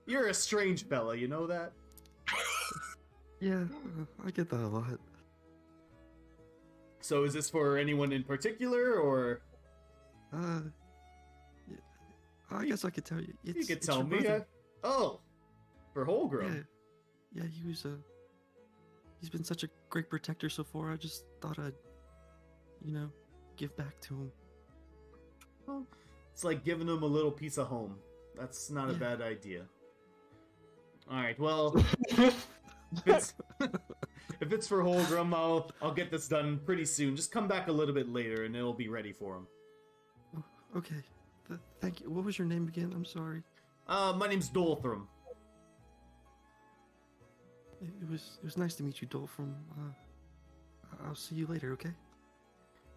You're a strange fella, you know that? Yeah, I get that a lot. So is this for anyone in particular, or Yeah, I guess I could tell you. you It's could your tell me? brother. Oh, for Holgrim. Yeah, he's been such a great protector so far. I just thought I'd, give back to him. It's like giving him a little piece of home. That's not a Yeah. bad idea. All right, well, if it's for Holgrim, I'll get this done pretty soon. Just come back a little bit later, and it'll be ready for him. Okay, thank you. What was your name again? I'm sorry. My name's Dolthram. It was nice to meet you, Dolphrum. I'll see you later. Okay.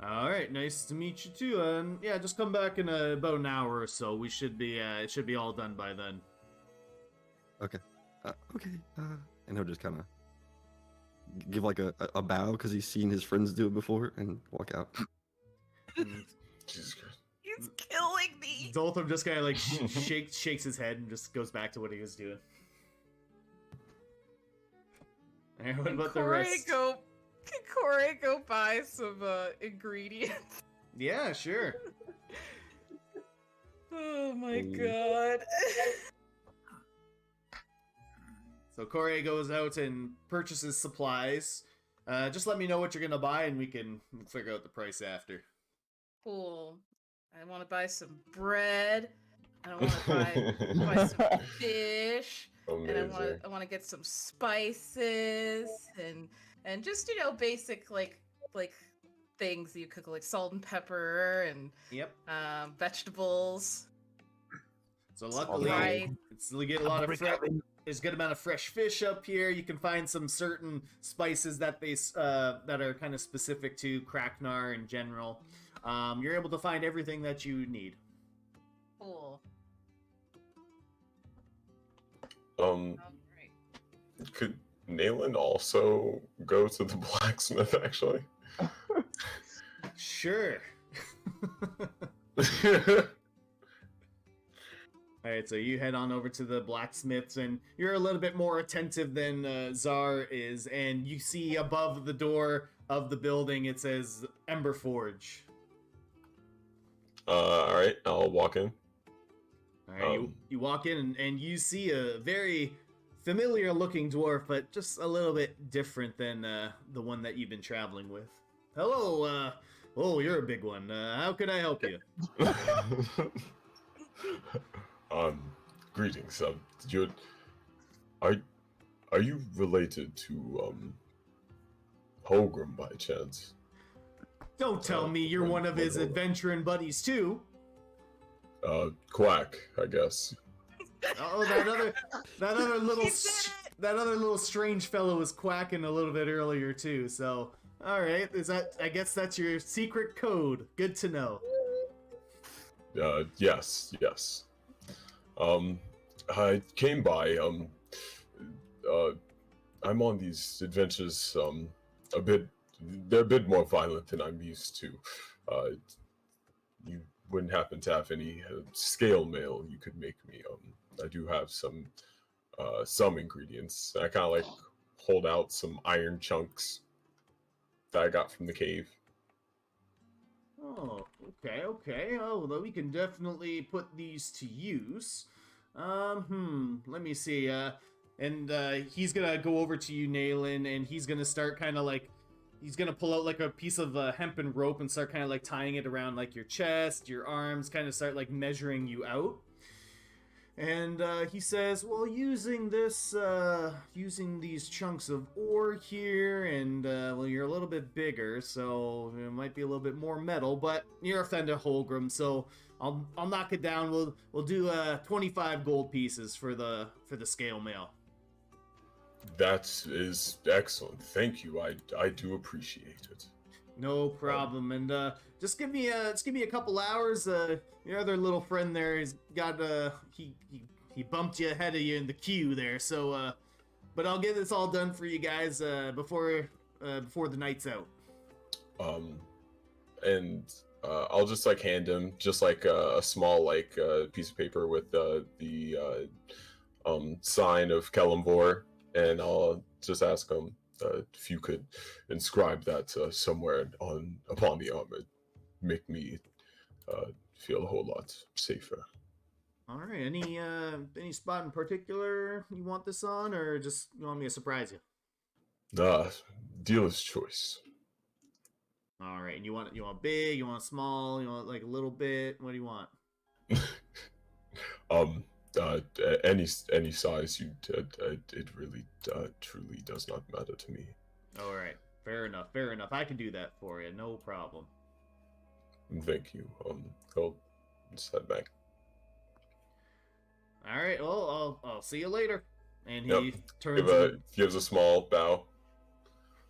All right, nice to meet you too. And yeah, just come back in about an hour or so. We should be it should be all done by then. Okay. And he'll just kind of give like a bow because he's seen his friends do it before and walk out. And Jesus Christ. He's killing me. Dolthram just kind of like shakes his head and just goes back to what he was doing. And what about the rest? Can Corey go buy some ingredients? Yeah, sure. Oh my Ooh. god. So Corey goes out and purchases supplies. Just let me know what you're gonna buy, and we can figure out the price after. Cool. I want to buy some bread. I want to buy some fish. And I want to get some spices and just basic like things you cook, like salt and pepper and Yep. vegetables. So luckily, Right. we get a lot of there's a good amount of fresh fish up here. You can find some certain spices that that are kind of specific to Kraknar in general. You're able to find everything that you need. Cool. Um, All right. could Nayland also go to the blacksmith, actually? Sure. All right, so you head on over to the blacksmiths, and you're a little bit more attentive than Czar is, and you see above the door of the building it says Ember Forge. All right, I'll walk in. All right, you walk in, and you see a very familiar-looking dwarf, but just a little bit different than the one that you've been traveling with. Hello, oh, you're a big one. How can I help you? Greetings. Are you related to Holgrim by chance? Don't tell me you're one of his adventuring buddies too. Quack, I guess. Oh, that other little strange fellow was quacking a little bit earlier too. So, all right, I guess that's your secret code. Good to know. Yes. I came by. I'm on these adventures. They're a bit more violent than I'm used to. You wouldn't happen to have any scale mail you could make me? I do have some ingredients. I kind of like hold out some iron chunks that I got from the cave. Oh, okay. Oh, well, we can definitely put these to use. Let me see. And he's gonna go over to you, Nayland, and he's gonna start kind of like, he's gonna pull out like a piece of hempen rope and start kind of like tying it around like your chest, your arms, kind of start like measuring you out. And he says, well, using these chunks of ore here, and well, you're a little bit bigger, so it might be a little bit more metal, but you're a Fender Holgrim, so I'll knock it down. We'll do 25 gold pieces for the scale mail. That is excellent. Thank you. I do appreciate it. No problem. And just give me a couple hours. Your other little friend there has got he bumped you ahead of you in the queue there. So but I'll get this all done for you guys before the night's out. And I'll just like hand him just like a small like piece of paper with the sign of Kellamvor, and I'll just ask him if you could inscribe that somewhere upon the armor, make me feel a whole lot safer. All right. Any spot in particular you want this on, or just you want me to surprise you? Dealer's choice. All right. And you want big? You want small? You want like a little bit? What do you want? Any size it really truly does not matter to me. All right, fair enough. I can do that for you, no problem. Thank you. I'll just head back. All right, well, I'll see you later. And he gives a small bow,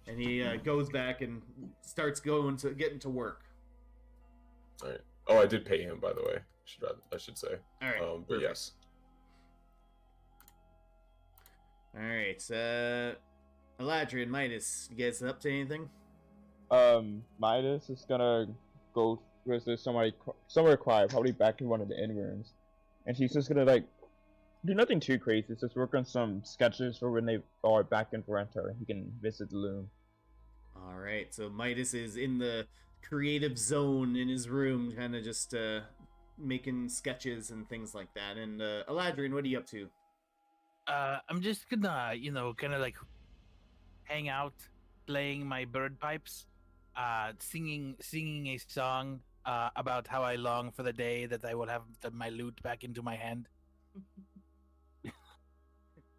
and he goes back and starts getting to work. All right. Oh, I did pay him, by the way. I should say. All right. But perfect. yes. All right, Eladrian, Midas, you guys up to anything? Midas is gonna go visit somewhere quiet, probably back in one of the inn rooms, and she's just gonna like do nothing too crazy. Just work on some sketches for when they are back in Verento. He can visit the loom. All right, so Midas is in the creative zone in his room, kind of just making sketches and things like that. And Eladrian, what are you up to? I'm just gonna, kind of like hang out, playing my bird pipes, singing a song about how I long for the day that I will have my lute back into my hand.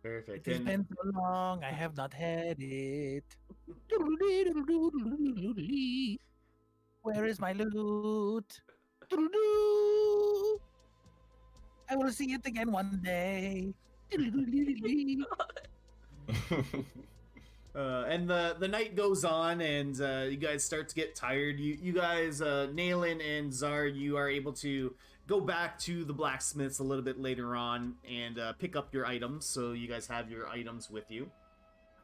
Perfect. It has been so long, I have not had it. Where is my lute? I will see it again one day. And the night goes on, and you guys start to get tired. You guys, Nayland and Czar, you are able to go back to the blacksmiths a little bit later on and pick up your items. So you guys have your items with you.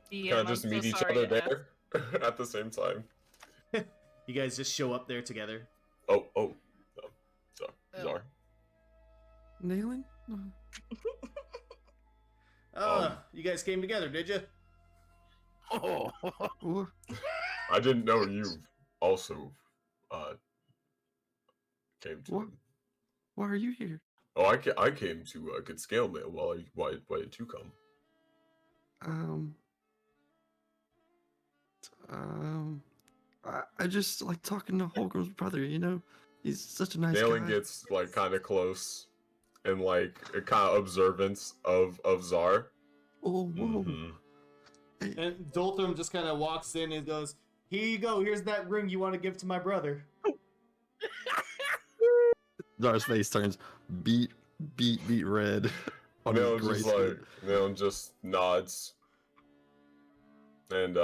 Yeah, Kind of just I'm so meet each sorry other to ask. there at the same time. You guys just show up there together. Oh, sorry, Oh. sorry. Nailing? You guys came together, did you? Oh, What? I didn't know you also came to. What? Why are you here? Oh, I came to get scale mail. Why did you come? Um, I just like talking to Holgrim's brother, you know? He's such a nice Nailing guy. gets like kind of close and like a kind of observance of Czar. Oh, whoa. Mhm. Hey, And Dolthram just kind of walks in and goes, "Here you go. Here's that ring you want to give to my brother." Zar's face turns beat red. On his Nailing gray just skin. like Nailing just nods and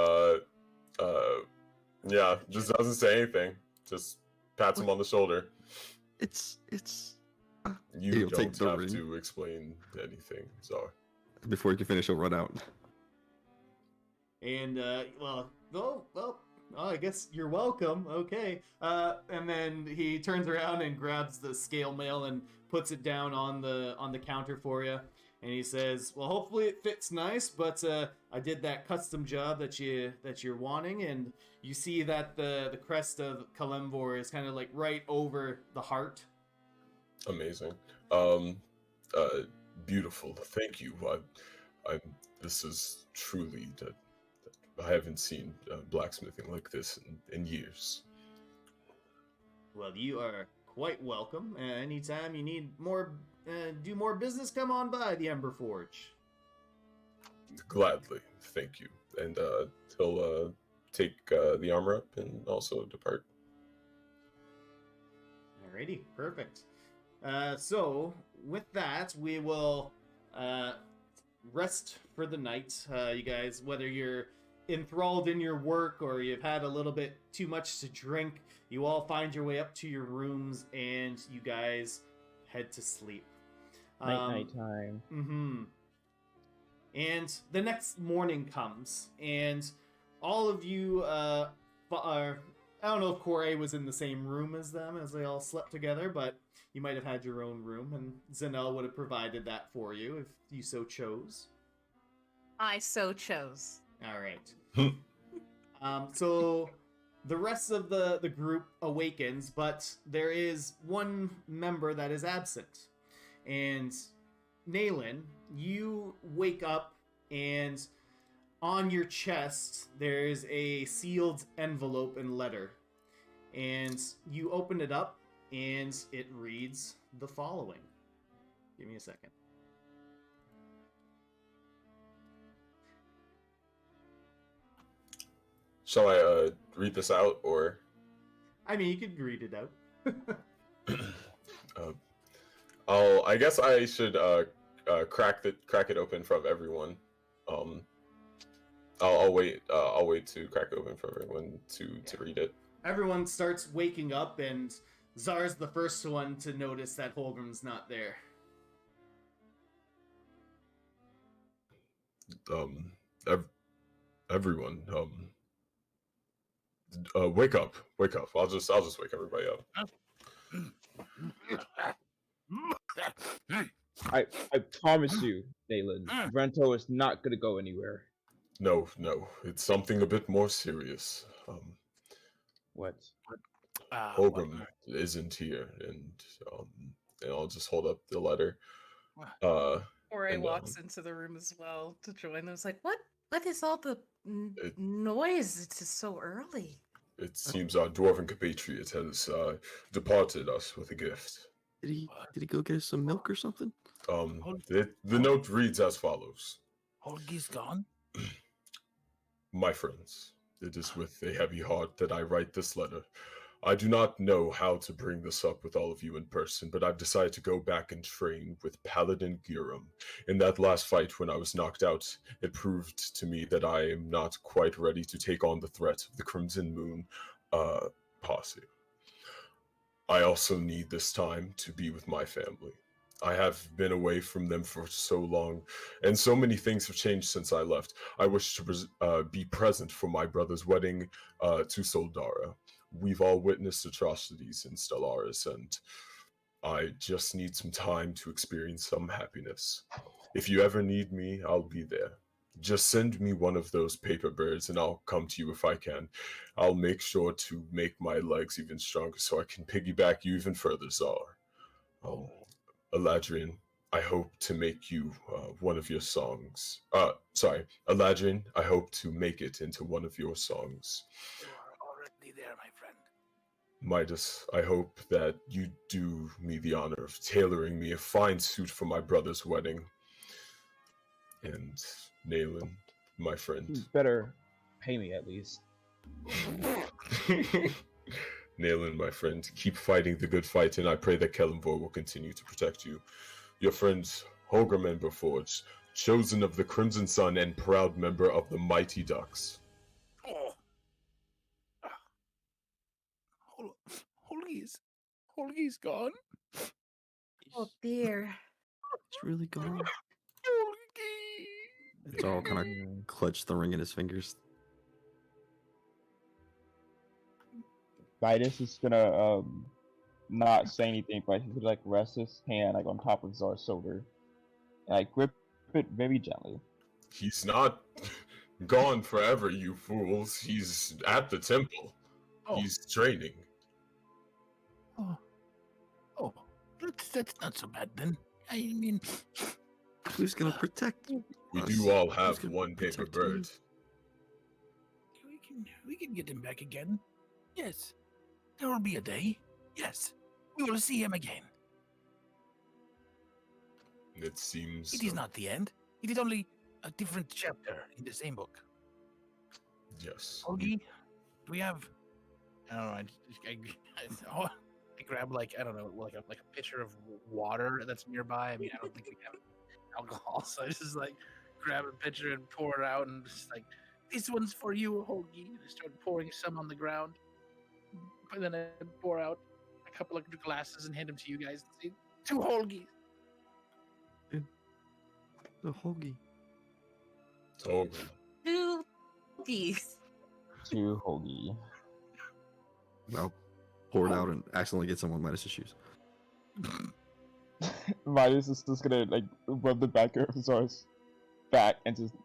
yeah, just doesn't say anything. Just pats him on the shoulder. It's You He'll take don't the have ring. to explain anything, Czar. before he can finish, he'll run out. And I guess you're welcome. Okay. And then he turns around and grabs the scale mail and puts it down on the counter for you. And he says, "Well, hopefully it fits nice, but I did that custom job that you're wanting, and you see that the crest of Kalimvor is kind of like right over the heart." Amazing. Beautiful. Thank you. This is truly that I haven't seen blacksmithing like this in years. Well, you are quite welcome. Anytime you need more, do more business, come on by the Ember Forge. Gladly. Thank you. And he'll take the armor up and also depart. Alrighty, perfect. So with that, we will rest for the night. You guys, whether you're enthralled in your work or you've had a little bit too much to drink, you all find your way up to your rooms and you guys head to sleep. Night time. Mm-hmm. And the next morning comes, and all of you are. I don't know if Corey was in the same room as them as they all slept together, but you might have had your own room, and Zanel would have provided that for you if you so chose. I so chose. All right. So the rest of the group awakens, but there is one member that is absent. And Naylan, you wake up, and on your chest there's a sealed envelope and letter. And you open it up, and it reads the following. Give me a second. Shall I read this out, or? I mean, you could read it out. I guess I should crack it open from everyone. I'll wait to crack it open for everyone to read it. Everyone starts waking up, and Zar's the first one to notice that Holgrim's not there. Everyone, wake up. I'll just wake everybody up. I promise you, Dalen, Brento is not gonna go anywhere. No, it's something a bit more serious. What? Holgrim isn't here, and I'll just hold up the letter. Ori And, walks into the room as well to join them. It's like, what is all the noise? It's just so early. It seems our dwarven compatriot has departed us with a gift. Did he go get us some milk or something? The note reads as follows. Holgi's gone? My friends, it is with a heavy heart that I write this letter. I do not know how to bring this up with all of you in person, but I've decided to go back and train with Paladin Giram. In that last fight when I was knocked out, it proved to me that I am not quite ready to take on the threat of the Crimson Moon posse. I also need this time to be with my family. I have been away from them for so long, and so many things have changed since I left. I wish to be present for my brother's wedding to Soldara. We've all witnessed atrocities in Stellaris, and I just need some time to experience some happiness. If you ever need me, I'll be there. Just send me one of those paper birds and I'll come to you if I can. I'll make sure to make my legs even stronger so I can piggyback you even further, Czar. Oh, Eladrian, I hope to make you one of your songs. Sorry, Eladrian, I hope to make it into one of your songs. You are already there, my friend. Midas, I hope that you do me the honor of tailoring me a fine suit for my brother's wedding. And Nayland, my friend. You better pay me at least. Nayland, my friend, keep fighting the good fight, and I pray that Kellenvor will continue to protect you. Your friend, Holgrim Emberforge, chosen of the Crimson Sun and proud member of the Mighty Ducks. Oh. Holgi's gone. Oh dear. It's really gone. Holgi. It's all kind of clutched the ring in his fingers. Midas is gonna not say anything, but he's gonna like rest his hand like on top of Zar's shoulder, and like grip it very gently. He's not gone forever, you fools. He's at the temple. Oh. He's training. Oh, that's not so bad then. I mean, Who's gonna protect? We us? do all Who's have gonna one paper protect you? bird. we can get him back again. Yes, there will be a day. Yes, we will see him again. It seems. It is not the end. It is only a different chapter in the same book. Yes. Holgi, do we have? I don't know. I grab like I don't know, like a pitcher of water that's nearby. I mean, I don't think we have alcohol, so I just like grab a pitcher and pour it out, and just like this one's for you, Holgi. And I start pouring some on the ground, and then I pour out a couple of glasses and hand them to you guys. And say, 2 Holgis. The Hoagie. Oh, Two geese. To Hoagie. I'll pour it out and accidentally get some on Midas' shoes. Midas is just gonna like rub the back of Zar's back and just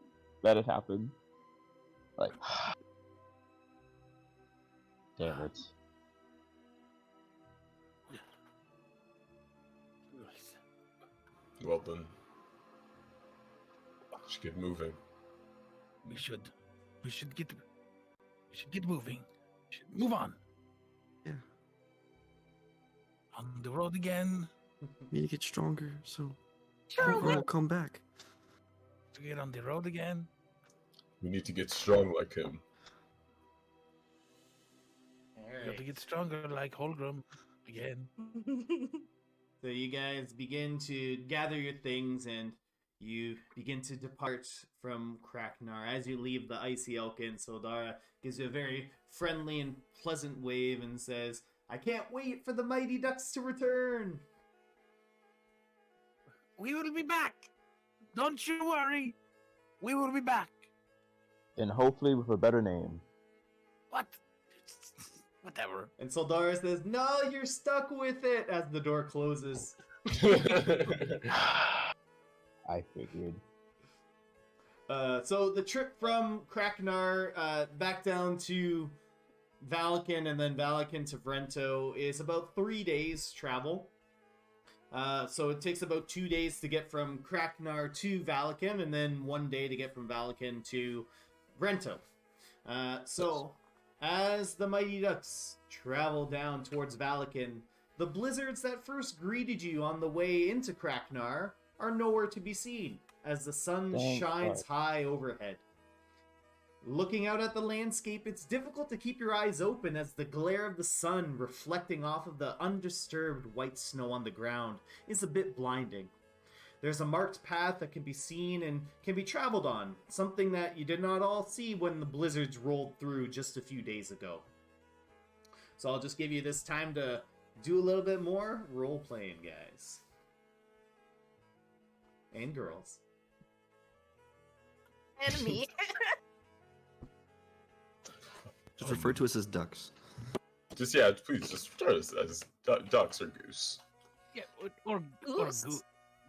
let it happen. Like, damn it. well then. Let's get moving. We should get moving. We should move on. Yeah. On the road again. We need to get stronger, so Sure, Holger will come back. To get on the road again. We need to get strong like him. We have to get stronger like Holgrim again. So you guys begin to gather your things and you begin to depart from Kraknar. As you leave the Icy Elkin, Soldara gives you a very friendly and pleasant wave and says, I can't wait for the Mighty Ducks to return! We will be back. Don't you worry. We will be back. And hopefully with a better name. What? Whatever. And Soldara says, no, you're stuck with it, as the door closes. I figured. So the trip from Kraknar back down to Valakin and then Valakin to Vrento is about 3 days travel. So it takes about 2 days to get from Kraknar to Valakin and then 1 day to get from Valakin to Vrento. So as the Mighty Ducks travel down towards Valakin, the blizzards that first greeted you on the way into Kraknar are nowhere to be seen as the sun Thank shines God. high overhead. Looking out at the landscape, it's difficult to keep your eyes open as the glare of the sun reflecting off of the undisturbed white snow on the ground is a bit blinding. There's a marked path that can be seen and can be traveled on, something that you did not all see when the blizzards rolled through just a few days ago. So I'll just give you this time to do a little bit more role-playing, guys. and girls. And me. Just refer to us as ducks. Just yeah, please just refer to us as ducks or goose. Yeah, or Goose?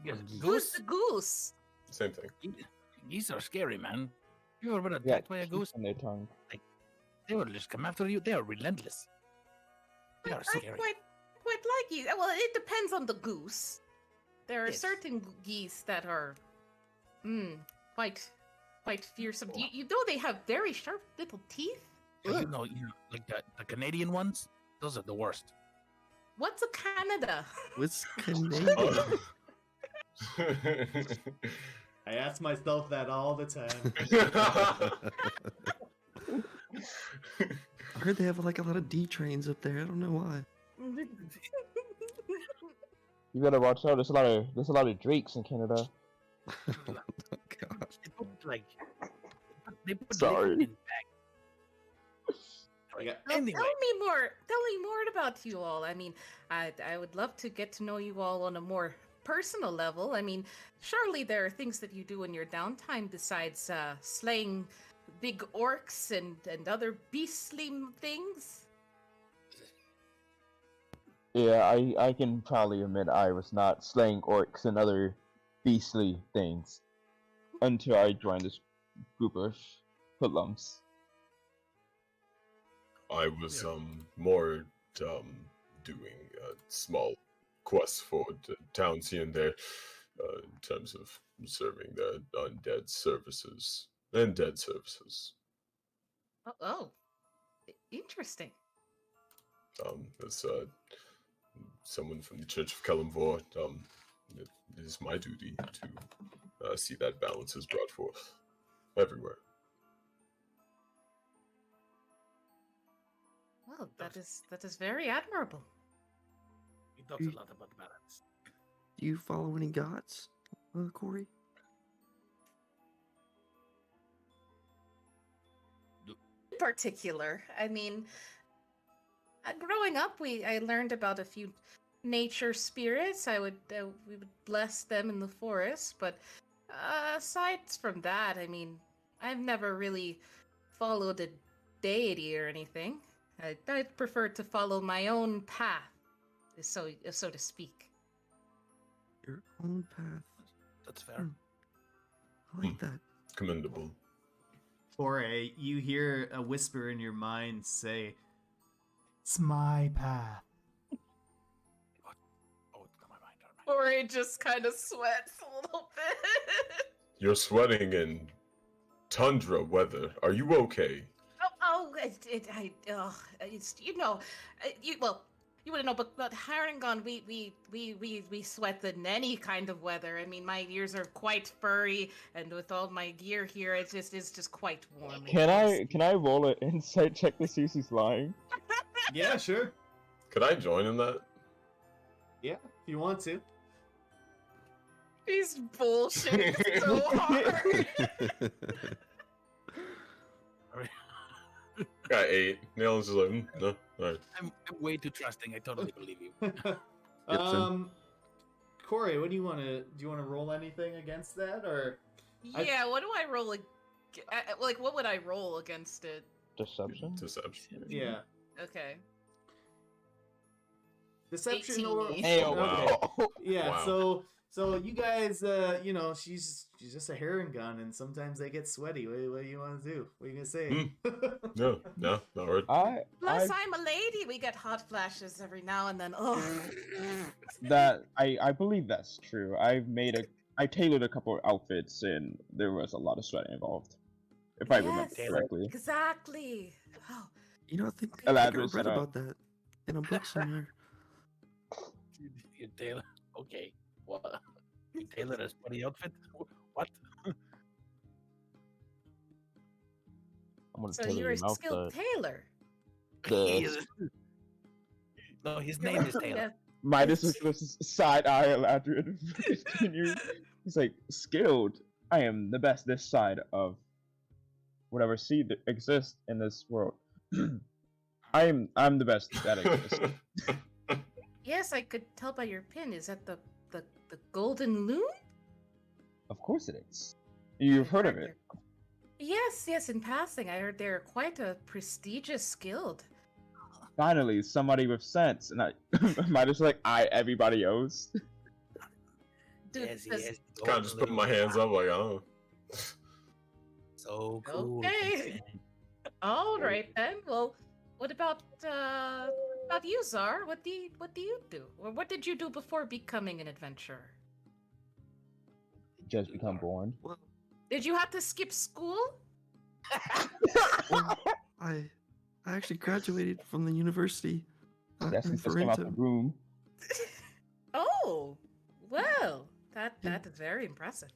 yes, Who's goose. the goose? Same thing. Geese are scary, man. You ever been Yeah, attacked by a goose? on their tongue. They will just come after you. They are relentless. They are I scary. quite like you. Well, it depends on the goose. There are Yes. certain geese that are, quite fearsome. You know they have very sharp little teeth. You know, like the Canadian ones. Those are the worst. What's a Canada? What's Canadian? Oh. I ask myself that all the time. I heard they have like a lot of D trains up there. I don't know why. You gotta watch out. There's a lot of drakes in Canada. Oh, God. They put Sorry. liquid in bags. Yeah. Anyway, Tell me more about you all. I mean, I would love to get to know you all on a more personal level. I mean, surely there are things that you do in your downtime besides slaying big orcs and other beastly things. Yeah, I can proudly admit I was not slaying orcs and other beastly things until I joined this group of hoodlums. I was more doing small quests for towns here and there in terms of serving the undead services and dead services. Oh, interesting. As someone from the Church of Kalimvor, it is my duty to see that balance is brought forth everywhere. Well, that is very admirable. we talked a lot about balance. Do you follow any gods, Corey? In particular, I mean, growing up, I learned about a few nature spirits. we would bless them in the forest, but aside from that, I mean, I've never really followed a deity or anything. I prefer to follow my own path, so to speak. Your own path. That's fair. I like that. Commendable. Foray, you hear a whisper in your mind say, "It's my path." Oh, it's on my mind. On my mind. Or it just kind of sweats a little bit. You're sweating in tundra weather. Are you okay? It's you wouldn't know, but Harangon, we sweat in any kind of weather. I mean, my ears are quite furry, and with all my gear here, it's just quite warm. Can I roll an insight check to see if he's lying? Yeah, sure. Could I join in that? Yeah, if you want to. He's bullshitting so hard. Got 8. Nail's just like, no, alright. I'm way too trusting. I totally believe you. Corey, what do you want to? Do you want to roll anything against that, or? Yeah, what do I roll? Like, what would I roll against it? Deception? Deception. Yeah, Okay. deception 18. or? Hey, Oh, wow. wow. Yeah, Wow. so you guys, she's just a herring gun, and sometimes they get sweaty. What do you want to do? What are you gonna say? No, not right. Plus, I'm a lady. We get hot flashes every now and then. Oh. I believe that's true. I tailored a couple of outfits and there was a lot of sweating involved. If I remember Yes. correctly. Exactly. Oh, You know, I think I Elaborate read stuff. about that in a book somewhere. You tailor. Okay. What? You tailor a sweaty outfit? What? I'm gonna so tailor you're a your mouth, skilled tailor. He is- No, his name is Taylor. Midas was just side eye Eladrin. He's like, skilled. I am the best this side of whatever seed that exists in this world. I'm the best that exists. Yes, I could tell by your pin. Is that the golden loon? Of course it is. You've heard of it. Yes, in passing, I heard they're quite a prestigious guild. Finally, somebody with sense, and I might just like everybody else. Dude, Yes, this- yes. Kind of just putting my hands up like, oh. So cool. Okay. All right then. Well, what about you, Czar? What do you do? Or what did you do before becoming an adventurer? Just become born. Well, Did you have to skip school? I actually graduated from the university Yes, in he just came out the Ferento. room. Oh, well, that is very impressive.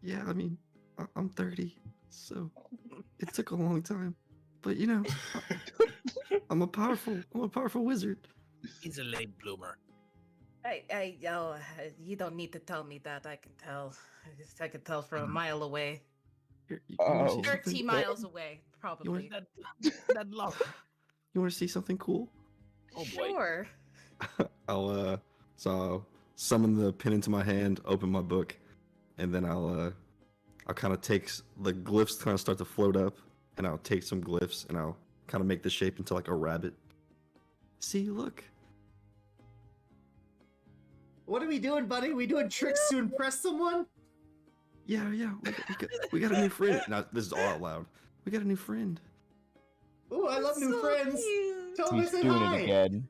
Yeah, I mean, I'm 30, so it took a long time. But you know, I'm a powerful wizard. He's a late bloomer. You don't need to tell me that. I can tell. I can tell from a mile away. Here, you wanna see 30 something? miles away, probably. That long. You want to see something cool? Oh boy. Sure. I'll summon the pen into my hand, open my book, and then I'll kind of take the glyphs kind of start to float up, and I'll take some glyphs and I'll kind of make the shape into like a rabbit. See, look. What are we doing, buddy? We doing tricks to impress someone? Yeah, we got a new friend. Now this is all out loud. We got a new friend. Ooh, I love new So friends. cute. Tell me He's say doing hi. it again.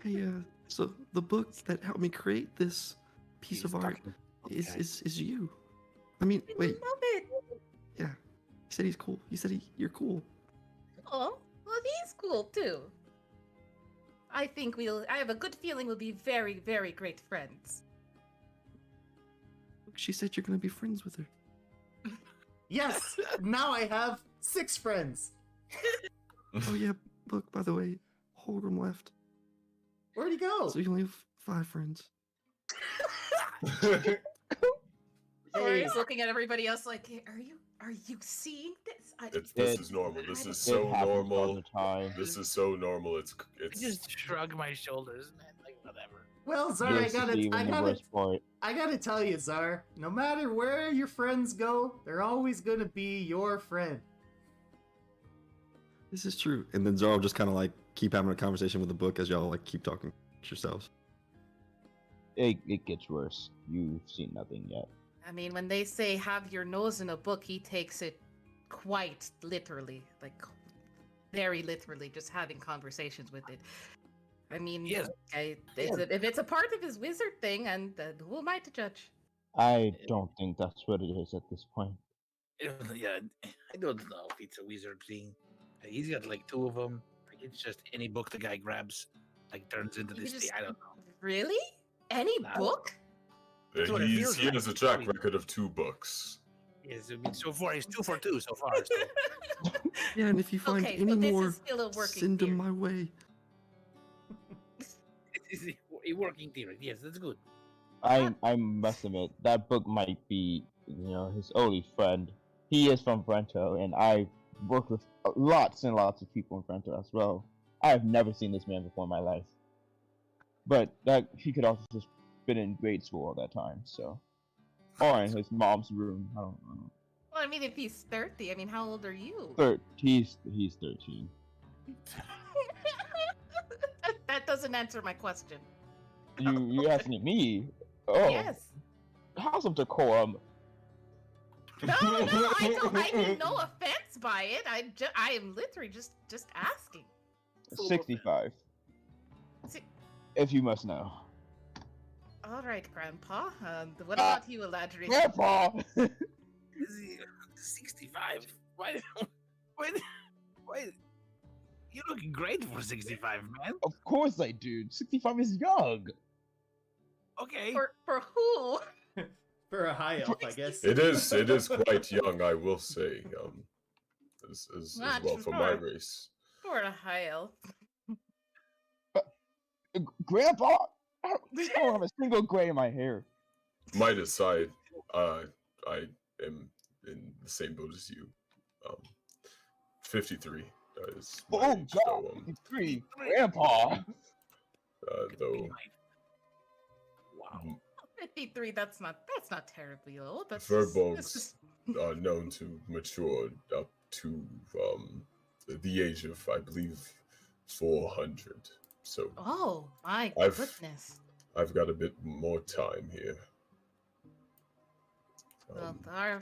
Hey, so the book that helped me create this piece of art is you. I mean, wait, Love it. yeah. He said he's cool. He said you're cool. Oh, well, he's cool too. I have a good feeling we'll be very, very great friends. She said you're gonna be friends with her. Yes, now I have 6 friends. Oh yeah, look, by the way, Holgram left. Where'd he go? So you only have 5 friends. Corey's looking at everybody else like, "Hey, are you seeing this? This is normal. This is It so happens all normal. the time. This is so normal. It's I just shrug my shoulders, man. Like whatever. Well, Zar, This is even the worst part. I gotta tell you, Zar, no matter where your friends go, they're always gonna be your friend. This is true. And then Zara will just kind of like keep having a conversation with the book as y'all like keep talking to yourselves. It gets worse. You've seen nothing yet. I mean, when they say have your nose in a book, he takes it quite literally, like very literally, just having conversations with it. I mean, Yes. if it's a part of his wizard thing, and who am I to judge? I don't think that's what it is at this point. Yeah, I don't know if it's a wizard thing. He's got like 2 of them. Like, it's just any book the guy grabs, like turns into You this just- thing. I don't know. Really? Any Nah. book? That's what it feels he like. has a track record of 2 books. Yes, I mean, so far he's 2 for 2 so far. So. Yeah, and if you find Okay, any so this more, is still a working send them theory. my way. It's a working theory. Yes, that's good. I must admit that book might be his only friend. He is from Brento, and I worked with lots and lots of people in Brento as well. I have never seen this man before in my life. But that he could also just been in grade school all that time, so or in his mom's room. I don't know. Well, I mean, if he's 30, I mean, how old are you? He's 13. That doesn't answer my question. You asking me? Oh, Yes. how's of decorum? No, I mean no offense by it. I am literally just asking. 65. Si- If you must know. All right, Grandpa. What about you, Eladrin? Grandpa! 65. Why? You're looking great for 65, man. Of course I do. 65 is young. Okay. For who? For a high elf, I guess. It is quite young, I will say. As Not well for my sure. race. For a high elf. Grandpa? I don't have a single gray in my hair. Might aside, I am in the same boat as you. 53 is my Oh age, god, so, 53. Grandpa! though Wow. 53. That's not terribly old. That's Furbolgs are known to mature up to the age of, I believe, 400. So Oh my I've- goodness. I've got a bit more time here. Well,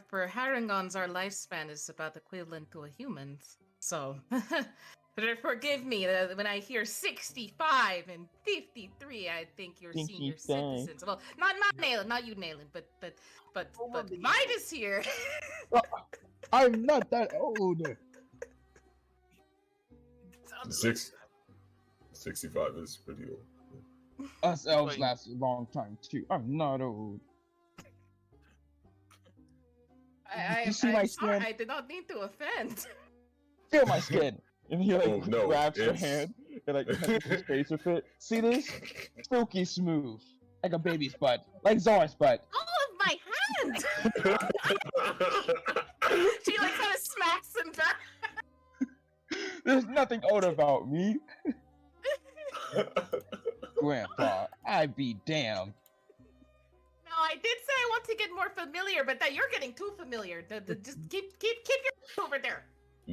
for Harringons, our lifespan is about equivalent to a human's. So, forgive me when I hear 65 and 53. I think you're senior 55. citizens. Well, not Nayland, not you, Nayland, but Midas here. I'm not that old. 65 is pretty old. Us elves Wait. last a long time too. I'm not old. You see my I'm sorry, skin? I did not mean to offend. Feel my skin. And he like Oh, no, grabs your it's- hand and like touches his face with it. See this? Silky smooth. Like a baby's butt. Like Zora's butt. All of my hands! She like kind of smacks him back. There's nothing old about me. Grandpa, I be damned. No, I did say I want to get more familiar, but that you're getting too familiar. Just keep your over there.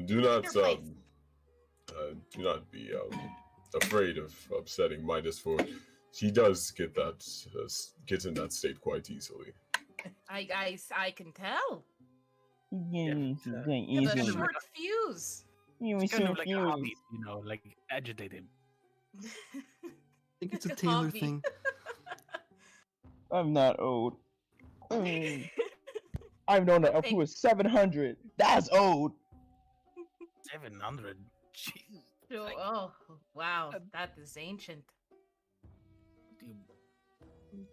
Do not Your place. do not be afraid of upsetting Midas, for he does get in that state quite easily. I can tell. You Yeah, You have a easy. short fuse. You It's so kind of like a cute. hobby, like agitate him. I think it's a Good Taylor hobby. thing. I'm not old. I've known an elf who was 700. That's old. 700. Jeez. So- Like, oh wow, that is ancient.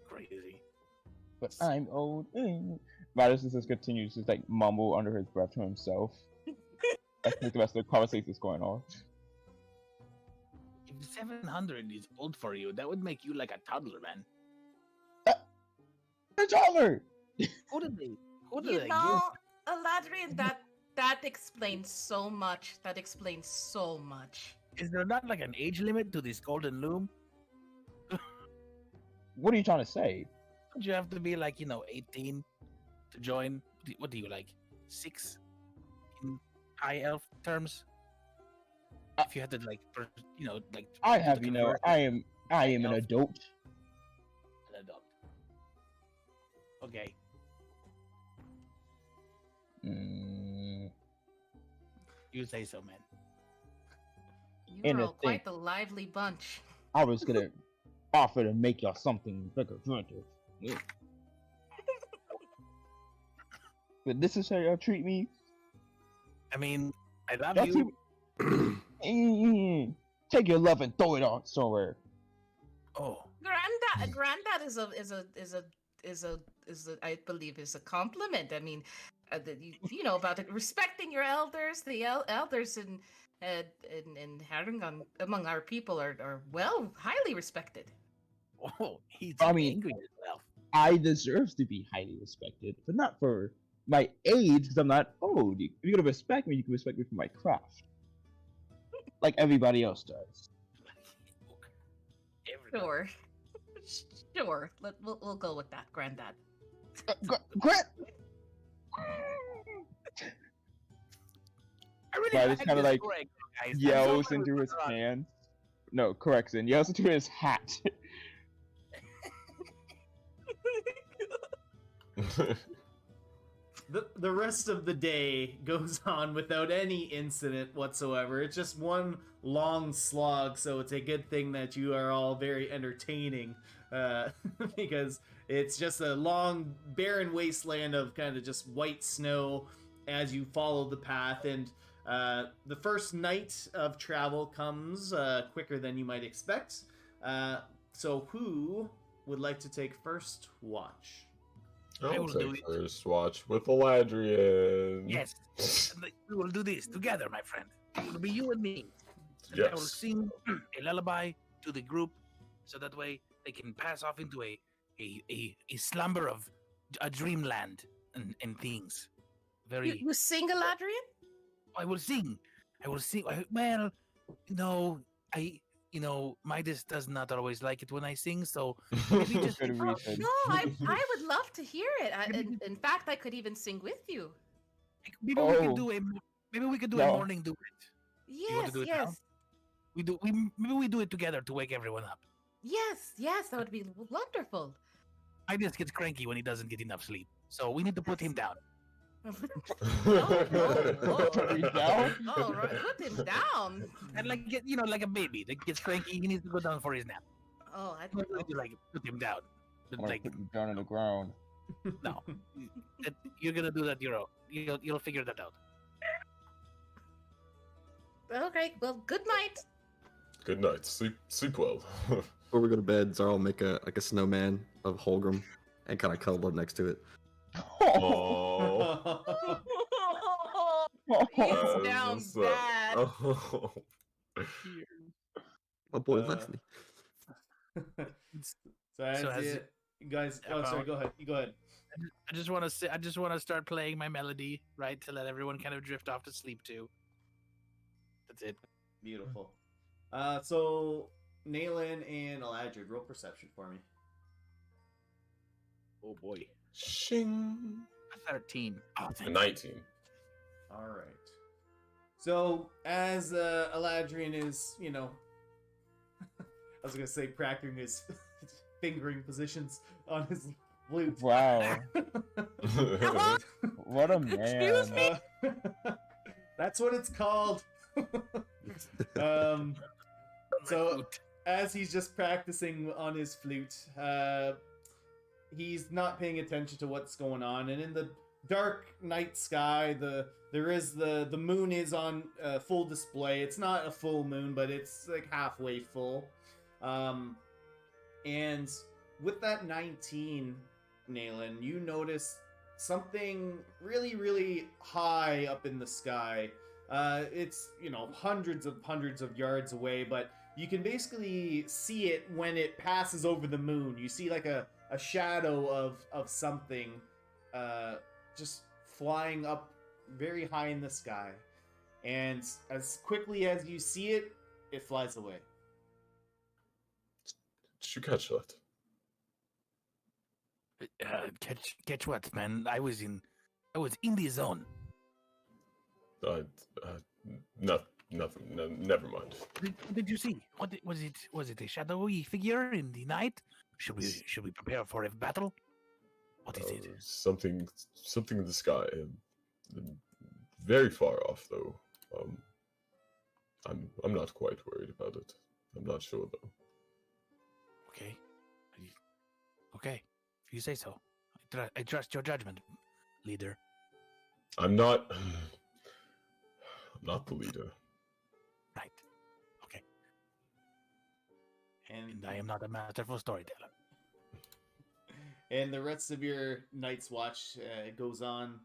crazy. But I'm old. Madison just continues to like mumble under his breath to himself. I think the rest of the conversation is going on. If 700 is old for you, that would make you like a toddler, man. A dollar! Who did they You give? know, Eladrian, that explains so much. That explains so much. Is there not like an age limit to this golden loom? What are you trying to say? Don't you have to be like 18 to join? What do you like? 6 in high elf terms? If you had to like I do have, the you know, conversion, I am an elf. adult. an adult. Okay. Mm, You say so, man. You're And the all quite the lively bunch. I was gonna offer to make y'all something representative. Yeah. But this is how y'all treat me? I mean, I love Y'all you. Take your love and throw it on somewhere. Oh, Granddad is a I believe is a compliment. I mean, you know about respecting your elders. The elders in Haringon among our people are highly respected. he's I mean- angry as well. I deserve to be highly respected, but not for my age, because I'm not old. If you're gonna respect me, you can respect me for my craft. Like everybody else does. Sure, sure. We'll go with that, Granddad. Grant! I really Right, like it's kinda this like story, guys. I'm Yells so into his glad we're on. hands. No, correction. Yells into his hat. The rest of the day goes on without any incident whatsoever. It's just one long slog, so it's a good thing that you are all very entertaining, because it's just a long, barren wasteland of kind of just white snow as you follow the path. And the first night of travel comes quicker than you might expect. So who would like to take first watch? I I'll will do take it. first watch with Eladrian. Yes, we will do this together, my friend. It will be you and me. And I will Yes. sing a lullaby to the group, so that way they can pass off into a slumber of a dreamland and things. Very. You sing, Galadriel? I will sing. Well, no, you know, Midas does not always like it when I sing, so maybe just Good Oh, reason. no, I would love to hear it. In fact, I could even sing with you. maybe we could Oh. do a No. morning duet. You want to Yes, do it now? yes, Maybe we do it together to wake everyone up. yes, yes. That would be wonderful. Midas gets cranky when he doesn't get enough sleep, so we need to put him down. Put me down? Oh, right. Put him down. And like like a baby that gets cranky, he needs to go down for his nap. Oh, I You don't don't know. need to like put him down. I'm gonna Like put you down on the ground. no, you're gonna do that. You'll figure that out. Okay, well, good night. Good night. Sleep well. Before we go to bed, Zara will make a snowman of Holgrim and kind of cuddle up next to it. Oh. It's down What's bad. up? Oh. My boy Uh, Leslie. So as So as you guys, oh sorry, go ahead. You go ahead. I just want to start playing my melody, right, to let everyone kind of drift off to sleep too. That's it. Beautiful. So Nayland and Eladrid, roll perception for me. Oh boy, Shing. a 13. Oh, A thank you. 19. All right. So as Eladrin is, I was gonna say practicing his fingering positions on his flute. Wow. Hello? What a Excuse man. me? That's what it's called. My So flute. as he's just practicing on his flute, he's not paying attention to what's going on, and in the dark night sky, the moon is on full display. It's not a full moon, but it's like halfway full. And with that 19, Nayland, you notice something really, really high up in the sky. It's hundreds of yards away, but you can basically see it when it passes over the moon. You see like a shadow of something just flying up very high in the sky. And as quickly as you see it, it flies away. Did you catch that? Catch what, man? I was in the zone. Nothing. No, never mind. What did you see? Was it a shadowy figure in the night? Should we prepare for a battle? What is it? Something in the sky. Very far off, though. I'm not quite worried about it. I'm not sure though. Okay. Okay. If you say so. I trust your judgment, leader. I'm not the leader. Right. Okay. And And I am not a masterful storyteller. And the rest of your night's watch goes on,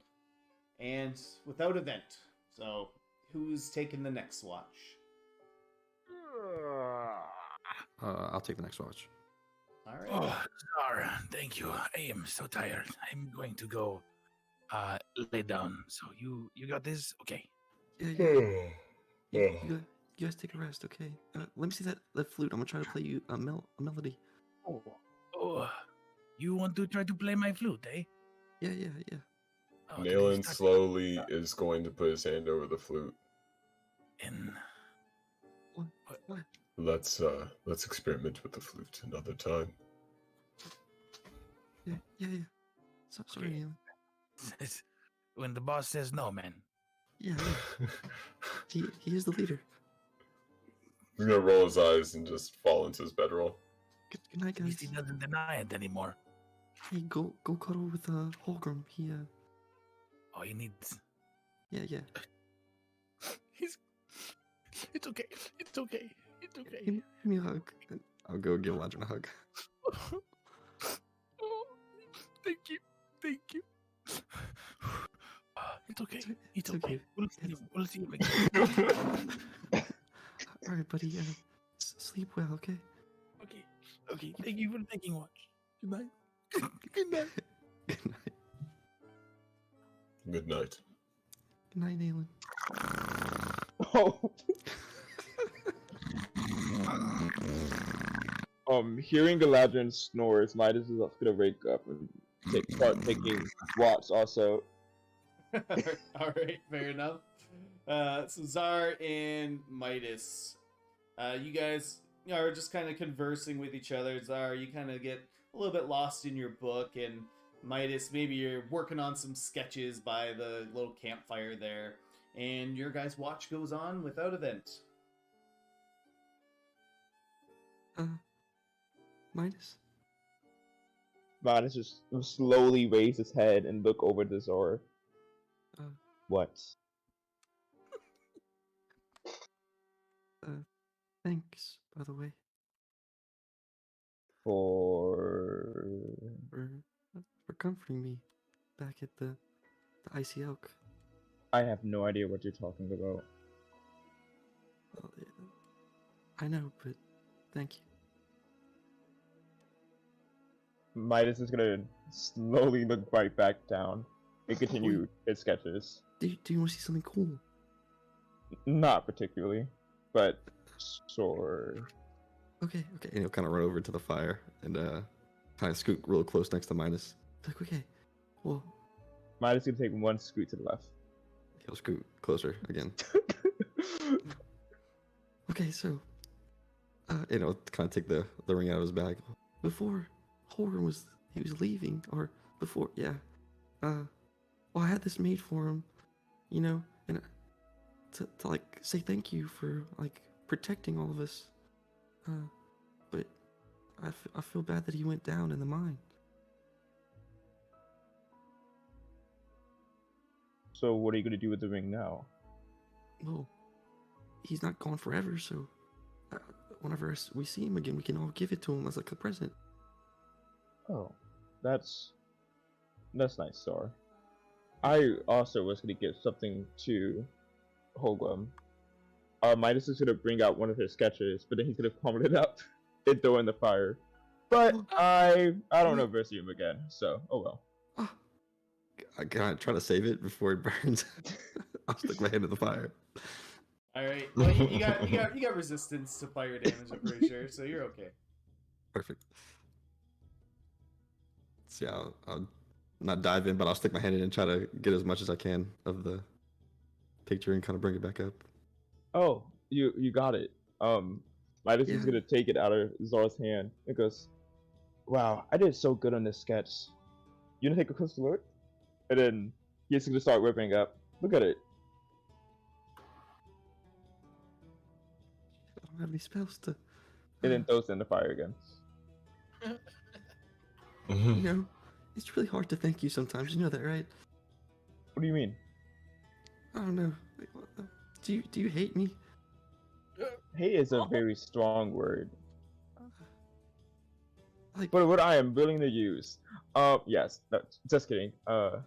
and without event. So, who's taking the next watch? I'll take the next watch. All right. Oh, Czar, thank you. I am so tired. I'm going to go lay down. So you got this? Okay. Yeah. You guys take a rest, okay? Let me see that flute. I'm gonna try to play you a melody. Oh, you want to try to play my flute, eh? Yeah. Oh, Nayland slowly is going to put his hand over the flute. And What? Let's experiment with the flute another time. Yeah. So, sorry, Okay. Neil. when the boss says no, man. Yeah. He is the leader. He's gonna roll his eyes and just fall into his bedroll. Good night, At least he guys. doesn't deny it anymore. Hey, go cuddle with Holgrim. He Oh, he needs. yeah. It's okay. It's okay. It's okay. Give me a hug. I'll go give Ladrin a hug. Oh, thank you. It's okay. It's okay. okay. We'll see you again. All right, buddy. Sleep well, okay? Okay. Thank you for taking watch. Good night. Good night. Good night. Good night. Good night, Nayland. Oh. Hearing Galadriel snores, Midas is gonna wake up and start taking watch also. All right, fair enough. So Zar and Midas, you guys are just kind of conversing with each other. Zar, you kind of get a little bit lost in your book, and Midas, maybe you're working on some sketches by the little campfire there, and your guys' watch goes on without event. Midas? Midas just slowly raise his head and look over the Zor. What? Thanks, by the way. For For comforting me back at the Icy Elk. I have no idea what you're talking about. Well, I know, but thank you. Midas is gonna slowly look right back down and continue his sketches. Do you want to see something cool? Not particularly, but sure. Okay. And he'll kind of run over to the fire and kind of scoot real close next to Midas. Like, okay, well, Midas is gonna take one scoot to the left. he'll scoot closer again. Okay, so, kind of take the ring out of his bag. Before Horan was leaving, or before, yeah. Well, I had this made for him, and to like say thank you for like protecting all of us. But I feel bad that he went down in the mine. So what are you gonna do with the ring now? Well, he's not gone forever, so whenever we see him again, we can all give it to him as like a present. Oh, that's nice, Zor. I also was gonna give something to Holgrim. Midas is gonna bring out one of his sketches, but then he's gonna pummel it up and throw it in the fire. But I don't know if we'll see him again, so oh well. I gotta try to save it before it burns. I'll stick my hand in the fire. All right. Well, you got resistance to fire damage, I'm pretty sure, so you're okay. Perfect. So yeah, I'll not dive in, but I'll stick my hand in and try to get as much as I can of the picture and kind of bring it back up. Oh, you got it. Midas is Yeah. gonna take it out of Zor's hand and goes, "Wow, I did so good on this sketch. You gonna take a closer look?" And then he's gonna start ripping up. Look at it. I don't have any spells to. And then throws it in the fire again. It's really hard to thank you sometimes. You know that, right? What do you mean? I don't know. Like, do you hate me? Hate is a very strong word, Like, but what I am willing to use. Yes. No, just kidding. well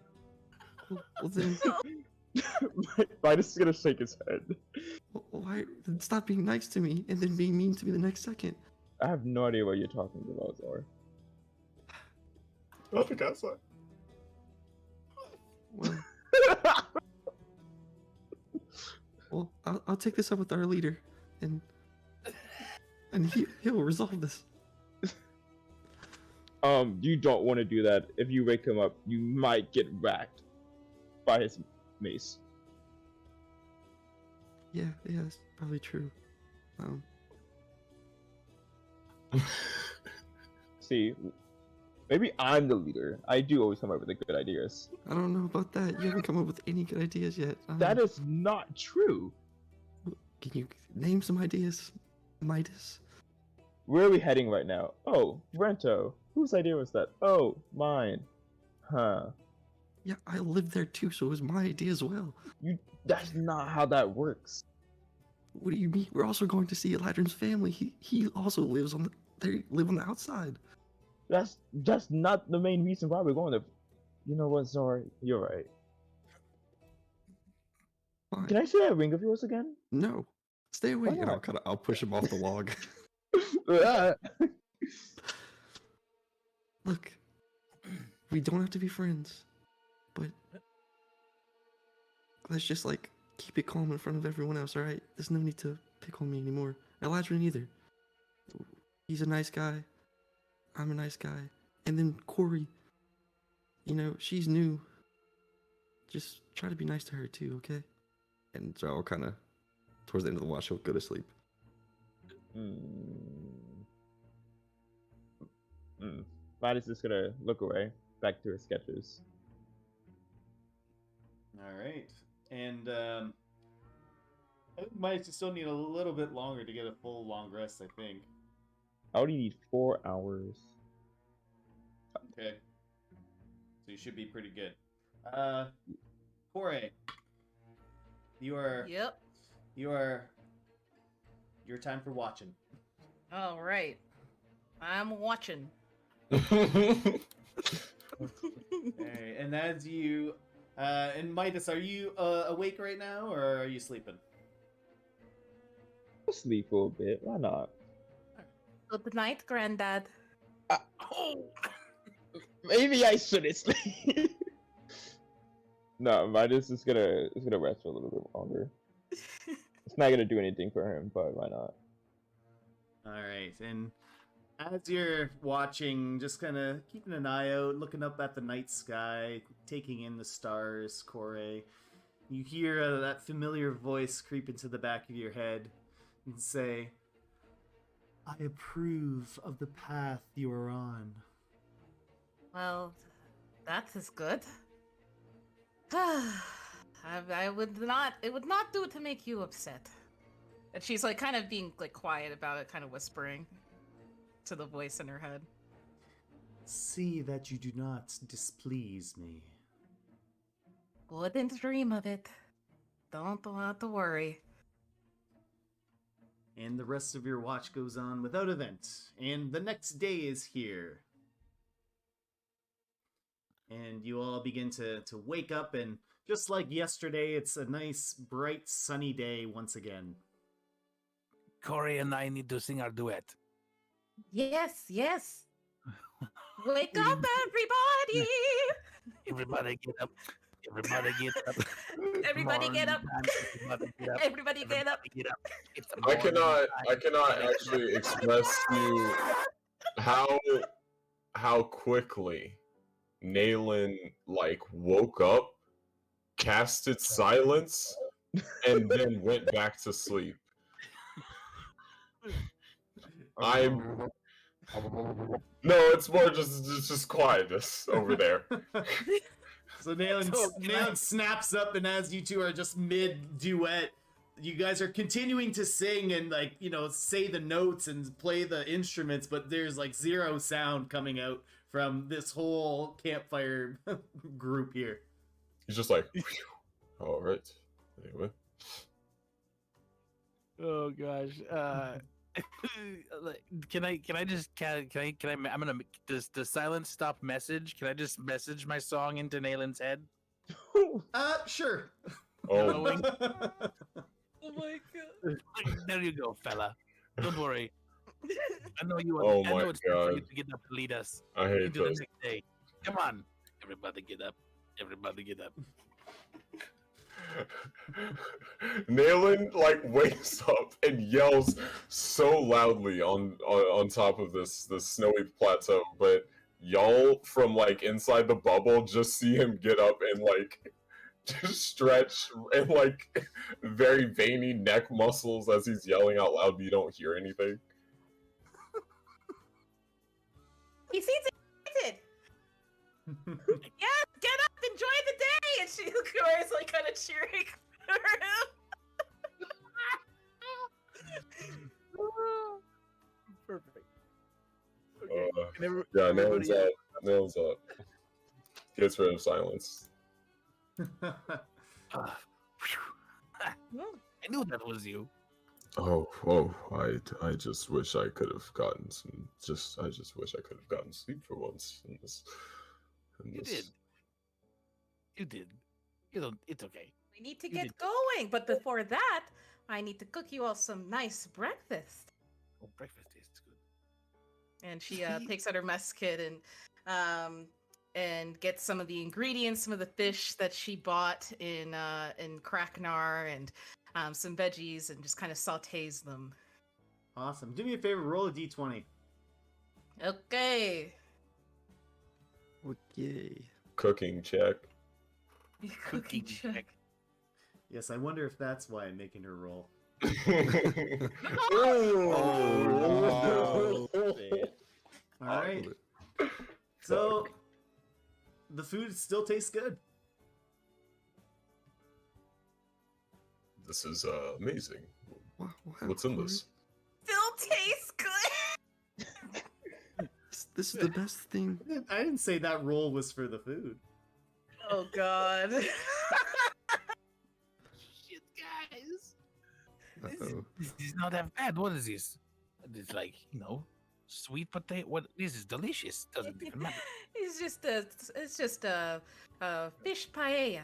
then, Midas is gonna shake his head. why then stop being nice to me and then being mean to me the next second? I have no idea what you're talking about, Zor. I think I saw. Well, I'll take this up with our leader, and he'll resolve this. You don't want to do that. If you wake him up, you might get whacked by his mace. Yeah, that's probably true. See, maybe I'm the leader. I do always come up with the good ideas. I don't know about that. You haven't come up with any good ideas yet. That is not true. Can you name some ideas, Midas? Where are we heading right now? Oh, Rento. Whose idea was that? Oh, mine. Huh. Yeah, I lived there too, so it was my idea as well. That's not how that works. What do you mean? We're also going to see Eladrin's family. He also lives on they live on the outside. That's not the main reason why we're going to. You know what, Zor? You're right. Fine. Can I see that ring of yours again? No, stay away. Why And not? I'll push him off the log. Look, we don't have to be friends, but let's just like keep it calm in front of everyone else. All right? There's no need to pick on me anymore. Eladrin either. he's a nice guy. I'm a nice guy. And then Corey, she's new. Just try to be nice to her too, okay? And so I'll kind of, towards the end of the watch, he'll go to sleep. Midas is gonna look away, back to her sketches. All right, and I might still need a little bit longer to get a full long rest. I think. I only need 4 hours. Okay, so you should be pretty good. Corey, you are. Yep. Your time for watching. All right. I'm watching. Alright, and as you and Midas, are you awake right now or are you sleeping? I'll sleep for a bit. Why not? Good night, Granddad. Oh, Maybe I shouldn't sleep. No, Midas is gonna rest for a little bit longer. It's not gonna do anything for him, but why not? Alright, and as you're watching, just kind of keeping an eye out, looking up at the night sky, taking in the stars, Corey, you hear that familiar voice creep into the back of your head and say, I approve of the path you are on. Well, that is good. I would not. It would not do to make you upset. And she's like kind of being like quiet about it, kind of whispering to the voice in her head. See that you do not displease me. Wouldn't dream of it. Don't have to worry. And the rest of your watch goes on without event. And the next day is here. And you all begin to wake up, and just like yesterday, it's a nice, bright, sunny day once again. Corey and I need to sing our duet. Yes, yes. Wake up, everybody! Everybody get up. Everybody get up. Everybody get up. Everybody get up. Everybody get up. Get up. It's the I morning cannot time. actually express to you how quickly Nayland woke up, casted silence, and then went back to sleep. No, it's more just quietness over there. So Nayland snaps up, and as you two are just mid-duet, you guys are continuing to sing and, say the notes and play the instruments, but there's, zero sound coming out from this whole campfire group here. He's just like, all right. Anyway. Oh gosh. I'm gonna does silence stop message? Can I just message my song into Nayland's head? Sure. Oh, Oh my god. There you go, fella. Don't worry. I know you. Oh I know my it's time for you God. to get up and lead us I hate into the this. next day. Come on, everybody, get up. Everybody, get up. Nayland wakes up and yells so loudly on top of this snowy plateau, but y'all from inside the bubble just see him get up and just stretch and very veiny neck muscles as he's yelling out loud, but you don't hear anything. He seems excited. Yes, get up, enjoy the day. And she is kind of cheering for him. Perfect. Yeah, Nayland's up. Gets rid of silence. I knew that was you. Oh! I just wish I could have gotten some. I just wish I could have gotten sleep for once. You did. You did. You don't. It's okay. We need to get going, but before that, I need to cook you all some nice breakfast. Oh, breakfast tastes good. And she takes out her mess kit and gets some of the ingredients, some of the fish that she bought in Kraknar, and some veggies, and just kind of sautés them. Awesome. Do me a favor, roll a d20. Okay. Okay. Cooking check. Cooking check. Yes, I wonder if that's why I'm making her roll. Oh, shit. All right. So the food still tastes good. This is amazing. Wow, What's in this? Still tastes good. This is the best thing. I didn't say that roll was for the food. Oh God. Shit, guys. Uh-oh. This is not that bad. What is this? It's like, sweet potato. What? This is delicious. Doesn't even matter. It's just a fish paella.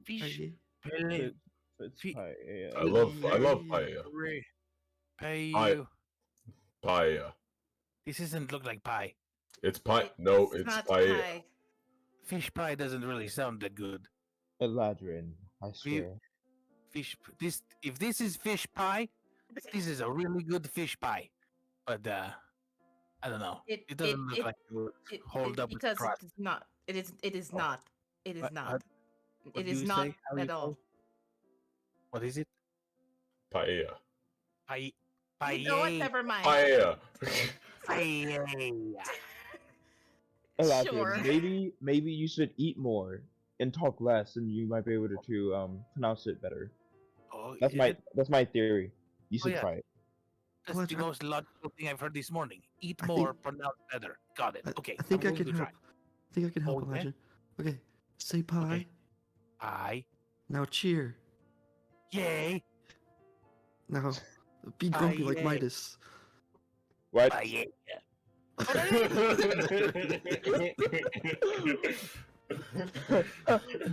Fish. Hey, It's Fi- pie, yeah. I love paella. Paella. Paella. This doesn't look like pie. It's pie. No, it's not paella. pie. Fish pie doesn't really sound that good. Eladrin, I swear. If this is fish pie, this is a really good fish pie. But I don't know. It doesn't look like it would hold up with the because crust. it is not. It is. It is Oh. not. It is What- not. what It do is you not say? How do at you all. say? What is it? Paella. Pie. You know what? Never mind. Paella. Paella. Eladrin, Sure. maybe you should eat more and talk less, and you might be able to pronounce it better. Oh, That's my theory. You should yeah. try it. That's What? the most logical thing I've heard this morning. Eat I more, think- pronounce better. Got it. I, Okay. I think I I'm going can to help. try. I think I can help, Oh, yeah? Elijah. Okay, say pie. Okay. Pie. Now cheer. Yay. Now be grumpy like Aye. Midas. What? Paella.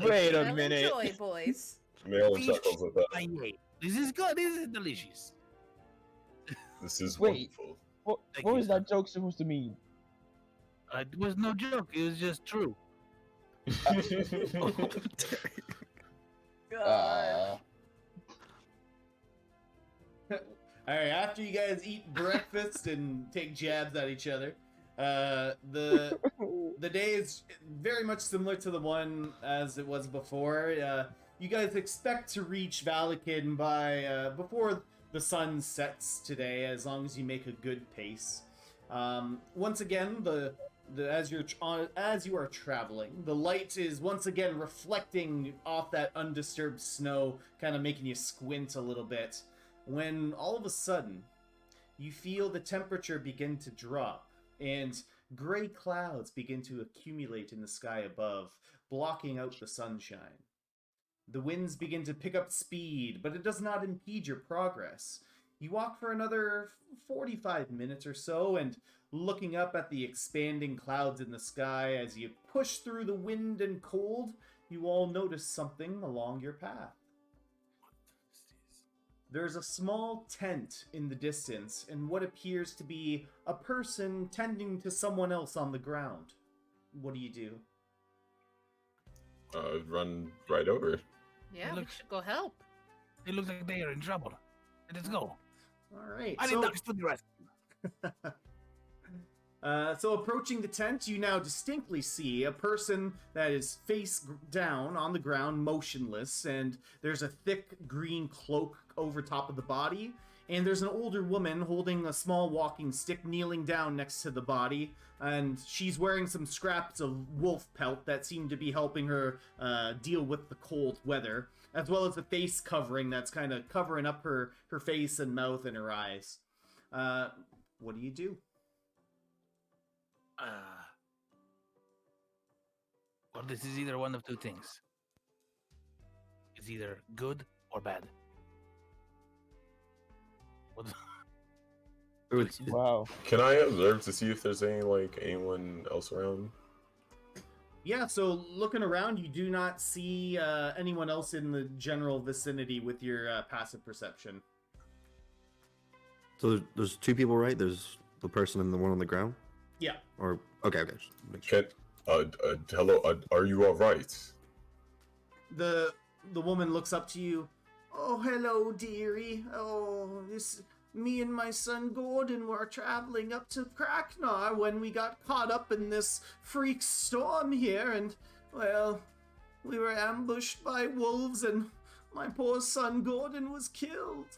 Wait a Well, minute. enjoy, boys. Male Fish chuckles at that. Paella. This is good. This is delicious. This is Wait. wonderful. What Thank what you, was sir. that joke supposed to mean? It was no joke. It was just true. Uh, All right, after you guys eat breakfast and take jabs at each other, the day is very much similar to the one as it was before. You guys expect to reach Valakin by before the sun sets today, as long as you make a good pace. Once again, as you are traveling, the light is once again reflecting off that undisturbed snow, kind of making you squint a little bit. When all of a sudden, you feel the temperature begin to drop, and gray clouds begin to accumulate in the sky above, blocking out the sunshine. The winds begin to pick up speed, but it does not impede your progress. You walk for another 45 minutes or so, and looking up at the expanding clouds in the sky as you push through the wind and cold, you all notice something along your path. There's a small tent in the distance, and what appears to be a person tending to someone else on the ground. What do? Run right over. Yeah, we Look. should go help. It looks like they are in trouble. Let's go. All right. I So, to the rescue. so approaching the tent, you now distinctly see a person that is face down on the ground, motionless, and there's a thick green cloak over top of the body. And there's an older woman holding a small walking stick, kneeling down next to the body, and she's wearing some scraps of wolf pelt that seem to be helping her deal with the cold weather, as well as a face covering that's kind of covering up her face and mouth and her eyes. What do? Well, this is either one of two things. It's either good or bad. What- Oh, it's- wow. Can I observe to see if there's anyone else around? Yeah, so looking around, you do not see anyone else in the general vicinity with your passive perception. So there's two people, right? There's the person and the one on the ground. Yeah. Or okay. Just make sure. Hello, are you alright? The woman looks up to you. Oh, hello, dearie. Oh, me and my son Gordon were traveling up to Kraknar when we got caught up in this freak storm here, and, well, we were ambushed by wolves, and my poor son Gordon was killed.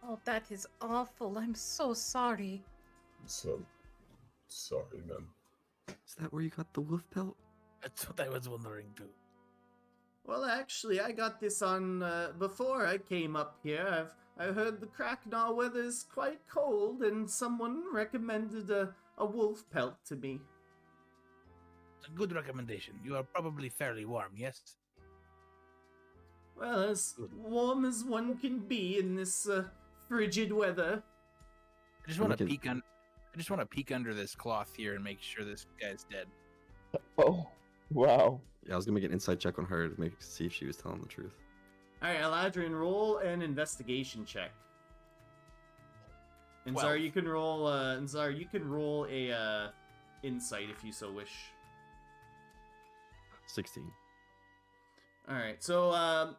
Oh, that is awful. I'm so sorry. So sorry, ma'am. Is that where you got the wolf pelt? That's what I was wondering too. Well, actually, I got this on before I came up here. I heard the Kraknar weather's quite cold, and someone recommended a wolf pelt to me. It's a good recommendation. You are probably fairly warm, yes? Well, as warm as one can be in this frigid weather. I just want to Okay. peek on. I just want to peek under this cloth here and make sure this guy's dead. Oh, wow. Yeah, I was gonna make an insight check on her to see if she was telling the truth. All right, Eladrin, roll an investigation check. And Zar, 12. you can roll. You can roll a insight if you so wish. 16. All right, so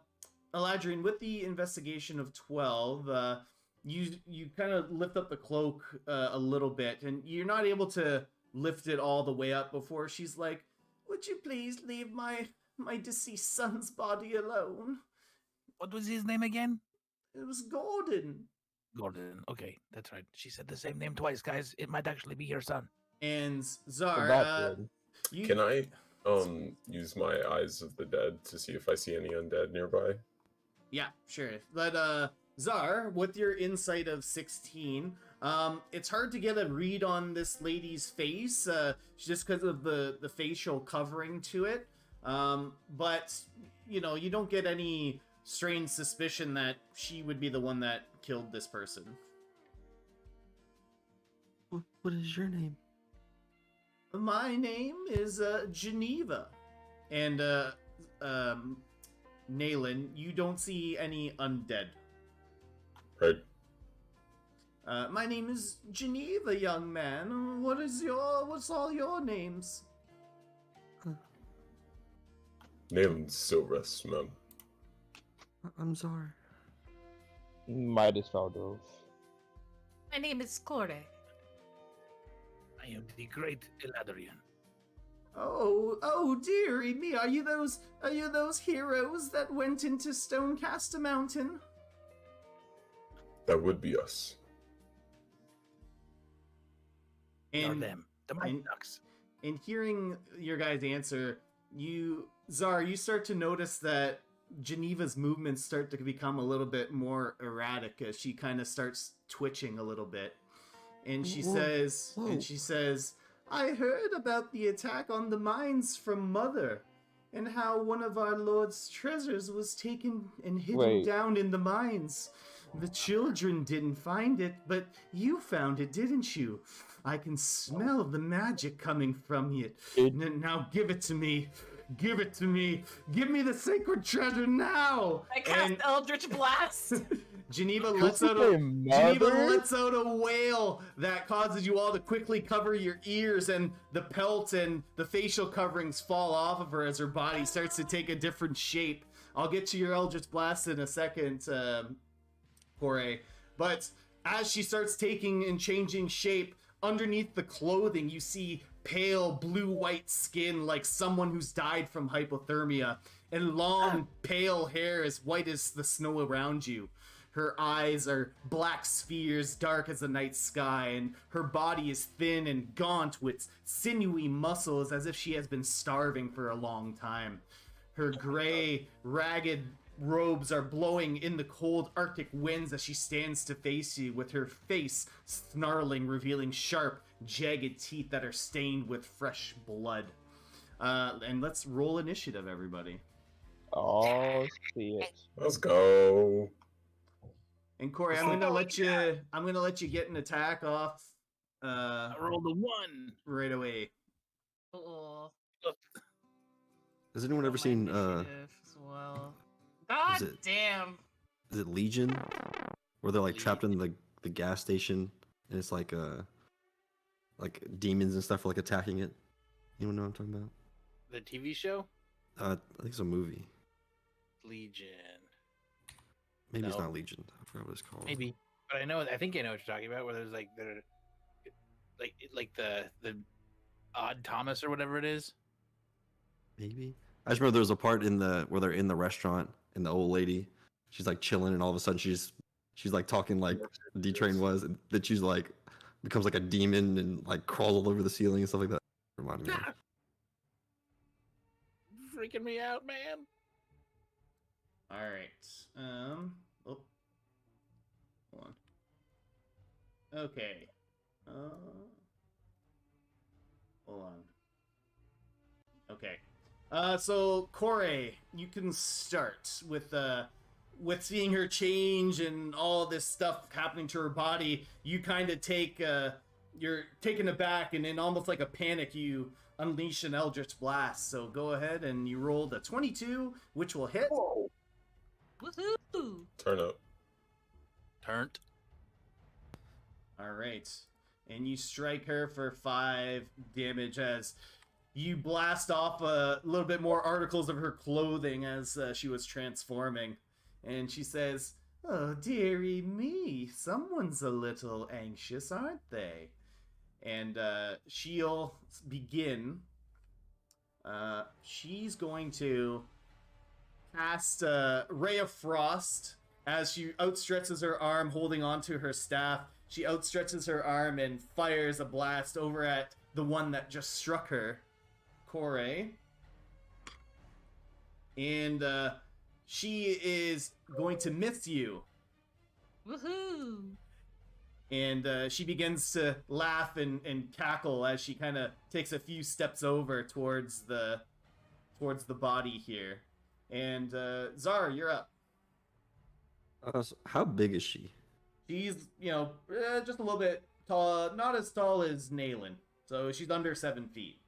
Eladrin, with the investigation of 12, you kind of lift up the cloak a little bit, and you're not able to lift it all the way up before she's like, "Would you please leave my deceased son's body alone? What was his name again? It was Gordon." Gordon. Okay, that's right. She said the same name twice, guys. It might actually be her son. And So Zar, that's good. you Can I use my eyes of the dead to see if I see any undead nearby? Yeah, sure. But Zar, with your insight of 16, it's hard to get a read on this lady's face, just because of the facial covering to it. But you know, you don't get any strange suspicion that she would be the one that killed this person. What is your name? My name is Geneva, and Nayland, you don't see any undead. Right. My name is Geneva, young man. What's all your names? Nayland Silvers, ma'am. I'm Zar. Midas Valdov. My name is Corey. I am the great Eladrian. Oh, dearie me! Are you those heroes that went into Stonecaster Mountain? That would be us. Or And them. The Mighty and- Ducks. in hearing your guys' answer, Zar, you start to notice that Geneva's movements start to become a little bit more erratic as she kind of starts twitching a little bit. And she Whoa, says, "I heard about the attack on the mines from Mother, and how one of our Lord's treasures was taken and hidden Wait. down in the mines. The children didn't find it, but you found it, didn't you? I can smell the magic coming from it. Now give it to me. Give it to me. Give me the sacred treasure now." I cast And Eldritch Blast. Geneva Could lets you out say a mother? wail that causes you all to quickly cover your ears, and the pelt and the facial coverings fall off of her as her body starts to take a different shape. I'll get to your Eldritch Blast in a second, Jorge. But as she starts taking and changing shape, underneath the clothing, you see pale blue-white skin like someone who's died from hypothermia, and long, pale hair as white as the snow around you. Her eyes are black spheres, dark as the night sky, and her body is thin and gaunt with sinewy muscles as if she has been starving for a long time. Her gray, ragged robes are blowing in the cold Arctic winds as she stands to face you, with her face snarling, revealing sharp, jagged teeth that are stained with fresh blood. And let's roll initiative, everybody. Oh, shit. Let's go. And Corey, I'm gonna let you get an attack off I rolled a 1. right away. Oh, Has anyone ever seen initiative as well. God it- damn. is it Legion? Where they're like trapped in the gas station and it's like demons and stuff are like attacking it. Anyone know what I'm talking about? The TV show? I think it's a movie. Legion. Maybe it's No. not Legion. I forgot what it's called. Maybe, but I think I know what you're talking about. Where there's like the odd Thomas or whatever it is. Maybe. I just remember there was a part in the where they're in the restaurant and the old lady, she's like chilling, and all of a sudden she's like talking like D-Train was, and then she's like becomes like a demon and like crawls all over the ceiling and stuff like that. Reminded me. Of. Freaking me out, man. All right. Oh, hold on. Okay. Hold on. Okay. So Corey, you can start with seeing her change and all this stuff happening to her body. You kind of you're taken aback, and in almost like a panic, you unleash an Eldritch Blast. So go ahead and you rolled a 22, which will hit. Woohoo! Turn up. Turnt. All right. And you strike her for 5 damage as you blast off a little bit more articles of her clothing as she was transforming. And she says, "Oh, dearie me, someone's a little anxious, aren't they?" And she'll begin. She's going to cast Ray of Frost as she outstretches her arm, holding onto her staff. She outstretches her arm and fires a blast over at the one that just struck her, Corey. And she is going to miss you. Woohoo! And she begins to laugh and cackle as she kind of takes a few steps over towards the body here. And Zara, you're up. So how big is she? She's, just a little bit tall, not as tall as Nayland. So she's under 7 feet,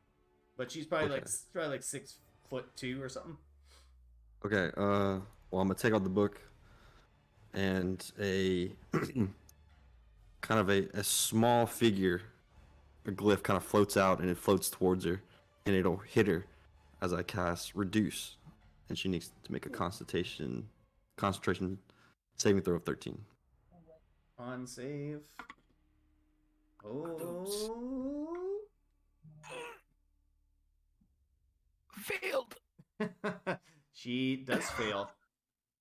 but she's probably Okay. like 6'2" or something. Okay. Well, I'm gonna take out the book and a kind of a small figure, a glyph kind of floats out, and it floats towards her, and it'll hit her as I cast Reduce, and she needs to make a concentration saving throw of 13. On save. Oh. Failed. She does fail.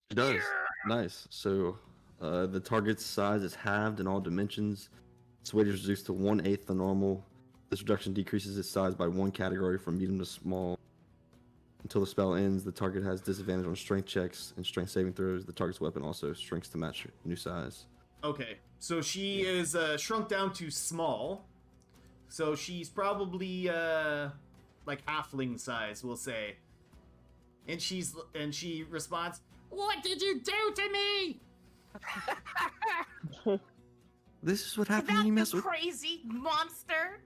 She does. Nice. So the target's size is halved in all dimensions. Its weight is reduced to 1/8 the normal. This reduction decreases its size by 1 category from medium to small. Until the spell ends, the target has disadvantage on strength checks and strength saving throws. The target's weapon also shrinks to match new size. Okay, so she is shrunk down to small. So she's probably like halfling size, we'll say. And she responds, "What did you do to me?" This is what happens when you mess with. Crazy monster!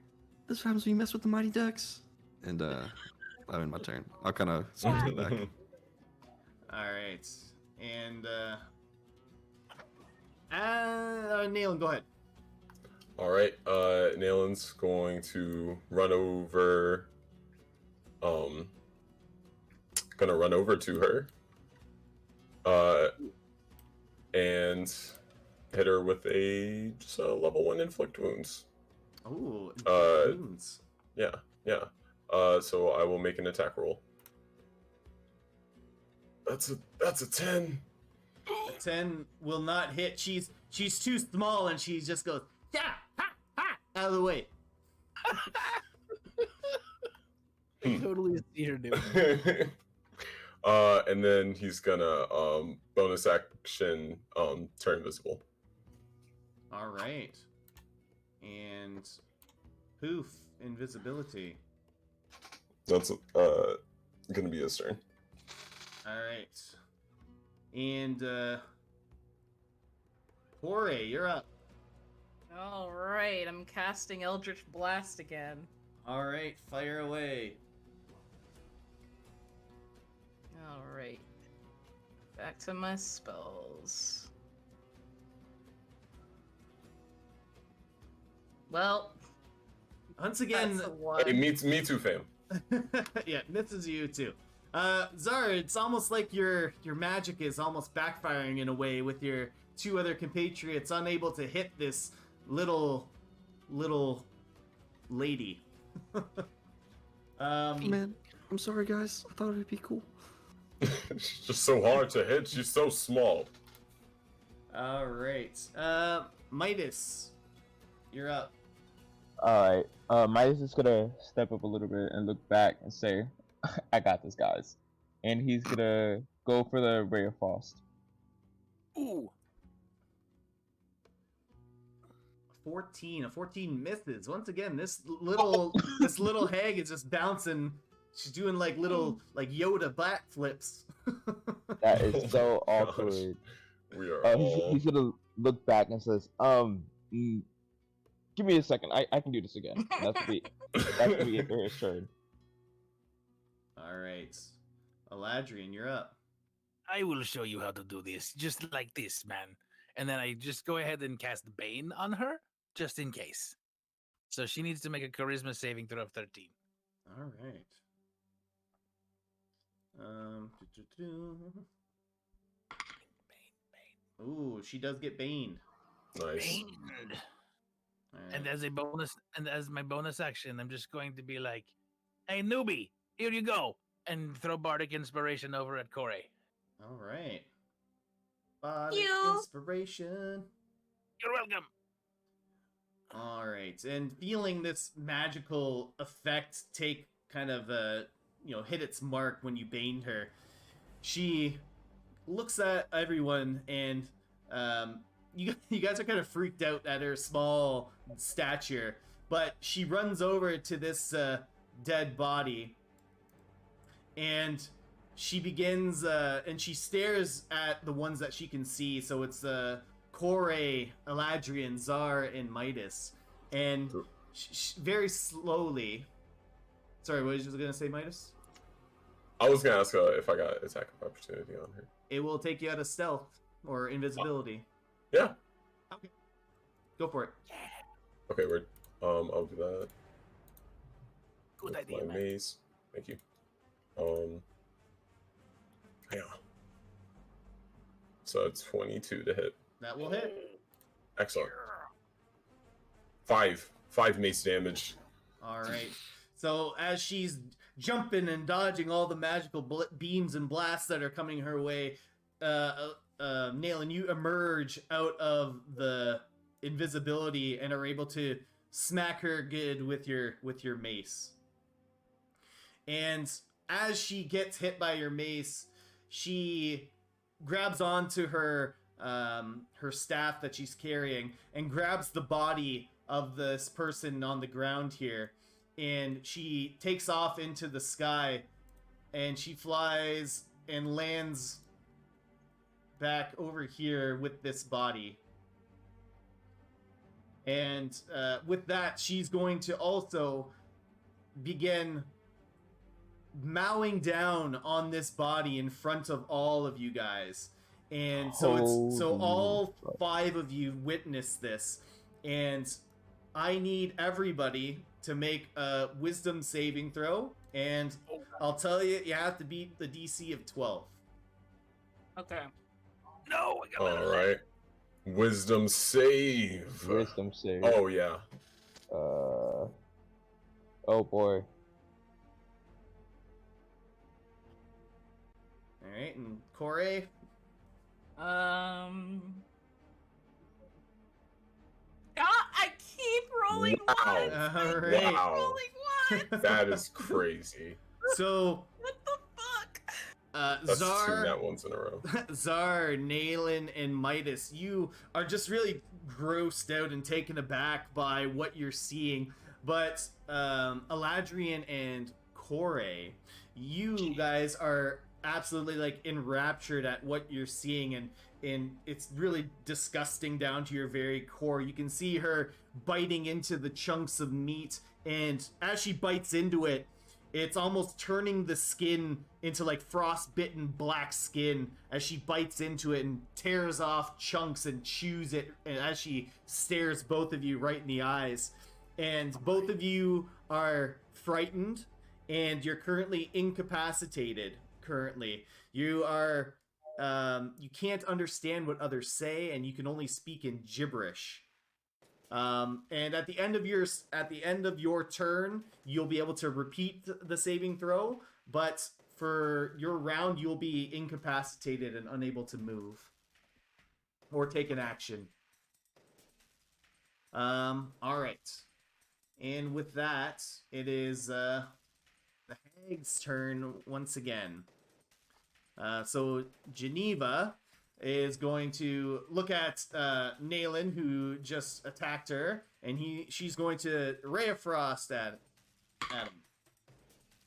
This is what happens when you mess with the Mighty Ducks. And I'm in my turn. I'll kind of swing it back. All right, and Neil, go ahead. All right, Nalen's going to run over. Gonna run over to her. And hit her with just a level 1 inflict wounds. Oh, wounds. Yeah. So I will make an attack roll. That's a 10. 10 will not hit. She's too small, and she just goes, "Yeah, ha, ha," out of the way. I totally see her do. And then he's gonna bonus action turn invisible. All right, and poof, invisibility. That's gonna be his turn. All right, and Corey, you're up. All right, I'm casting Eldritch Blast again. All right, fire away. All right. Back to my spells. Well, Once again, that's a one. Hey, me too, fam. yeah, misses you too. Zara, it's almost like your magic is almost backfiring in a way with your two other compatriots unable to hit this little lady. Man, I'm sorry, guys. I thought it'd be cool. She's just so hard to hit. She's so small. All right. Midas, you're up. All right. Midas is gonna step up a little bit and look back and say, "I got this, guys," and he's gonna go for the Ray of Frost. Ooh. 14. A 14 misses. Once again, this little hag is just bouncing. She's doing like little like Yoda backflips. That is so awkward. We are all... He's gonna look back and says, give me a second. I can do this again. That's gonna be his turn. All right, Eladrian, you're up. I will show you how to do this, just like this, man. And then I just go ahead and cast Bane on her, just in case. So she needs to make a Charisma saving throw of 13. All right. Ooh, she does get baned. Nice. Baned. All And right. as a bonus, and as my bonus action, I'm just going to be like, "Hey, newbie, here you go," and throw Bardic Inspiration over at Corey. All right. Bardic You. inspiration. You're welcome. All right, and feeling this magical effect take kind of hit its mark when you baned her, she looks at everyone and you guys are kind of freaked out at her small stature, but she runs over to this dead body and she begins and she stares at the ones that she can see. So it's Kore, Eladrian, Zar, and Midas. And very slowly... Sorry, what was you going to say, Midas? I was gonna ask if I got attack of opportunity on her. It will take you out of stealth or invisibility. Yeah. Okay. Go for it. Okay, we're I'll do that. Good With idea, my man. mace. Thank you. Yeah. So it's 22 to hit. That will hit. Excellent. 5 mace damage. All right. So as she's jumping and dodging all the magical beams and blasts that are coming her way, Naylan, you emerge out of the invisibility and are able to smack her good with your mace. And as she gets hit by your mace, she grabs onto her her staff that she's carrying and grabs the body of this person on the ground here, and she takes off into the sky, and she flies and lands back over here with this body. And with that, she's going to also begin mowing down on this body in front of all of you guys. And so all 5 of you witness this, and I need everybody to make a wisdom saving throw, and I'll tell you, you have to beat the DC of 12. Okay. No, I got All right. Wisdom save. Wisdom save. Oh yeah. Oh boy. All right, and Corey. I keep rolling Wow. ones. All right. Wow. Rolling ones. That is crazy. So What the fuck? That's 2 Zar, nat ones in a row. Zar, Naylan, and Midas, you are just really grossed out and taken aback by what you're seeing. But Eladrian and Kore, you guys are absolutely like enraptured at what you're seeing, and it's really disgusting down to your very core. You can see her biting into the chunks of meat, and as she bites into it, it's almost turning the skin into like frostbitten black skin as she bites into it and tears off chunks and chews it, and as she stares both of you right in the eyes. And both of you are frightened, and you're currently incapacitated. Currently, you are you can't understand what others say, and you can only speak in gibberish. And at the end of your turn, you'll be able to repeat the saving throw, but for your round, you'll be incapacitated and unable to move or take an action. All right. And with that, it is the hag's turn once again. So Geneva is going to look at Nayland, who just attacked her, and she's going to Ray of Frost at him.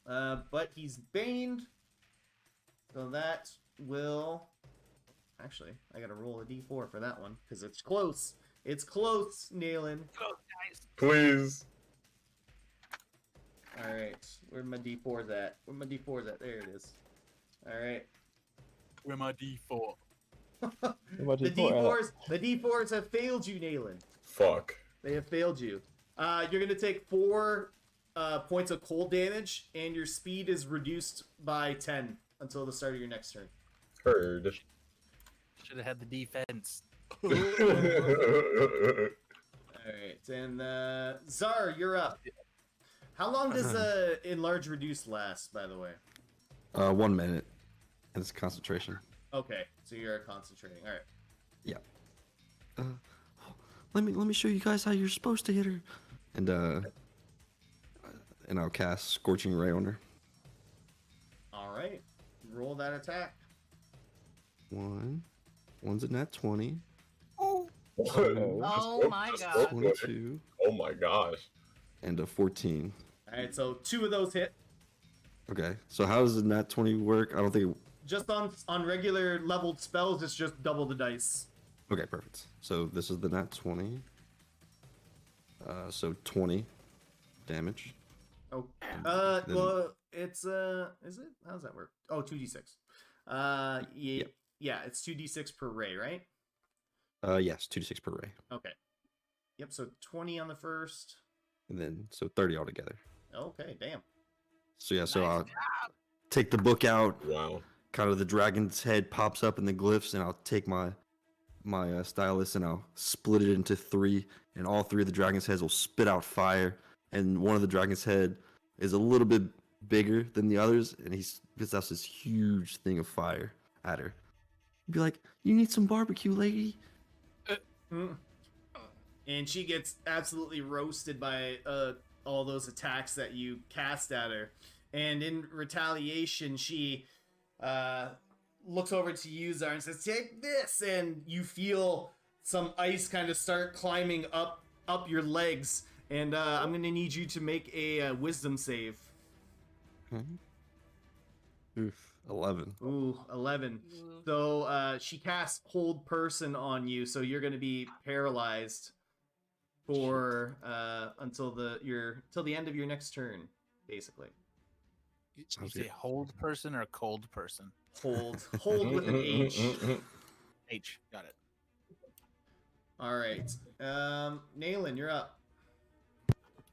But he's baned, so that will... Actually, I gotta roll a d4 for that one, because it's close. It's close, Nayland. Go, guys. Please. Alright, where my d4's at? Where my d4's at? There it is. Alright. Where my D4? The D4s have failed you, Nayland. Fuck. They have failed you. You're gonna take 4 points of cold damage, and your speed is reduced by 10 until the start of your next turn. Heard. Should have had the defense. Alright, and Zar, you're up. How long does enlarge reduce last, by the way? 1 minute. And it's concentration. Okay, so you're concentrating. Alright. Yeah. Let me show you guys how you're supposed to hit her. And I'll cast Scorching Ray on her. Alright. Roll that attack. 1's a nat 20. Oh my god. 22. Oh my gosh. And a 14. Alright, so 2 of those hit. Okay, so how does the nat 20 work? I don't think... Just on regular leveled spells, it's just double the dice. Okay, perfect. So this is the nat 20. So 20 damage. Oh, then- well, it's is it? How does that work? Oh, 2d6. Yeah, it's 2d6 per ray, right? Yes, 2d6 per ray. Okay. Yep. So 20 on the first. And then, so 30 altogether. Okay, damn. So yeah, so Nice I'll job. take the book out. Wow. Kind of the dragon's head pops up in the glyphs, and I'll take my stylus and I'll split it into 3, and all 3 of the dragon's heads will spit out fire. And one of the dragon's head is a little bit bigger than the others, and he spits out this huge thing of fire at her. Be like, "You need some barbecue, lady." And she gets absolutely roasted by all those attacks that you cast at her. And in retaliation, she looks over to you, Zar, and says, "Take this!" And you feel some ice kind of start climbing up your legs. And I'm going to need you to make a wisdom save. Oof, 11. Ooh, 11. So she casts Hold Person on you, so you're going to be paralyzed for until the end of your next turn, basically. You Sounds say good. hold person or cold person? Hold with an H. H. Got it. All right, Nayland, you're up.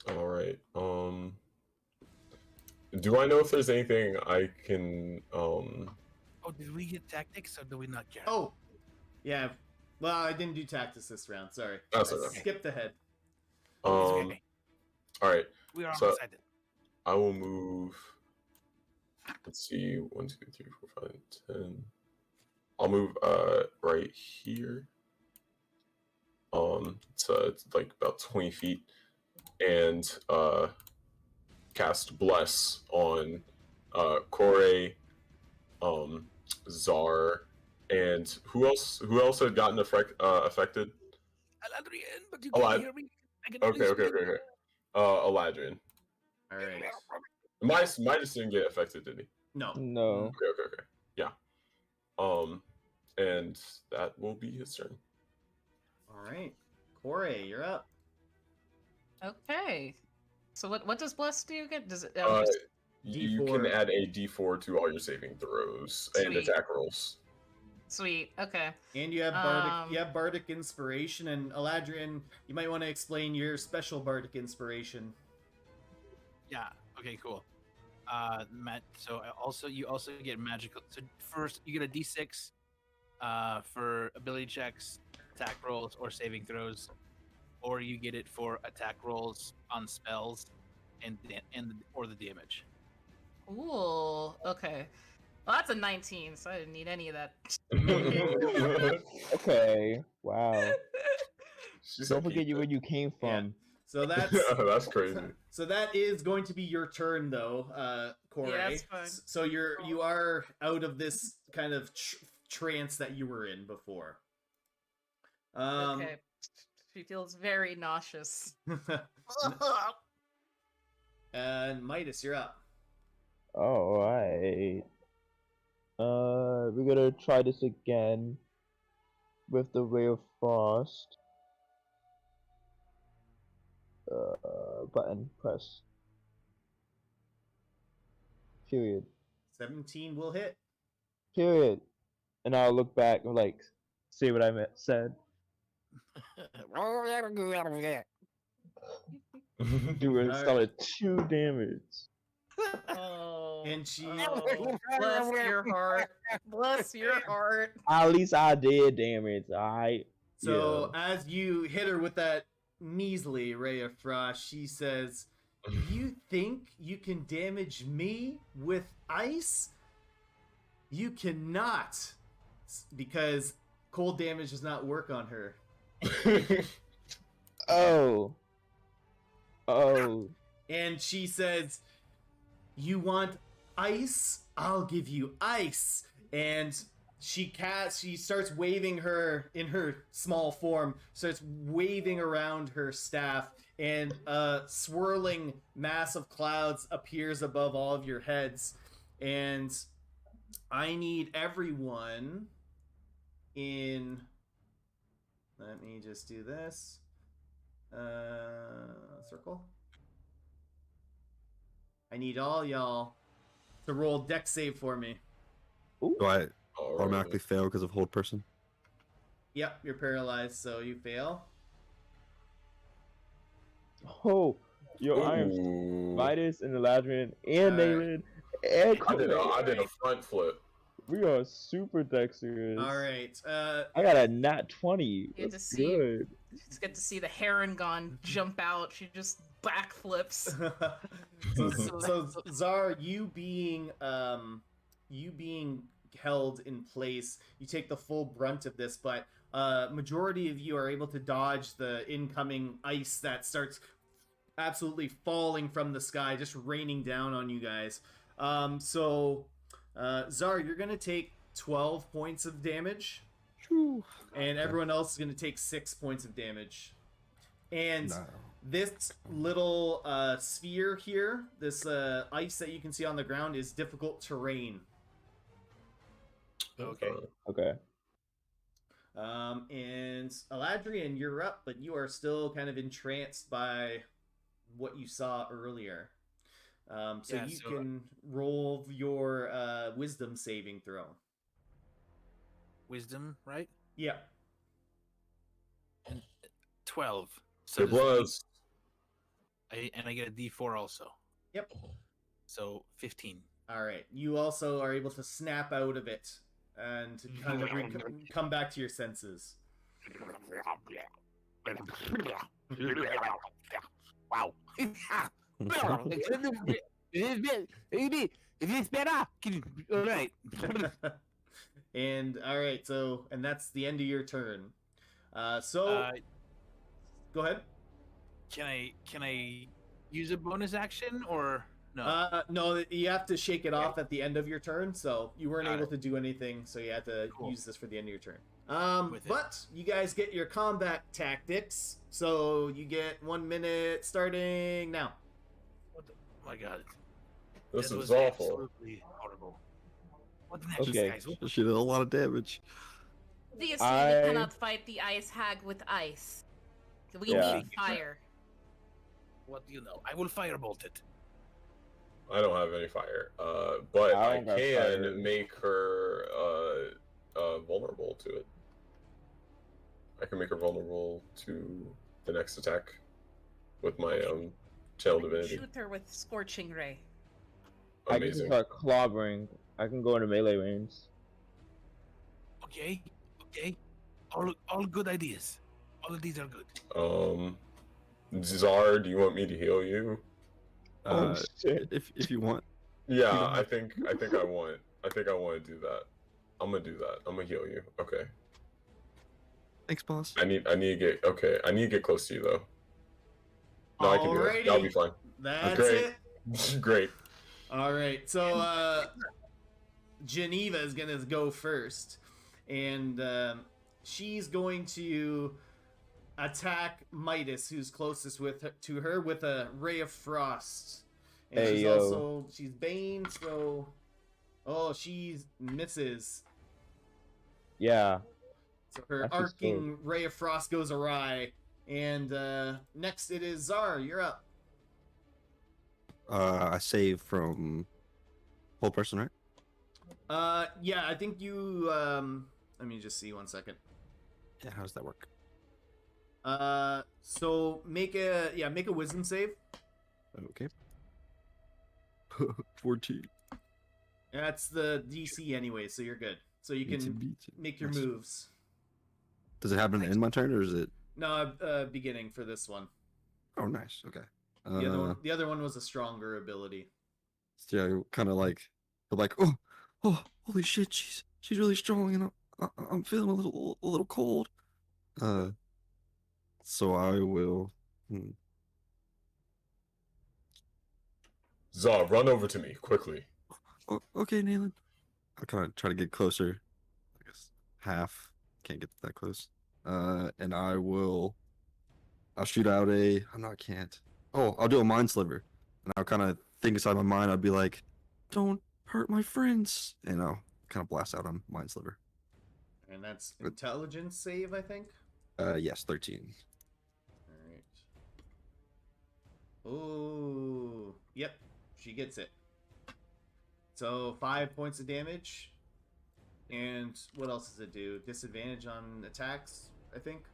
All right. Do I know if there's anything I can Oh, did we get tactics or do we not care? Oh, yeah. Well, I didn't do tactics this round. Sorry, That's I okay. skipped ahead. It's okay. All right. We are so- all excited. I will move. Let's see. 1, 2, 3, 4, 5, 10. I'll move right here. It's like about 20 feet, and cast Bless on Kore, Zar, and who else had gotten affected? Aladrian, but you Oh, can hear me. I can only Okay. speak. Aladrian. All right. Midas didn't get affected, did he? No. No. Okay. Yeah. And that will be his turn. All right, Corey, you're up. Okay. So what does Bless do again? Does it You D4. can add a D4 to all your saving throws and Sweet. attack rolls. sweet? Okay. And you have bardic inspiration, and Aladrian, you might want to explain your special bardic inspiration. Yeah. Okay. Cool. So you also get magical. So first you get a D6 for ability checks, attack rolls, or saving throws, or you get it for attack rolls on spells or the damage. Ooh, okay. Well, that's a 19, so I didn't need any of that. Okay. Wow. She's Don't like, forget "Keep where it." you came from. So that's That's crazy. so that is going to be your turn, though, Corey. Yeah, that's fine. So you are out of this kind of trance that you were in before. Okay. She feels very nauseous. And Midas, you're up. Alright. We're gonna try this again with the Ray of Frost. Button, press. Period. 17 will hit. Period. And I'll look back and like see what I said. Do it. Started 2 damage. Oh. And she Bless your heart. Bless your heart. At least I did damage. So as you hit her with that measly ray of frost, she says, "You think you can damage me with ice? You cannot, because cold damage does not work on her." Oh. And she says, "You want ice? I'll give you ice." And she starts waving her in her small form, starts waving around her staff, and a swirling mass of clouds appears above all of your heads. And I need everyone in. Let me just do this. Circle. I need all y'all to roll deck save for me. Ooh. Do I automatically fail because of hold person? Yep, you're paralyzed, so you fail. Oh, yo, I am Ooh. Midas and Eladrin and Nayland and I did a front flip. We are super dexterous. All right. I got a nat 20. Good to That's see. good. Just get to see the Heron jump out. She just backflips. so Zar, you being held in place, you take the full brunt of this, but majority of you are able to dodge the incoming ice that starts absolutely falling from the sky, just raining down on you guys. Zar, you're gonna take 12 points of damage, and everyone else is gonna take 6 points of damage. And this little sphere here, this ice that you can see on the ground, is difficult terrain. Okay. And Eladrian, you're up, but you are still kind of entranced by what you saw earlier. So you can roll your wisdom saving throw. Wisdom, right? Yeah. And 12. So It was. I get a D4 also. Yep. So 15. All right. You also are able to snap out of it and kind of come back to your senses. Wow. Is this better? All right. And all right, and that's the end of your turn. Go ahead. Can I use a bonus action or no? No, you have to shake it off at the end of your turn, so you weren't Got able it. to do anything, so you had to Cool. use this for the end of your turn. With it. But you guys get your combat tactics, so you get 1 minute starting now. What the, oh my god. This That is was awful. absolutely horrible. What next, Okay. guys? She did a lot of damage. Obviously, I- we cannot fight the ice hag with ice. We Yeah. need fire. What do you know? I will firebolt it. I don't have any fire, but I I don't got can fire. make her vulnerable to it. I can make her vulnerable to the next attack with my channel divinity. Shoot her with scorching ray. I can Amazing. start clobbering. I can go into melee range. Okay, okay. All good ideas. All of these are good. Czar, do you want me to heal you? Oh shit! If you want. Yeah, don't I have- think I want to do that. I'm gonna do that. I'm gonna heal you. Okay. Thanks, boss. I need to get close to you though. No, I can do that. That'll be Alrighty. fine. That's Great. it. Great. All right, so Geneva is gonna go first, and she's going to attack Midas, who's closest to her, with a ray of frost. And Hey, she's yo. she's Bane, so she misses. Yeah. So her That's just arcing ray of frost goes awry, and next it is Zar. You're up. I save from whole person, right? Yeah, I think you. Let me just see 1 second. Yeah, how does that work? So make a wisdom save. Okay. 14. That's the DC anyway, so you're good. So you Beats it, can beats it. make your Nice. moves. Does it happen in my turn or is it? No, beginning for this one. Oh, nice. Okay. The other one was a stronger ability. So yeah, kind of like, oh, holy shit, she's really strong, and I'm feeling a little cold. So I will. Zar, run over to me quickly. Oh, okay, Nayland. I'll kind of try to get closer. I guess half. Can't get that close. And I'll shoot out a. I can't. Oh, I'll do a mind sliver, and I'll kind of think inside my mind. I'll be like, "Don't hurt my friends," and I'll kind of blast out on mind sliver. And that's intelligence save, I think. Yes, 13. All right. Ooh, yep, she gets it. So 5 points of damage. And what else does it do? Disadvantage on attacks, I think.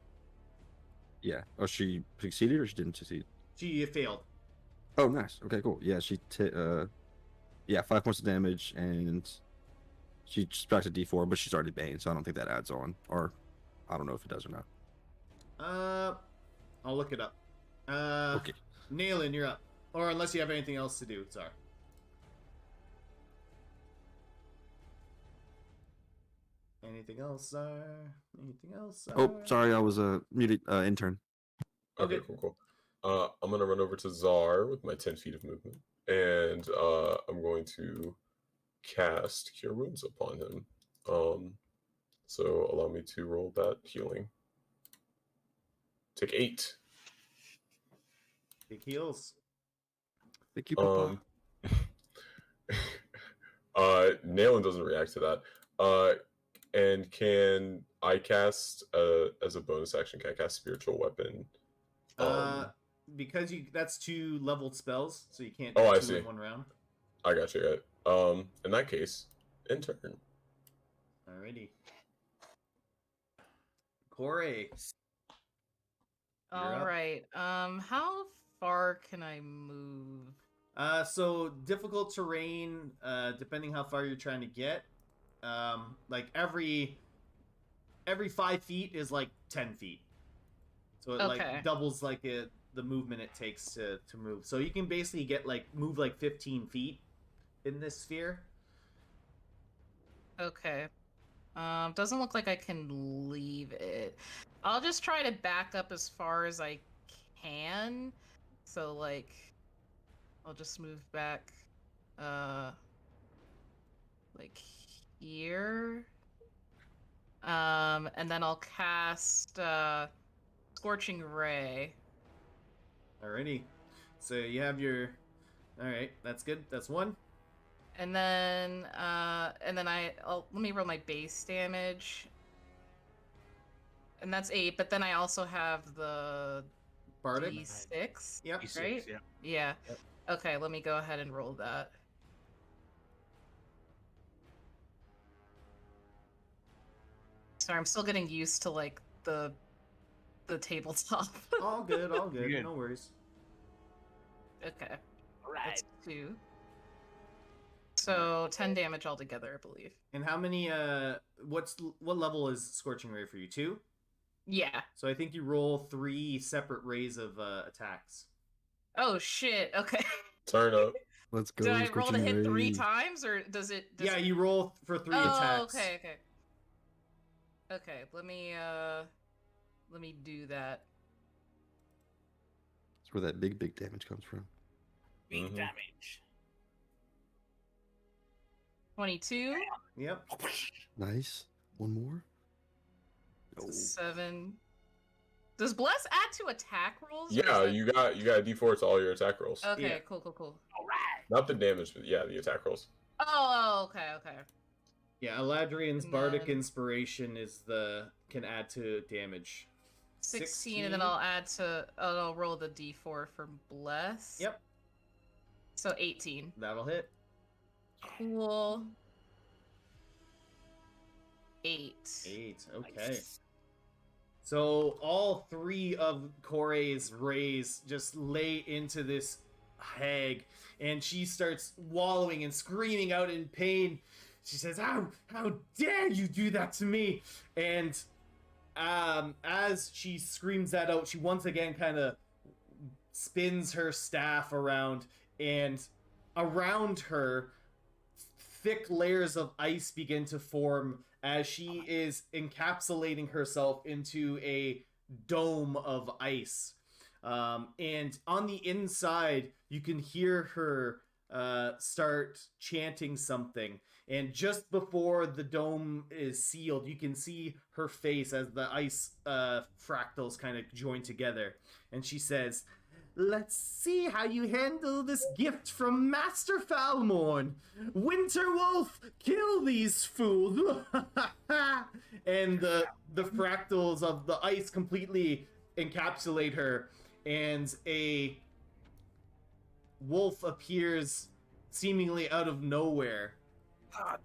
Yeah. Oh, she succeeded or she didn't succeed? She failed. Oh, nice. Okay, cool. Yeah, 5 points of damage, and she subtracted D4, but she's already Bane, so I don't think that adds on. Or I don't know if it does or not. I'll look it up. Okay. Nailin, you're up. Or unless you have anything else to do, sorry. Anything else, Anything else? Oh, sorry, I was muted. Intern. Okay, Okay. cool. I'm gonna run over to Zar with my 10 feet of movement, and I'm going to cast Cure Wounds upon him. So allow me to roll that healing. Take 8. Big heals. Thank you, Papa. Nayland doesn't react to that. And can I cast as a bonus action? Can I cast Spiritual Weapon? Because that's 2 leveled spells, so you can't do Oh, I 2 see. in 1 round. I got you. In that case, in turn. Alrighty. Corey. You're All up. right. How far can I move? So difficult terrain, depending how far you're trying to get. Like every 5 feet is like 10 feet. So it Okay. like doubles like the movement it takes to move. So you can basically move like 15 feet in this sphere. Okay. Doesn't look like I can leave it. I'll just try to back up as far as I can. So like, I'll just move back, like here. And then I'll cast Scorching Ray. Alrighty. So you have your. Alright, that's good. That's 1. And then let me roll my base damage. And that's 8, but then I also have the Bardic. D6. Yep. D6, Right? yeah. Yeah. Yep. Okay, let me go ahead and roll that. Sorry, I'm still getting used to like the tabletop. All good, all good. Good. No worries. Okay. All right. That's 2. So 10 damage altogether, I believe. And how many? What level is Scorching Ray for you? 2. Yeah. So I think you roll 3 separate rays of attacks. Oh shit. Okay. Turn up. Let's go. Do I roll to Scorching hit 3 Ray. times, or does it? Yeah, you roll for 3 attacks. Oh, okay. Okay. Let me do that. That's where that big damage comes from. Big damage. 22. Yep. Nice. One more. Oh. 7. Does bless add to attack rolls? or is Yeah, that- you got a D4 to all your attack rolls. Okay, Yeah. cool. All right. Not the damage, but yeah, the attack rolls. Oh, okay. Yeah, Eladrian's And Bardic then- Inspiration can add to damage. 16, and then I'll roll the D4 for bless. Yep, So 18. that'll hit. Cool. 8. 8. Okay. Nice. So all 3 of Kore's rays just lay into this hag, and she starts wallowing and screaming out in pain. She says, how dare you do that to me? And as she screams that out, she once again kind of spins her staff around, and around her, thick layers of ice begin to form as she is encapsulating herself into a dome of ice. And on the inside, you can hear her start chanting something. And just before the dome is sealed, you can see her face as the ice fractals kind of join together. And she says, "Let's see how you handle this gift from Master Falmorn. Winter Wolf, kill these fools!" And the fractals of the ice completely encapsulate her, and a wolf appears seemingly out of nowhere.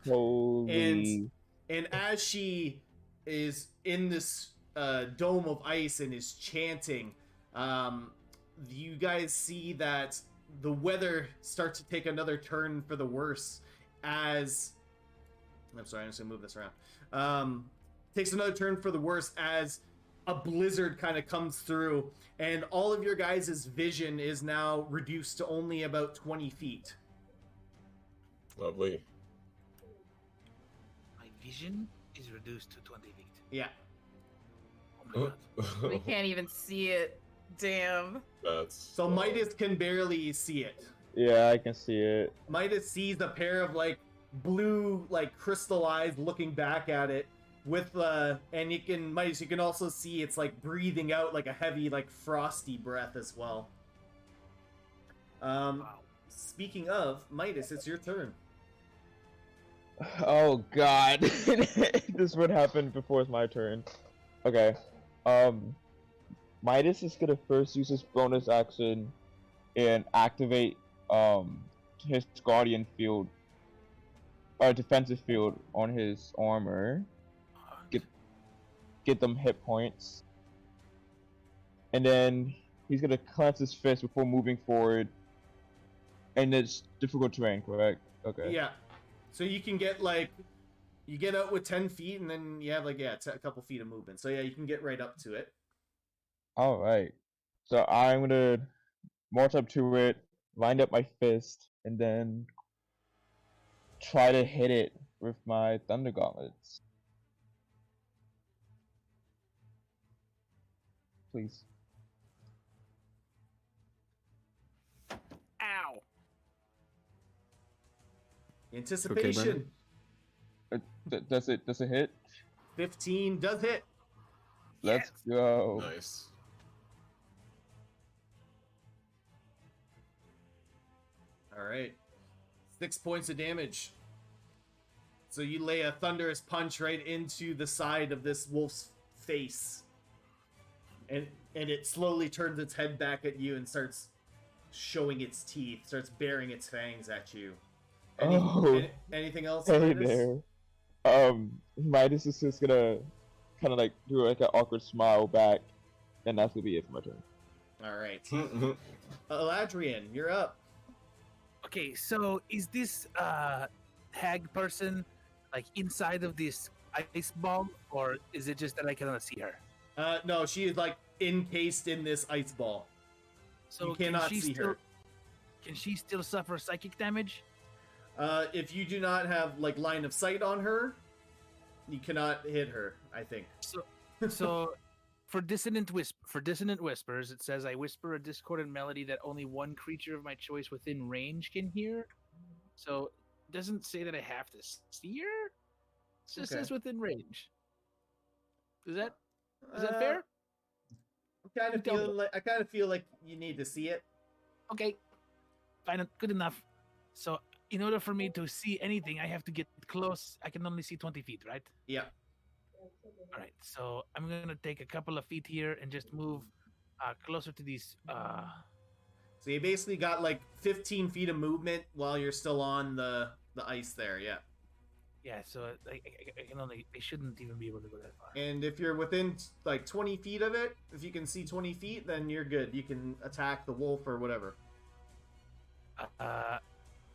Holy. And as she is in this dome of ice and is chanting, you guys see that the weather starts to take another turn for the worse as... I'm sorry, I'm just going to move this around. Takes another turn for the worse as a blizzard kind of comes through, and all of your guys' vision is now reduced to only about 20 feet. Lovely. My vision is reduced to 20 feet. Yeah. Oh my god. We can't even see it. Damn. That's So Midas can barely see it. Yeah, I can see it. Midas sees a pair of blue crystal eyes looking back at it with and you can also see it's breathing out a heavy frosty breath as well. Wow. Speaking of Midas, it's your turn. Oh god. This would happen before it's my turn. Okay. Midas is gonna first use his bonus action and activate his guardian field or defensive field on his armor. Get them hit points. And then he's gonna clench his fist before moving forward. And it's difficult terrain, correct? Okay. Yeah. So you can get you get out with 10 feet and then you have a couple feet of movement. So yeah, you can get right up to it. Alright. So I'm gonna march up to it, line up my fist, and then try to hit it with my Thunder Gauntlets. Please. Ow. Anticipation. Does it hit? 15 does hit. Let's go. nice. All right. 6 points of damage. So you lay a thunderous punch right into the side of this wolf's face. And it slowly turns its head back at you and starts showing its teeth, starts baring its fangs at you. Anything else? Hey Midas? there. Midas is just gonna kind of do an awkward smile back, and that's gonna be it for my turn. All right. Eladrian, you're up. Okay, so is this hag person like inside of this ice ball, or is it just that I cannot see her? No, she is like encased in this ice ball. So You cannot see her. Can she still suffer psychic damage? If you do not have like line of sight on her, you cannot hit her. I think. So for dissonant whispers, it says I whisper a discordant melody that only one creature of my choice within range can hear. So it doesn't say that I have to see her. It just says within range. Is that fair? I kind of feel like you need to see it. Okay, fine, good enough. So in order for me to see anything, I have to get close. I can only see 20 feet, right? Yeah. All right, so I'm gonna take a couple of feet here and just move closer to these. So you basically got like 15 feet of movement while you're still on the ice there. Yeah. Yeah, so I can only. I shouldn't even be able to go that far. And if you're within like 20 feet of it, if you can see 20 feet, then you're good. You can attack the wolf or whatever.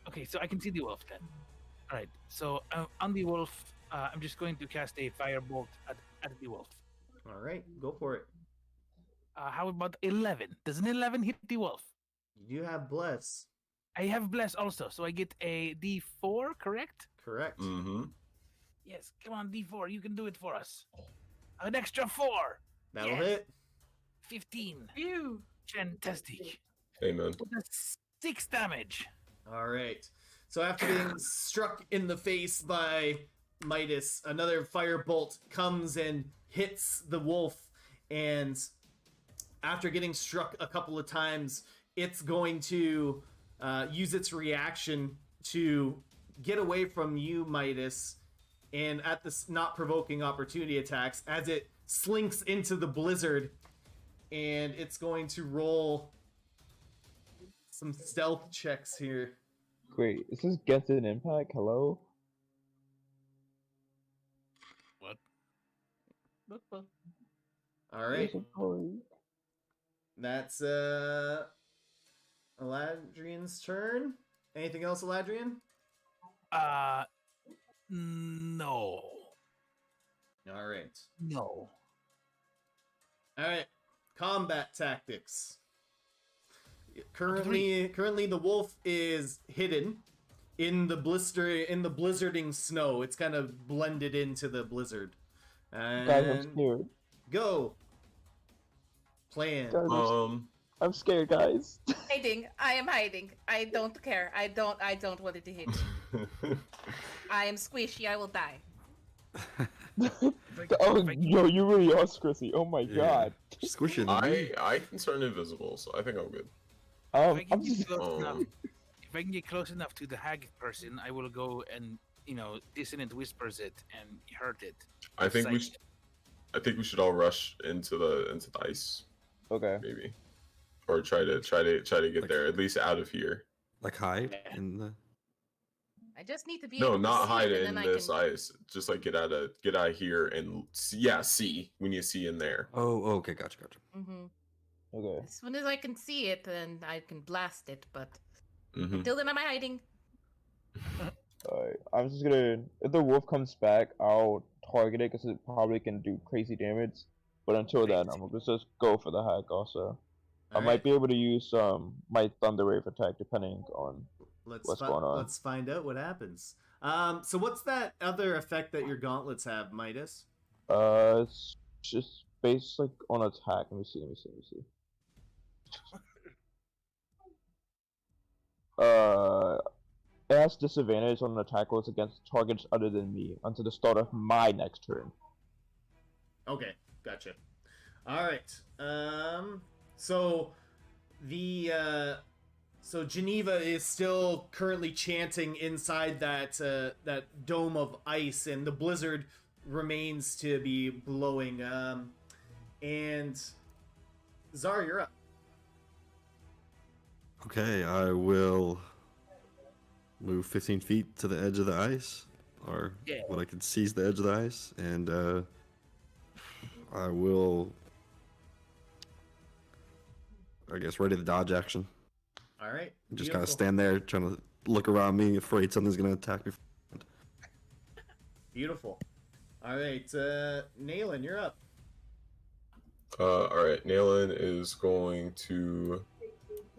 Okay, so I can see the wolf then. All right, so on the wolf, I'm just going to cast a firebolt at the wolf. All right, go for it. How about 11? Does an 11 hit the wolf? You have bless. I have bless also, so I get a D4, correct? Correct. Mm-hmm. Yes, come on, D4, you can do it for us. An extra 4. That'll Yes. hit. 15. Ew. Fantastic. Amen. That's 6 damage. All right. So after being struck in the face by Midas, another firebolt comes and hits the wolf, and after getting struck a couple of times, it's going to use its reaction to get away from you, Midas, and at this not provoking opportunity attacks as it slinks into the blizzard, and it's going to roll some stealth checks here. Wait, is this Genshin Impact? Hello? What? All right, Sorry. that's Eladrian's turn. Anything else, Eladrian? No. All right. No. All right. Combat tactics. Currently, the wolf is hidden in the blizzarding snow. It's kind of blended into the blizzard. Guys, I'm And scared. go. Plan. Guys, I'm scared, guys. Hiding. I am hiding. I don't care. I don't want it to hit. I am squishy. I will die. Oh, yo, you really are Chrissy. Oh my god. Squish it. I can turn invisible, so I think I'm good. If I I'm can get just... close enough, Um, if I can get close enough to the hag person, I will go and dissonant whispers it and hurt it. I think we Psych. should. I think we should all rush into the ice, Okay. maybe, or try to get Like- there at least out of here. Like hide Yeah. in the. I just need to be No, able not to see hide it, in and then this I can... ice. Just like get out of here and see. We need to see in there. Oh, okay, gotcha. hmm Okay. As soon as I can see it, then I can blast it. But Mm-hmm. until then, I'm hiding. Alright. I'm just gonna... If the wolf comes back, I'll target it because it probably can do crazy damage. But until then, I'm gonna just go for the hack also. I might be able to use my Thunder Wave attack depending on what's going on. Let's find out what happens. So what's that other effect that your gauntlets have, Midas? It's just based like on attack. Let me see. It has disadvantage on attack rolls against targets other than me until the start of my next turn. Okay, gotcha. All right. So so Geneva is still currently chanting inside that dome of ice, and the blizzard remains to be blowing. And Zara, you're up. Okay, I will move 15 feet to the edge of the ice, or Yeah. what I can seize the edge of the ice, and I will, I guess, ready the dodge action. All right. Just kind of Beautiful. stand there trying to look around me, afraid something's gonna attack me. Beautiful. All right, Nayland, you're up. All right, Nayland is going to.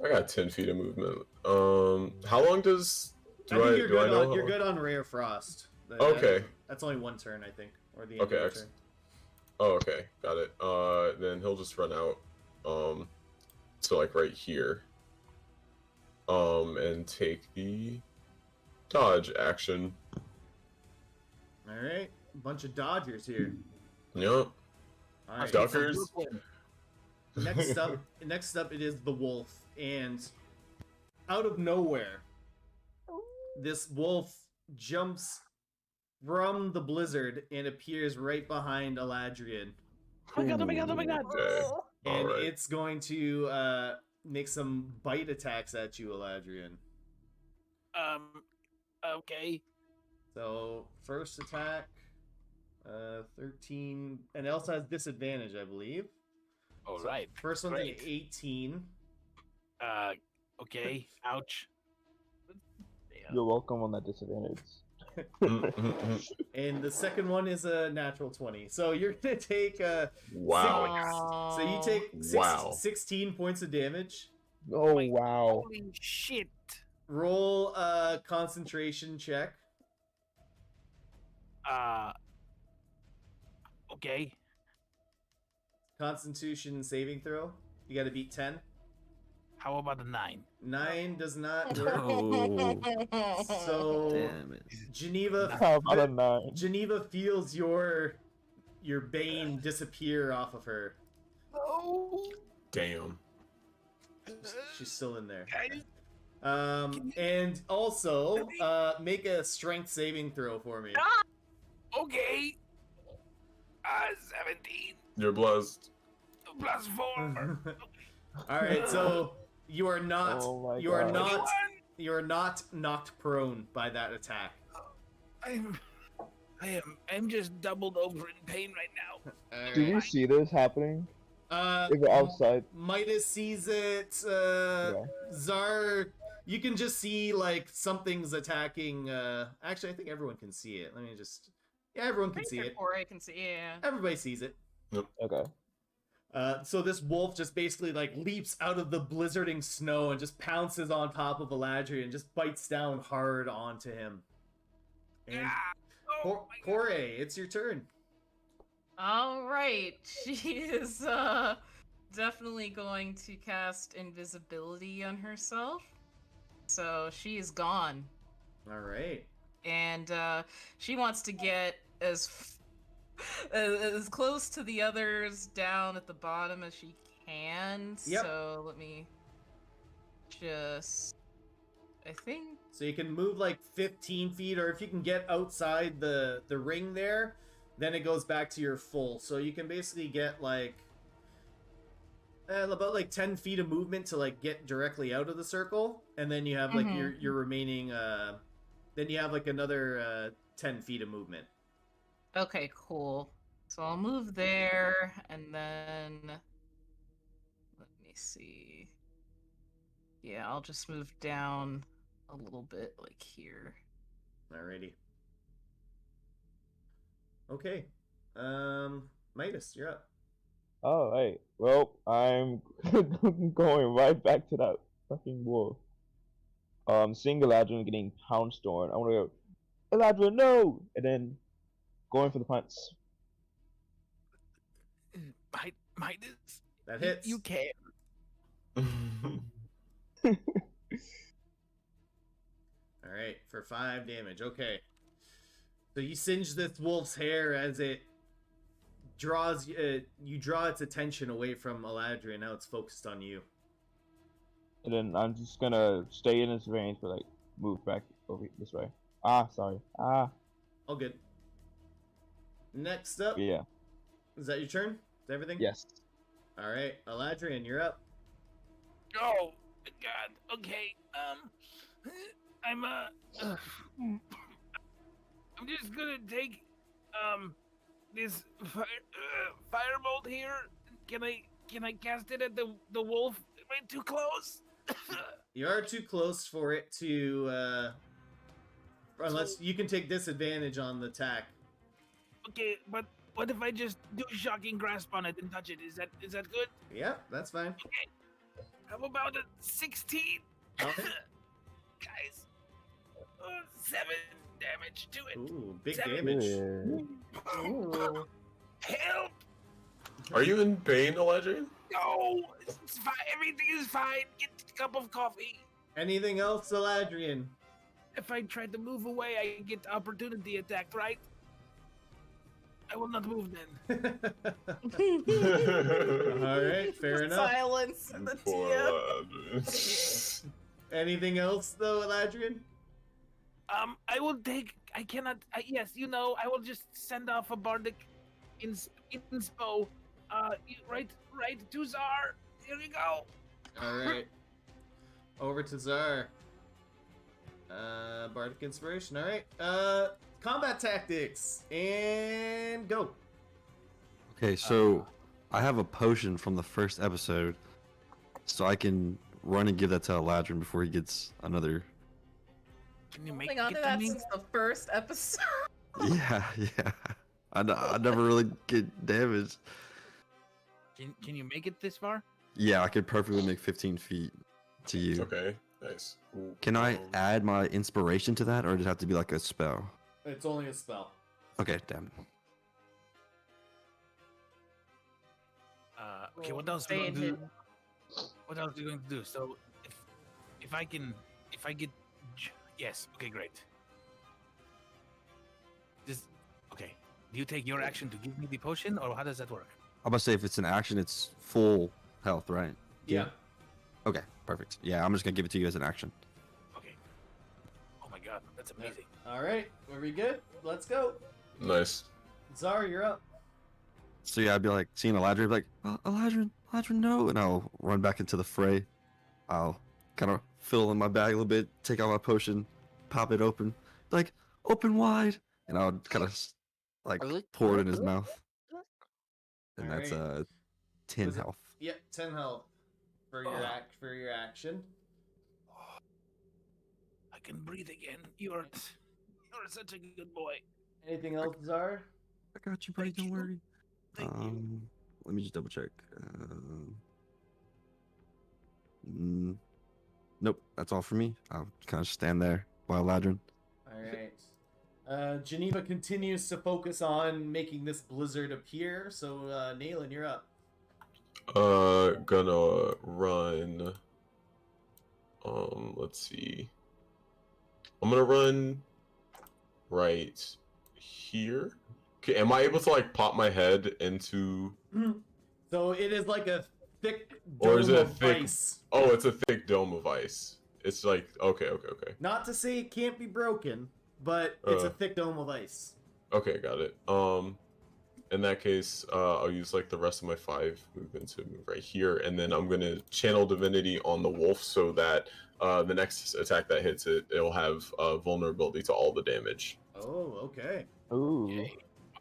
I got 10 feet of movement. How long does? I think you're good. know? You're good on Rare Frost. Okay. That's only one turn, I think, or the end Okay, of the excellent. turn. Oh, okay, got it. Then he'll just run out, to like right here, and take the dodge action. All right, a bunch of Dodgers here. Yep. All right. Duckers. Next up, it is the wolf, and out of nowhere, this wolf jumps from the blizzard and appears right behind Eladrian, Oh my god, oh my god, oh my god! Okay. and Alright. it's going to make some bite attacks at you, Eladrian. Okay. So first attack, 13, and it also has disadvantage, I believe. All So right. First one's an great. 18. Okay. Ouch. You're welcome on that disadvantage. And the second one is a natural 20. So you're gonna take Wow. so you take Wow. 16 points of damage. Oh my- wow. Holy shit. Roll a concentration check. Okay. Constitution saving throw. You gotta beat 10. How about a 9? 9 does not work. Oh, So damn it. Geneva How about a 9? Geneva feels your bane disappear off of her. Oh. Damn. She's still in there. Guys. And also, make a strength saving throw for me. Okay. 17 You're blessed. plus 4. All right, so you are not Oh my you are God. not 21. you are not knocked prone by that attack. I'm just doubled over in pain right now. All Do right. we see this happening? If we're outside? Midas sees it. Yeah. Zar, you can just see like something's attacking. Actually, I think everyone can see it. Let me just. Yeah, everyone can see it. I can see. Yeah. Everybody sees it. Okay. So this wolf just basically like leaps out of the blizzarding snow and just pounces on top of Eladrian and just bites down hard onto him. And Ah, oh my God. Kore, it's your turn. All right. She is definitely going to cast invisibility on herself. So she is gone. All right. And she wants to get as close to the others down at the bottom as she can. Yep. So let me just, I think. So you can move like 15 feet, or if you can get outside the ring there, then it goes back to your full. So you can basically get like about like 10 feet of movement to like get directly out of the circle, and then you have like your remaining. Then you have like another 10 feet of movement. Okay, cool. So I'll move there, and then let me see. Yeah, I'll just move down a little bit, like here. Alrighty. Okay. Midas, you're up. All right. Well, I'm going right back to that fucking wolf. Seeing Eladrin getting pounced on, I want to go, Eladrin, no! And then going for the punch. Midas, That hits. you can. Alright, for 5 damage. Okay. So you singe this wolf's hair as it draws you draw its attention away from Eladrin. Now it's focused on you. And then I'm just gonna stay in his range, but like move back over this way. Sorry. All good. Next up, Yeah. is that your turn? Is everything? Yes. All right, Eladrin, you're up. Oh God. Okay. I'm just gonna take this firebolt here. Can I cast it at the wolf? Am I too close? You are too close for it to, unless you can take disadvantage on the attack. Okay, but what if I just do shocking grasp on it and touch it? Is that good? Yep, that's fine. How about a 16? Okay. Guys, 7 damage to it. Ooh, big 7. damage. Yeah. Help! Are you in pain, Eladrian? No, it's fine. Everything is fine. Get a cup of coffee. Anything else, Eladrian? If I try to move away, I get opportunity attacked, right? I will not move then. All right, fair enough. Silence in the Poor DM. Eladrian. Anything else, though, Eladrian? I will take. I cannot. Yes, I will just send off a bardic inspo. Right to Czar. Here you go. All right. Over to Czar. Bardic Inspiration. All right. Combat tactics and go. Okay, so I have a potion from the first episode, so I can run and give that to Eladrin before he gets another. Can you make Holding on it to to that me? since the first episode. Yeah. I never really get damaged. Can you make it this far? Yeah, I could perfectly make 15 feet to you. Okay, nice. Cool. Can I add my inspiration to that, or does it have to be like a spell? It's only a spell. Okay, damn. Okay, what else are you going to do? What else are you going to do? So, if I get, yes, okay, great. Okay. Do you take your action to give me the potion, or how does that work? I'm about to say if it's an action, it's full health, right? Yeah. Okay, perfect. Yeah, I'm just gonna give it to you as an action. Okay. Oh my god, that's amazing. All right. Are we good? Let's go. Nice. Czar, you're up. So yeah, I'd be like seeing Eladrin, like, Eladrin, no, and I'll run back into the fray. I'll kind of fill in my bag a little bit, take out my potion, pop it open, like open wide, and I'll kind of like pour it in his mouth, and that's Alright. 10 Was it- health. Yep, 10 health for your action. I can breathe again. You're such a good boy. Anything else, Czar? I got you, buddy. Thank Don't you. worry. Thank you. Let me just double check. Nope, that's all for me. I'll kind of stand there while Eladrin. All right. Geneva continues to focus on making this blizzard appear. So, Naylan, you're up. Gonna run. Let's see. I'm gonna run right here. Okay, am I able to like pop my head into? So it is like a thick Or dome is it a of thick- ice. Oh, it's a thick dome of ice. It's like okay. Not to say it can't be broken, but it's a thick dome of ice. Okay, got it. In that case, I'll use like the rest of my 5 movement to move right here, and then I'm gonna channel divinity on the wolf so that the next attack that hits it, it'll have vulnerability to all the damage. Oh, okay. Ooh. Yay.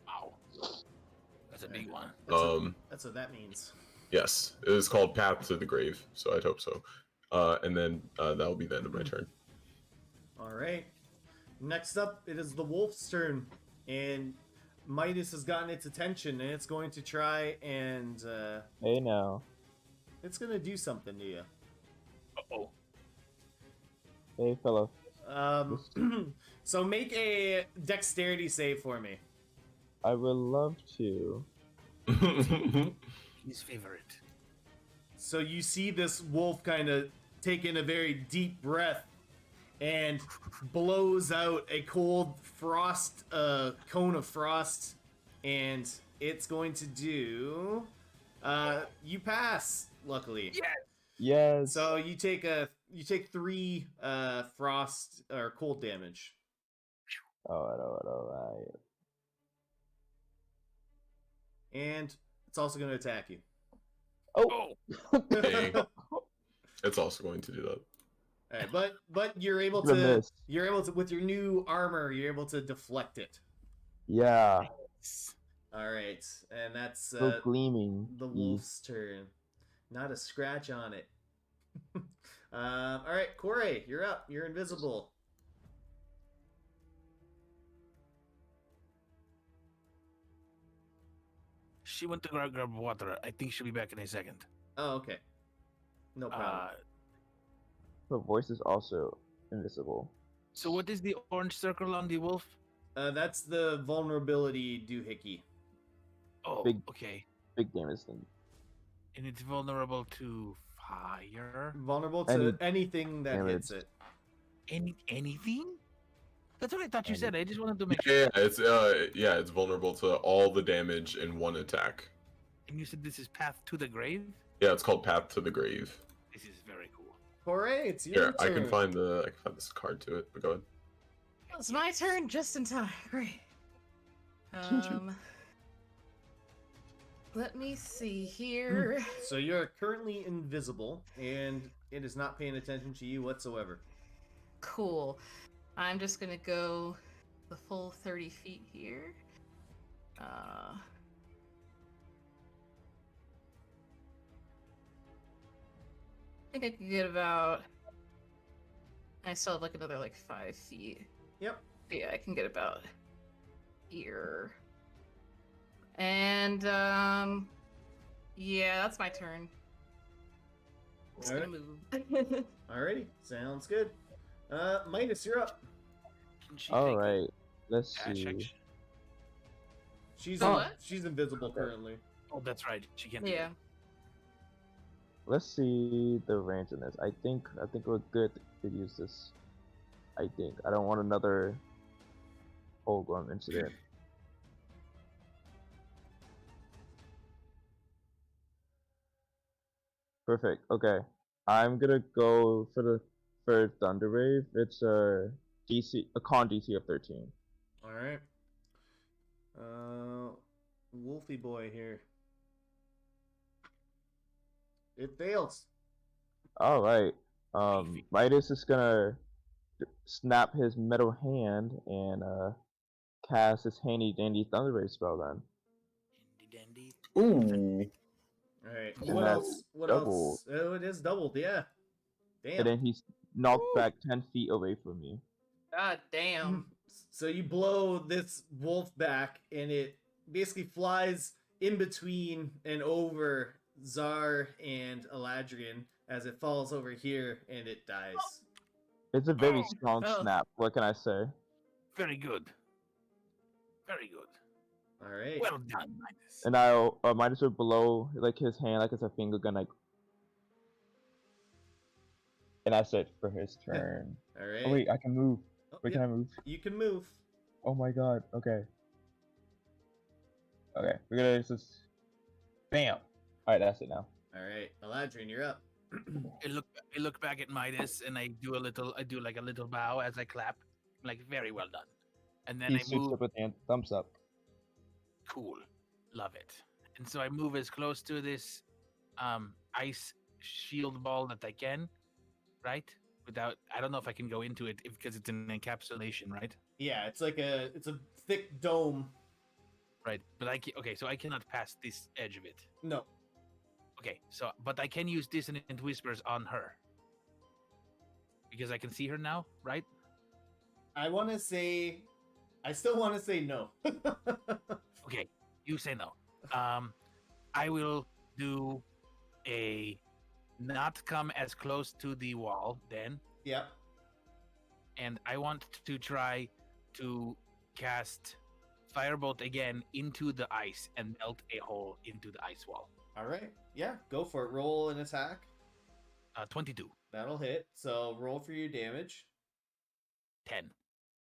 Wow. That's a big one. That's what that means. Yes, it is called Path to the Grave, so I'd hope so. And then that'll be the end of my turn. All right. Next up, it is the wolf's turn, and Midas has gotten its attention, and it's going to try and Hey now. it's going to do something to you. Uh-oh. Hey fellow. So make a dexterity save for me. I would love to. His favorite. So you see this wolf kind of take in a very deep breath and blows out a cold frost, cone of frost, and it's going to do. You pass, luckily. Yes. Yes. So you take 3 frost or cold damage. Alright. And it's also going to attack you. Oh. Dang. It's also going to do that. All right, but you're able Gonna to miss. with your new armor, you're able to deflect it. Yeah. All right, and that's So gleaming. the wolf's turn. Not a scratch on it. All right, Corey, you're up. You're invisible. She went to grab water. I think she'll be back in a second. Oh, okay. No problem. Her voice is also invisible. So what is the orange circle on the wolf? That's the vulnerability doohickey. Oh, Big- okay. Big damage thing. And it's vulnerable to fire. Vulnerable to Any anything that hits damage. it. Anything? That's what I thought you Any- said. I just wanted to make sure. It's vulnerable to all the damage in one attack. And you said this is Path to the Grave? Yeah, it's called Path to the Grave. This is very cool. Corey, it's your Here, turn. I can find this card to it. But go ahead. It's my turn just in time. Great. Let me see here. So you're currently invisible, and it is not paying attention to you whatsoever. Cool. I'm just gonna go the full 30 feet here. I think I can get about. I still have like another like 5 feet. Yep. Yeah, I can get about here. And yeah, that's my turn. I'm just gonna move. Alrighty, sounds good. Midas, you're up. Can she All take right. Let's dash see. action? She's Oh, what? she's invisible Okay. currently. Oh, that's right. She can't do Yeah. that. Let's see the range in this. I think we're good to use this. I think I don't want another Holgrim incident. Perfect. Okay, I'm gonna go for Thunder Wave. It's a con DC of 13. Alright. Wolfie boy here. It fails. All right. Midas is gonna snap his metal hand and cast his handy dandy Thunder Wave spell then. Dandy. Ooh. Alright. And What that's else? What double. else? Oh, it is doubled, yeah. Damn. And then he's knocked Woo. back 10 feet away from me. God damn. So you blow this wolf back, and it basically flies in between and over Zar and Eladrian as it falls over here, and it dies. It's a very Oh, strong oh. snap. What can I say? Very good. Very good. All right. Well done, Midas. And I'll Midas will blow like his hand like it's a finger gun like. And that's it for his turn. All right. Oh wait, I can move. Oh, Wait, yep, can I move? You can move. Oh my god. Okay. Okay, we're gonna just. Bam. All right, that's it now. All right, Eladrian, you're up. I look back at Midas and I do like a little bow as I clap, like very well done. And then He I sweeps move. up with the thumbs up. Cool, love it. And so I move as close to this ice shield ball that I can, right? Without, I don't know if I can go into it because it's an encapsulation, right? Yeah, it's a thick dome. Right, but okay, so I cannot pass this edge of it. No. Okay, so but I can use dissonant whispers on her because I can see her now, right? I still want to say no. Okay, you say no. I will do a not come as close to the wall then, Yep. and I want to try to cast Firebolt again into the ice and melt a hole into the ice wall. All right. Yeah, go for it. Roll an attack. 22. That'll hit. So roll for your damage. 10.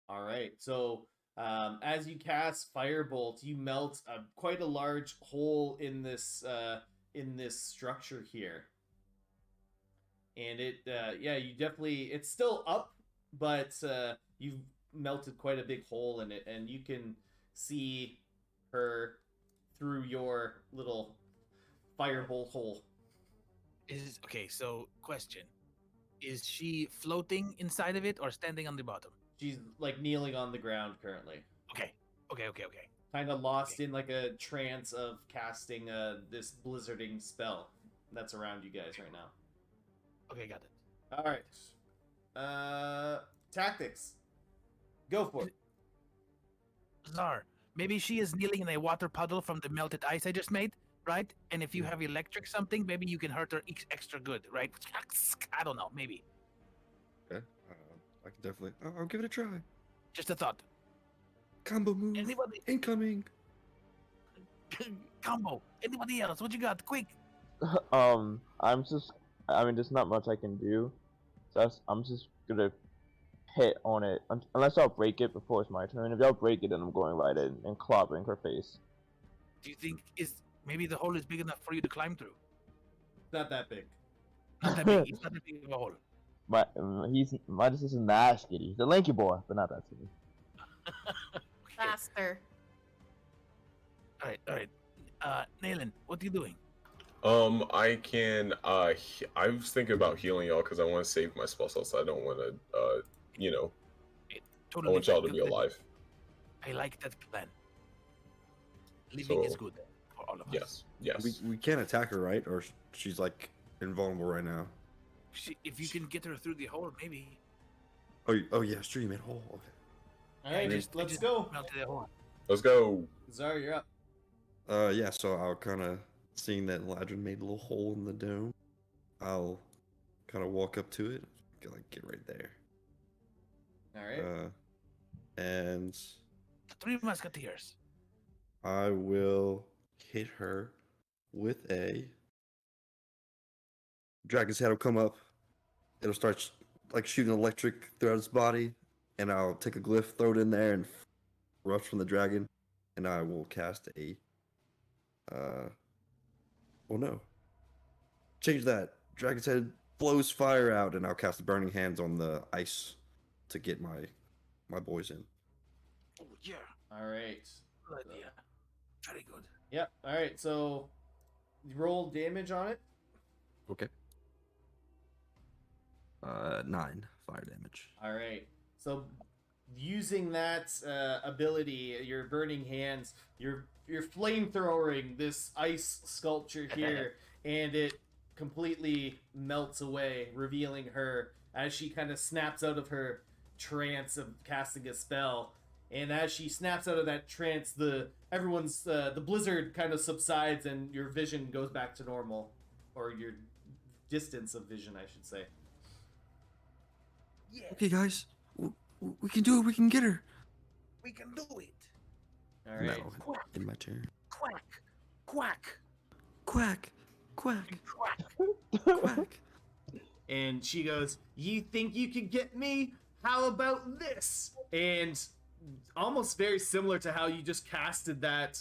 All right. So as you cast Firebolt, you melt quite a large hole in this structure here. And it, you definitely, it's still up, but you've melted quite a big hole in it, and you can see her through your little firebolt hole. Okay, so question. Is she floating inside of it or standing on the bottom? She's like kneeling on the ground currently. Okay. Kind of lost in like a trance of casting this blizzarding spell that's around you guys right now. Okay, got it. All right. Tactics. Go for it. Czar, maybe she is kneeling in a water puddle from the melted ice I just made, right? And if you have electric something, maybe you can hurt her extra good, right? I don't know, maybe. Okay. I can definitely. I'll give it a try. Just a thought. Combo move. Anybody? Incoming. Combo. Anybody else? What you got? Quick. I mean, there's not much I can do. So I'm just gonna hit on it. Unless I'll break it before it's my turn. If y'all break it, then I'm going right in and clobbering her face. Do you think maybe the hole is big enough for you to climb through? Not that big. Not that big. It's not that big of a hole. Midas is not skinny. He's a lanky boy, but not that skinny. Faster. All right. Nayland, what are you doing? I can. I was thinking about healing y'all because I want to save my spell slots. I don't want to. You know. Totally I want y'all to good be plan. alive. I like that plan. Living is good for all of us. Yes. We can't attack her, right? Or she's like invulnerable right now. If you can get her through the hole, maybe. Oh yeah, sure you made a hole. Okay. All right, let's go. Melted the hole. Let's go. Zara, you're up. Yeah. So I'll kind of seeing that Ladrin made a little hole in the dome. I'll kind of walk up to it. Get right there. All right. And Three Musketeers. I will hit her with a dragon's head will come up. It'll start like shooting electric throughout its body, and I'll take a glyph, throw it in there, and rush from the dragon. And I will cast a. Well, no. Change that. Dragon's head blows fire out, and I'll cast the burning hands on the ice to get my boys in. Oh yeah. All right. Good idea. Very good. Yep. All right. So, roll damage on it. Okay. 9 fire damage. All right. So, using that ability, your burning hands, you're flamethrowing this ice sculpture here, and it completely melts away, revealing her as she kind of snaps out of her trance of casting a spell. And as she snaps out of that trance, the blizzard kind of subsides, and your vision goes back to normal, or your distance of vision, I should say. Yeah. Okay, guys. We can do it. We can get her. We can do it. All right. No, in my turn. Quack. Quack. Quack. Quack. Quack. Quack. And she goes, "You think you can get me? How about this?" And almost very similar to how you just casted that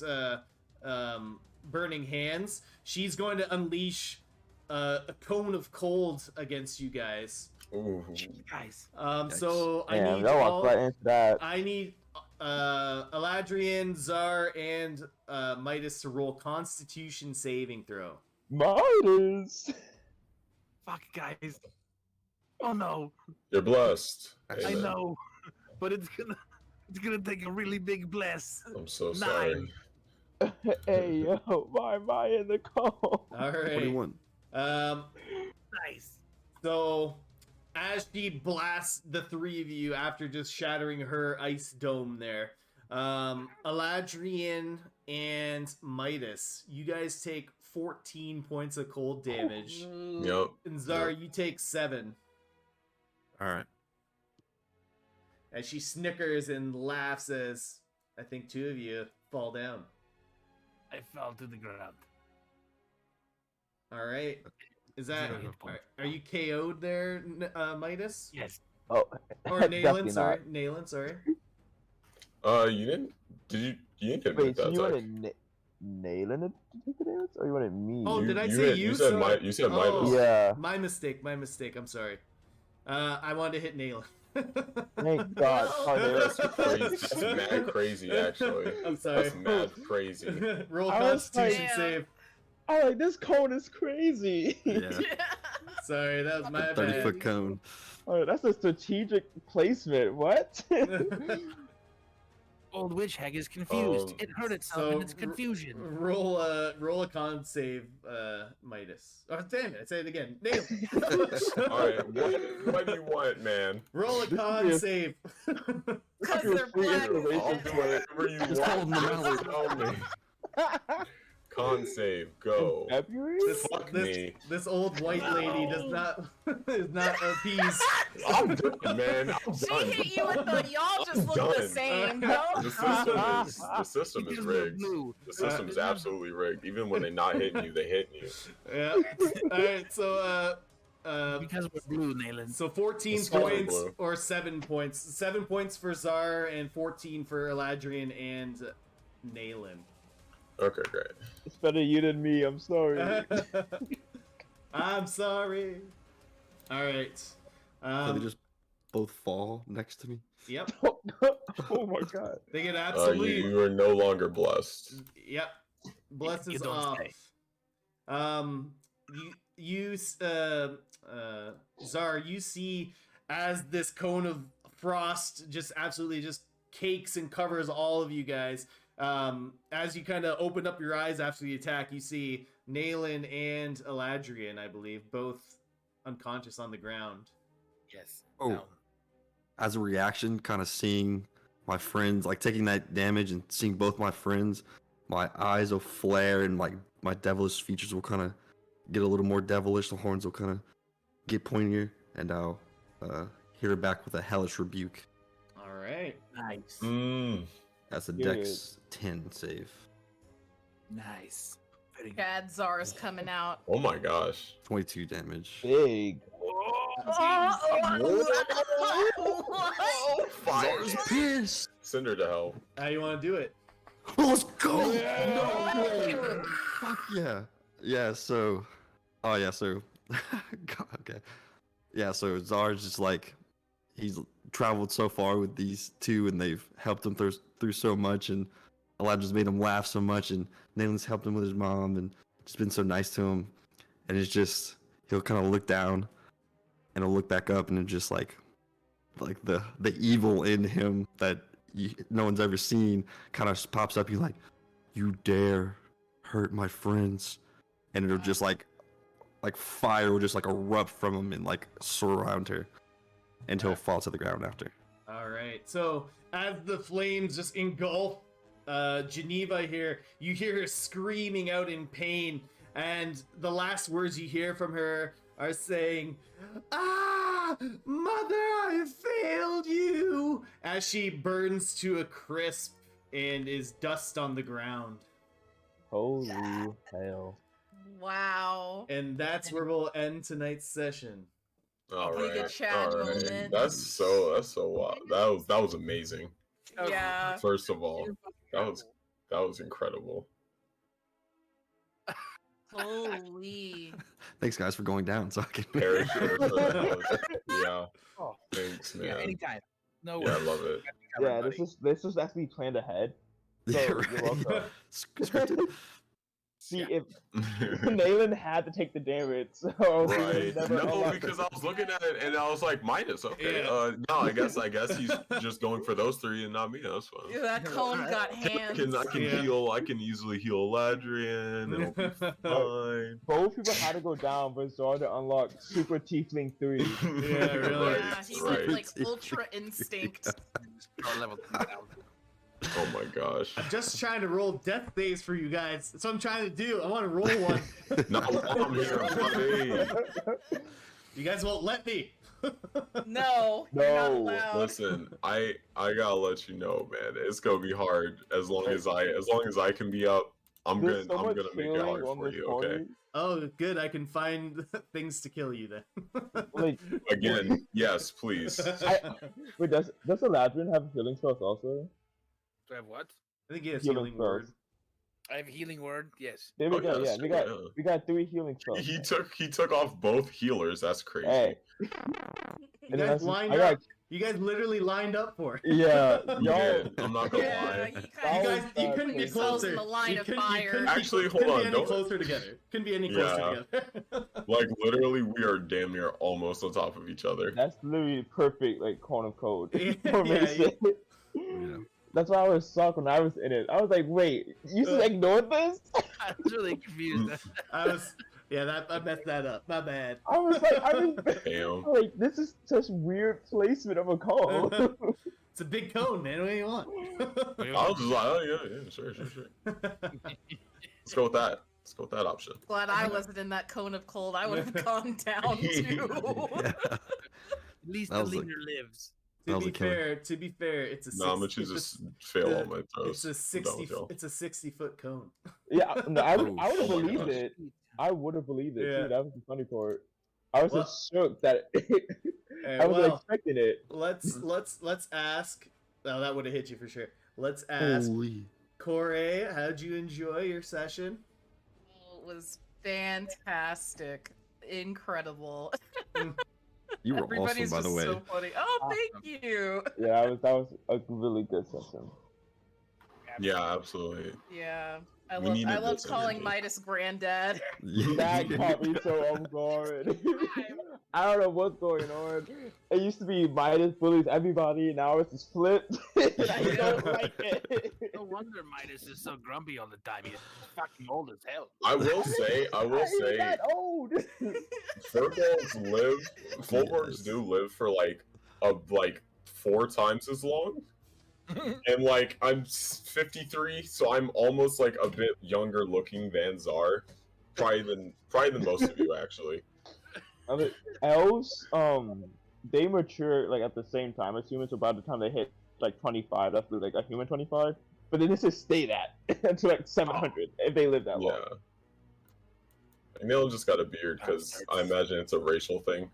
burning hands, she's going to unleash a cone of cold against you guys. Ooh. Guys. So I Damn, need y'all walk all, right into that. I need Eladrian, Zar, and Midas to roll Constitution saving throw. Midas. Fuck, guys. Oh no. You're blessed. I Amen. know, but it's gonna take a really big bless. I'm so 9. sorry. Hey yo, why am I in the call? All right. 21. Nice. So, as she blasts the three of you after just shattering her ice dome there, Eladrian and Midas, you guys take 14 points of cold damage. Yep. And Zar, Yep. you take 7. All right. As she snickers and laughs as I think 2 of you fall down. I fell to the ground. All right. Is that... Zero hit point. Are you KO'd there, Midas? Yes. Oh, Or definitely Nayland, not. sorry. Nayland, sorry. You didn't? Did you? You didn't hit me Wait, with so that you attack. wanted Nayland to take the damage, or you wanted me? Oh, did I You say hit- you? you said Sorry. you said Midas. Yeah. My mistake. I'm sorry. I wanted to hit Nayland. Thank God. Oh, That's there- crazy. That's mad crazy, actually. I'm sorry. That's mad crazy. Roll I was Constitution like- save. I like this cone is crazy. Yeah. Sorry, that was my 30-foot bad. cone. Oh, that's a strategic placement. What? old witch hag is confused. It hurt itself in its confusion. Roll a con save, Midas. Oh damn it! I say it again. Nail. All right, what do you want, man? Roll a con save. Because they're black. I'll do whatever you Just call them the want. Just tell me. Con save, go. February? Fuck me. This old white lady does not is not appeased. I'm done, man. I'm She done. hit you with the y'all just look the done. same, no? The system is Because we're rigged. blue. The system is absolutely rigged. Even when they're not hitting you, they hit you. Yeah. All right. So Because we're blue, Nayland. so 14 It's solid points blue. or 7 points. 7 points for Zar and 14 for Eladrian and Nayland. Okay, great. It's better you than me. I'm sorry. I'm sorry. All right. So they just both fall next to me. Yep. Oh my god. They get absolutely. You are no longer blessed. Yep. Blessings don't off. say. Zar, you see as this cone of frost just absolutely just cakes and covers all of you guys. As you kind of open up your eyes after the attack, you see Nayland and Eladrian, I believe, both unconscious on the ground. Yes. Oh. No. As a reaction, kind of seeing my friends, like taking that damage and seeing both my friends, my eyes will flare and like my devilish features will kind of get a little more devilish. The horns will kind of get pointier, and I'll hit her back with a hellish rebuke. All right. Nice. That's a Good. Dex 10 save. Nice. Very good. Bad Zar's coming out. Oh my gosh. 22 damage. Big. Zar's pissed. Send her to hell. How you want to do it? Oh, let's go! Yeah. Fuck yeah. Yeah, so... Oh, yeah, so... God, okay. Yeah, so Zar's just like... He's traveled so far with these two, and they've helped him through so much, and Elijah's made him laugh so much, and Nalen's helped him with his mom, and just been so nice to him. And it's just... He'll kind of look down, and he'll look back up, and it's just like the evil in him that no one's ever seen kind of pops up. He's like, "You dare hurt my friends," and it'll just like fire will just like erupt from him and like surround her until he'll fall to the ground after. All right. So as the flames just engulf Geneva here, you hear her screaming out in pain, and the last words you hear from her are saying, "Ah, mother, I failed you," as she burns to a crisp and is dust on the ground. Holy hell. Wow. And that's where we'll end tonight's session. All Big right. Chad All right. moment. That's so wild. That was amazing. Yeah. First of all, that was incredible. Holy. Thanks, guys, for going down so I can. Perish. Yeah. Oh, Thanks, man. yeah, anytime. No Yeah, I worries. love it. Yeah, this is actually planned ahead. So, Yeah, you're right. welcome. Scripted. See, Yeah. if Nayland had to take the damage, so he Right. would've never No, unlocked because it. I was looking at it and I was like, minus. Okay. Yeah. No, I guess he's just going for those three and not me. That's fine. That cone got hands. I can Yeah. heal. I can easily heal Ladrian. It'll be fine. Both people had to go down, but Zar to unlock Super Tiefling 3. Yeah, really. Yeah, he went like ultra instinct. Power level down. Oh my gosh. I'm just trying to roll death saves for you guys. That's what I'm trying to do. I want to roll one. No, I'm here, buddy. You guys won't let me. No, you're not No. allowed. Listen, I gotta let you know, man. It's gonna be hard as long as I can be up. I'm There's gonna so much make it healing hard on for this you. Okay. party. Oh, good. I can find things to kill you then. Like, Again, yes, please. wait, does Eladrin have healing spells also? Do I have what? I think he has Healing healing word. spells. I have healing word. Yes. There we Oh, go. yeah, Yeah, we sure, got yeah. we got 3 healing spells. He took off both healers. That's crazy. Hey, You and then guys that's- lined I got up. You guys literally lined up for it. yeah, You y'all. did. I'm not gonna Yeah, lie. you You kind guys, of you couldn't put be yourselves closer. in the line You of couldn't- fire. couldn't Actually, be, hold couldn't on, be any don't- closer together. Couldn't be any Yeah. closer together. Like literally, we are damn near almost on top of each other. That's literally perfect, like quantum code Yeah, formation. Yeah. That's why I was shocked when I was in it. I was like, wait, you just ignored this? I was really confused. I messed that up. My bad. I was Damn. like, this is such weird placement of a call. It's a big cone, man. What do you want? I was just like, oh yeah, sure. Let's go with that. Let's go with that option. Glad I wasn't in that cone of cold. I would have gone down too. Yeah. At least That the was like- leader lives. To That was be a killer. fair, it's a. No, I'm gonna just fail all my throws. It's a 60-foot cone. Yeah, no, I would Oh, have oh my believed gosh. it. I would have believed it Yeah. too. That was the funny part. I was Well- just shook that Hey, I wasn't well, expecting it. let's ask. Oh, that would have hit you for sure. Let's ask Holy. Corey, how'd you enjoy your session? It was fantastic. Incredible. You were Everybody's awesome, by the just way. so funny. Oh, thank you. Yeah, that was a really good session. Yeah, absolutely. Yeah. I We love needed I love this calling energy. Midas granddad. That caught me so off guard. I don't know what's going on. It used to be Midas bullies everybody, now it's just flipped. I don't like it. No wonder Midas is so grumpy all the time. He's fucking old as hell. I will say, How you that old? Furbolgs do live for like 4 times as long. And like I'm 53, so I'm almost like a bit younger looking than Czar. Probably than most of you actually. I mean, elves, they mature like at the same time as humans. So by the time they hit like 25, that's like a human 25. But then this just stay that until like 700 if they live that long. Yeah. And Neil just got a beard because I imagine it's a racial thing.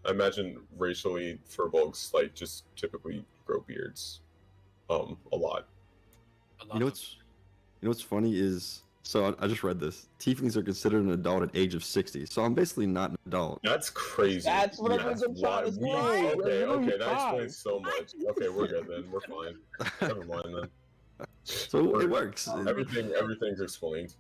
I imagine racially Furbolgs like just typically grow beards, a lot. You know what's funny is, so I just read this. Tieflings are considered an adult at age of 60, so I'm basically not an adult. That's crazy. That's what I was trying to say. Okay, that explains so much. Okay, we're good then. We're fine. Never mind then. So it works. Everything's explained.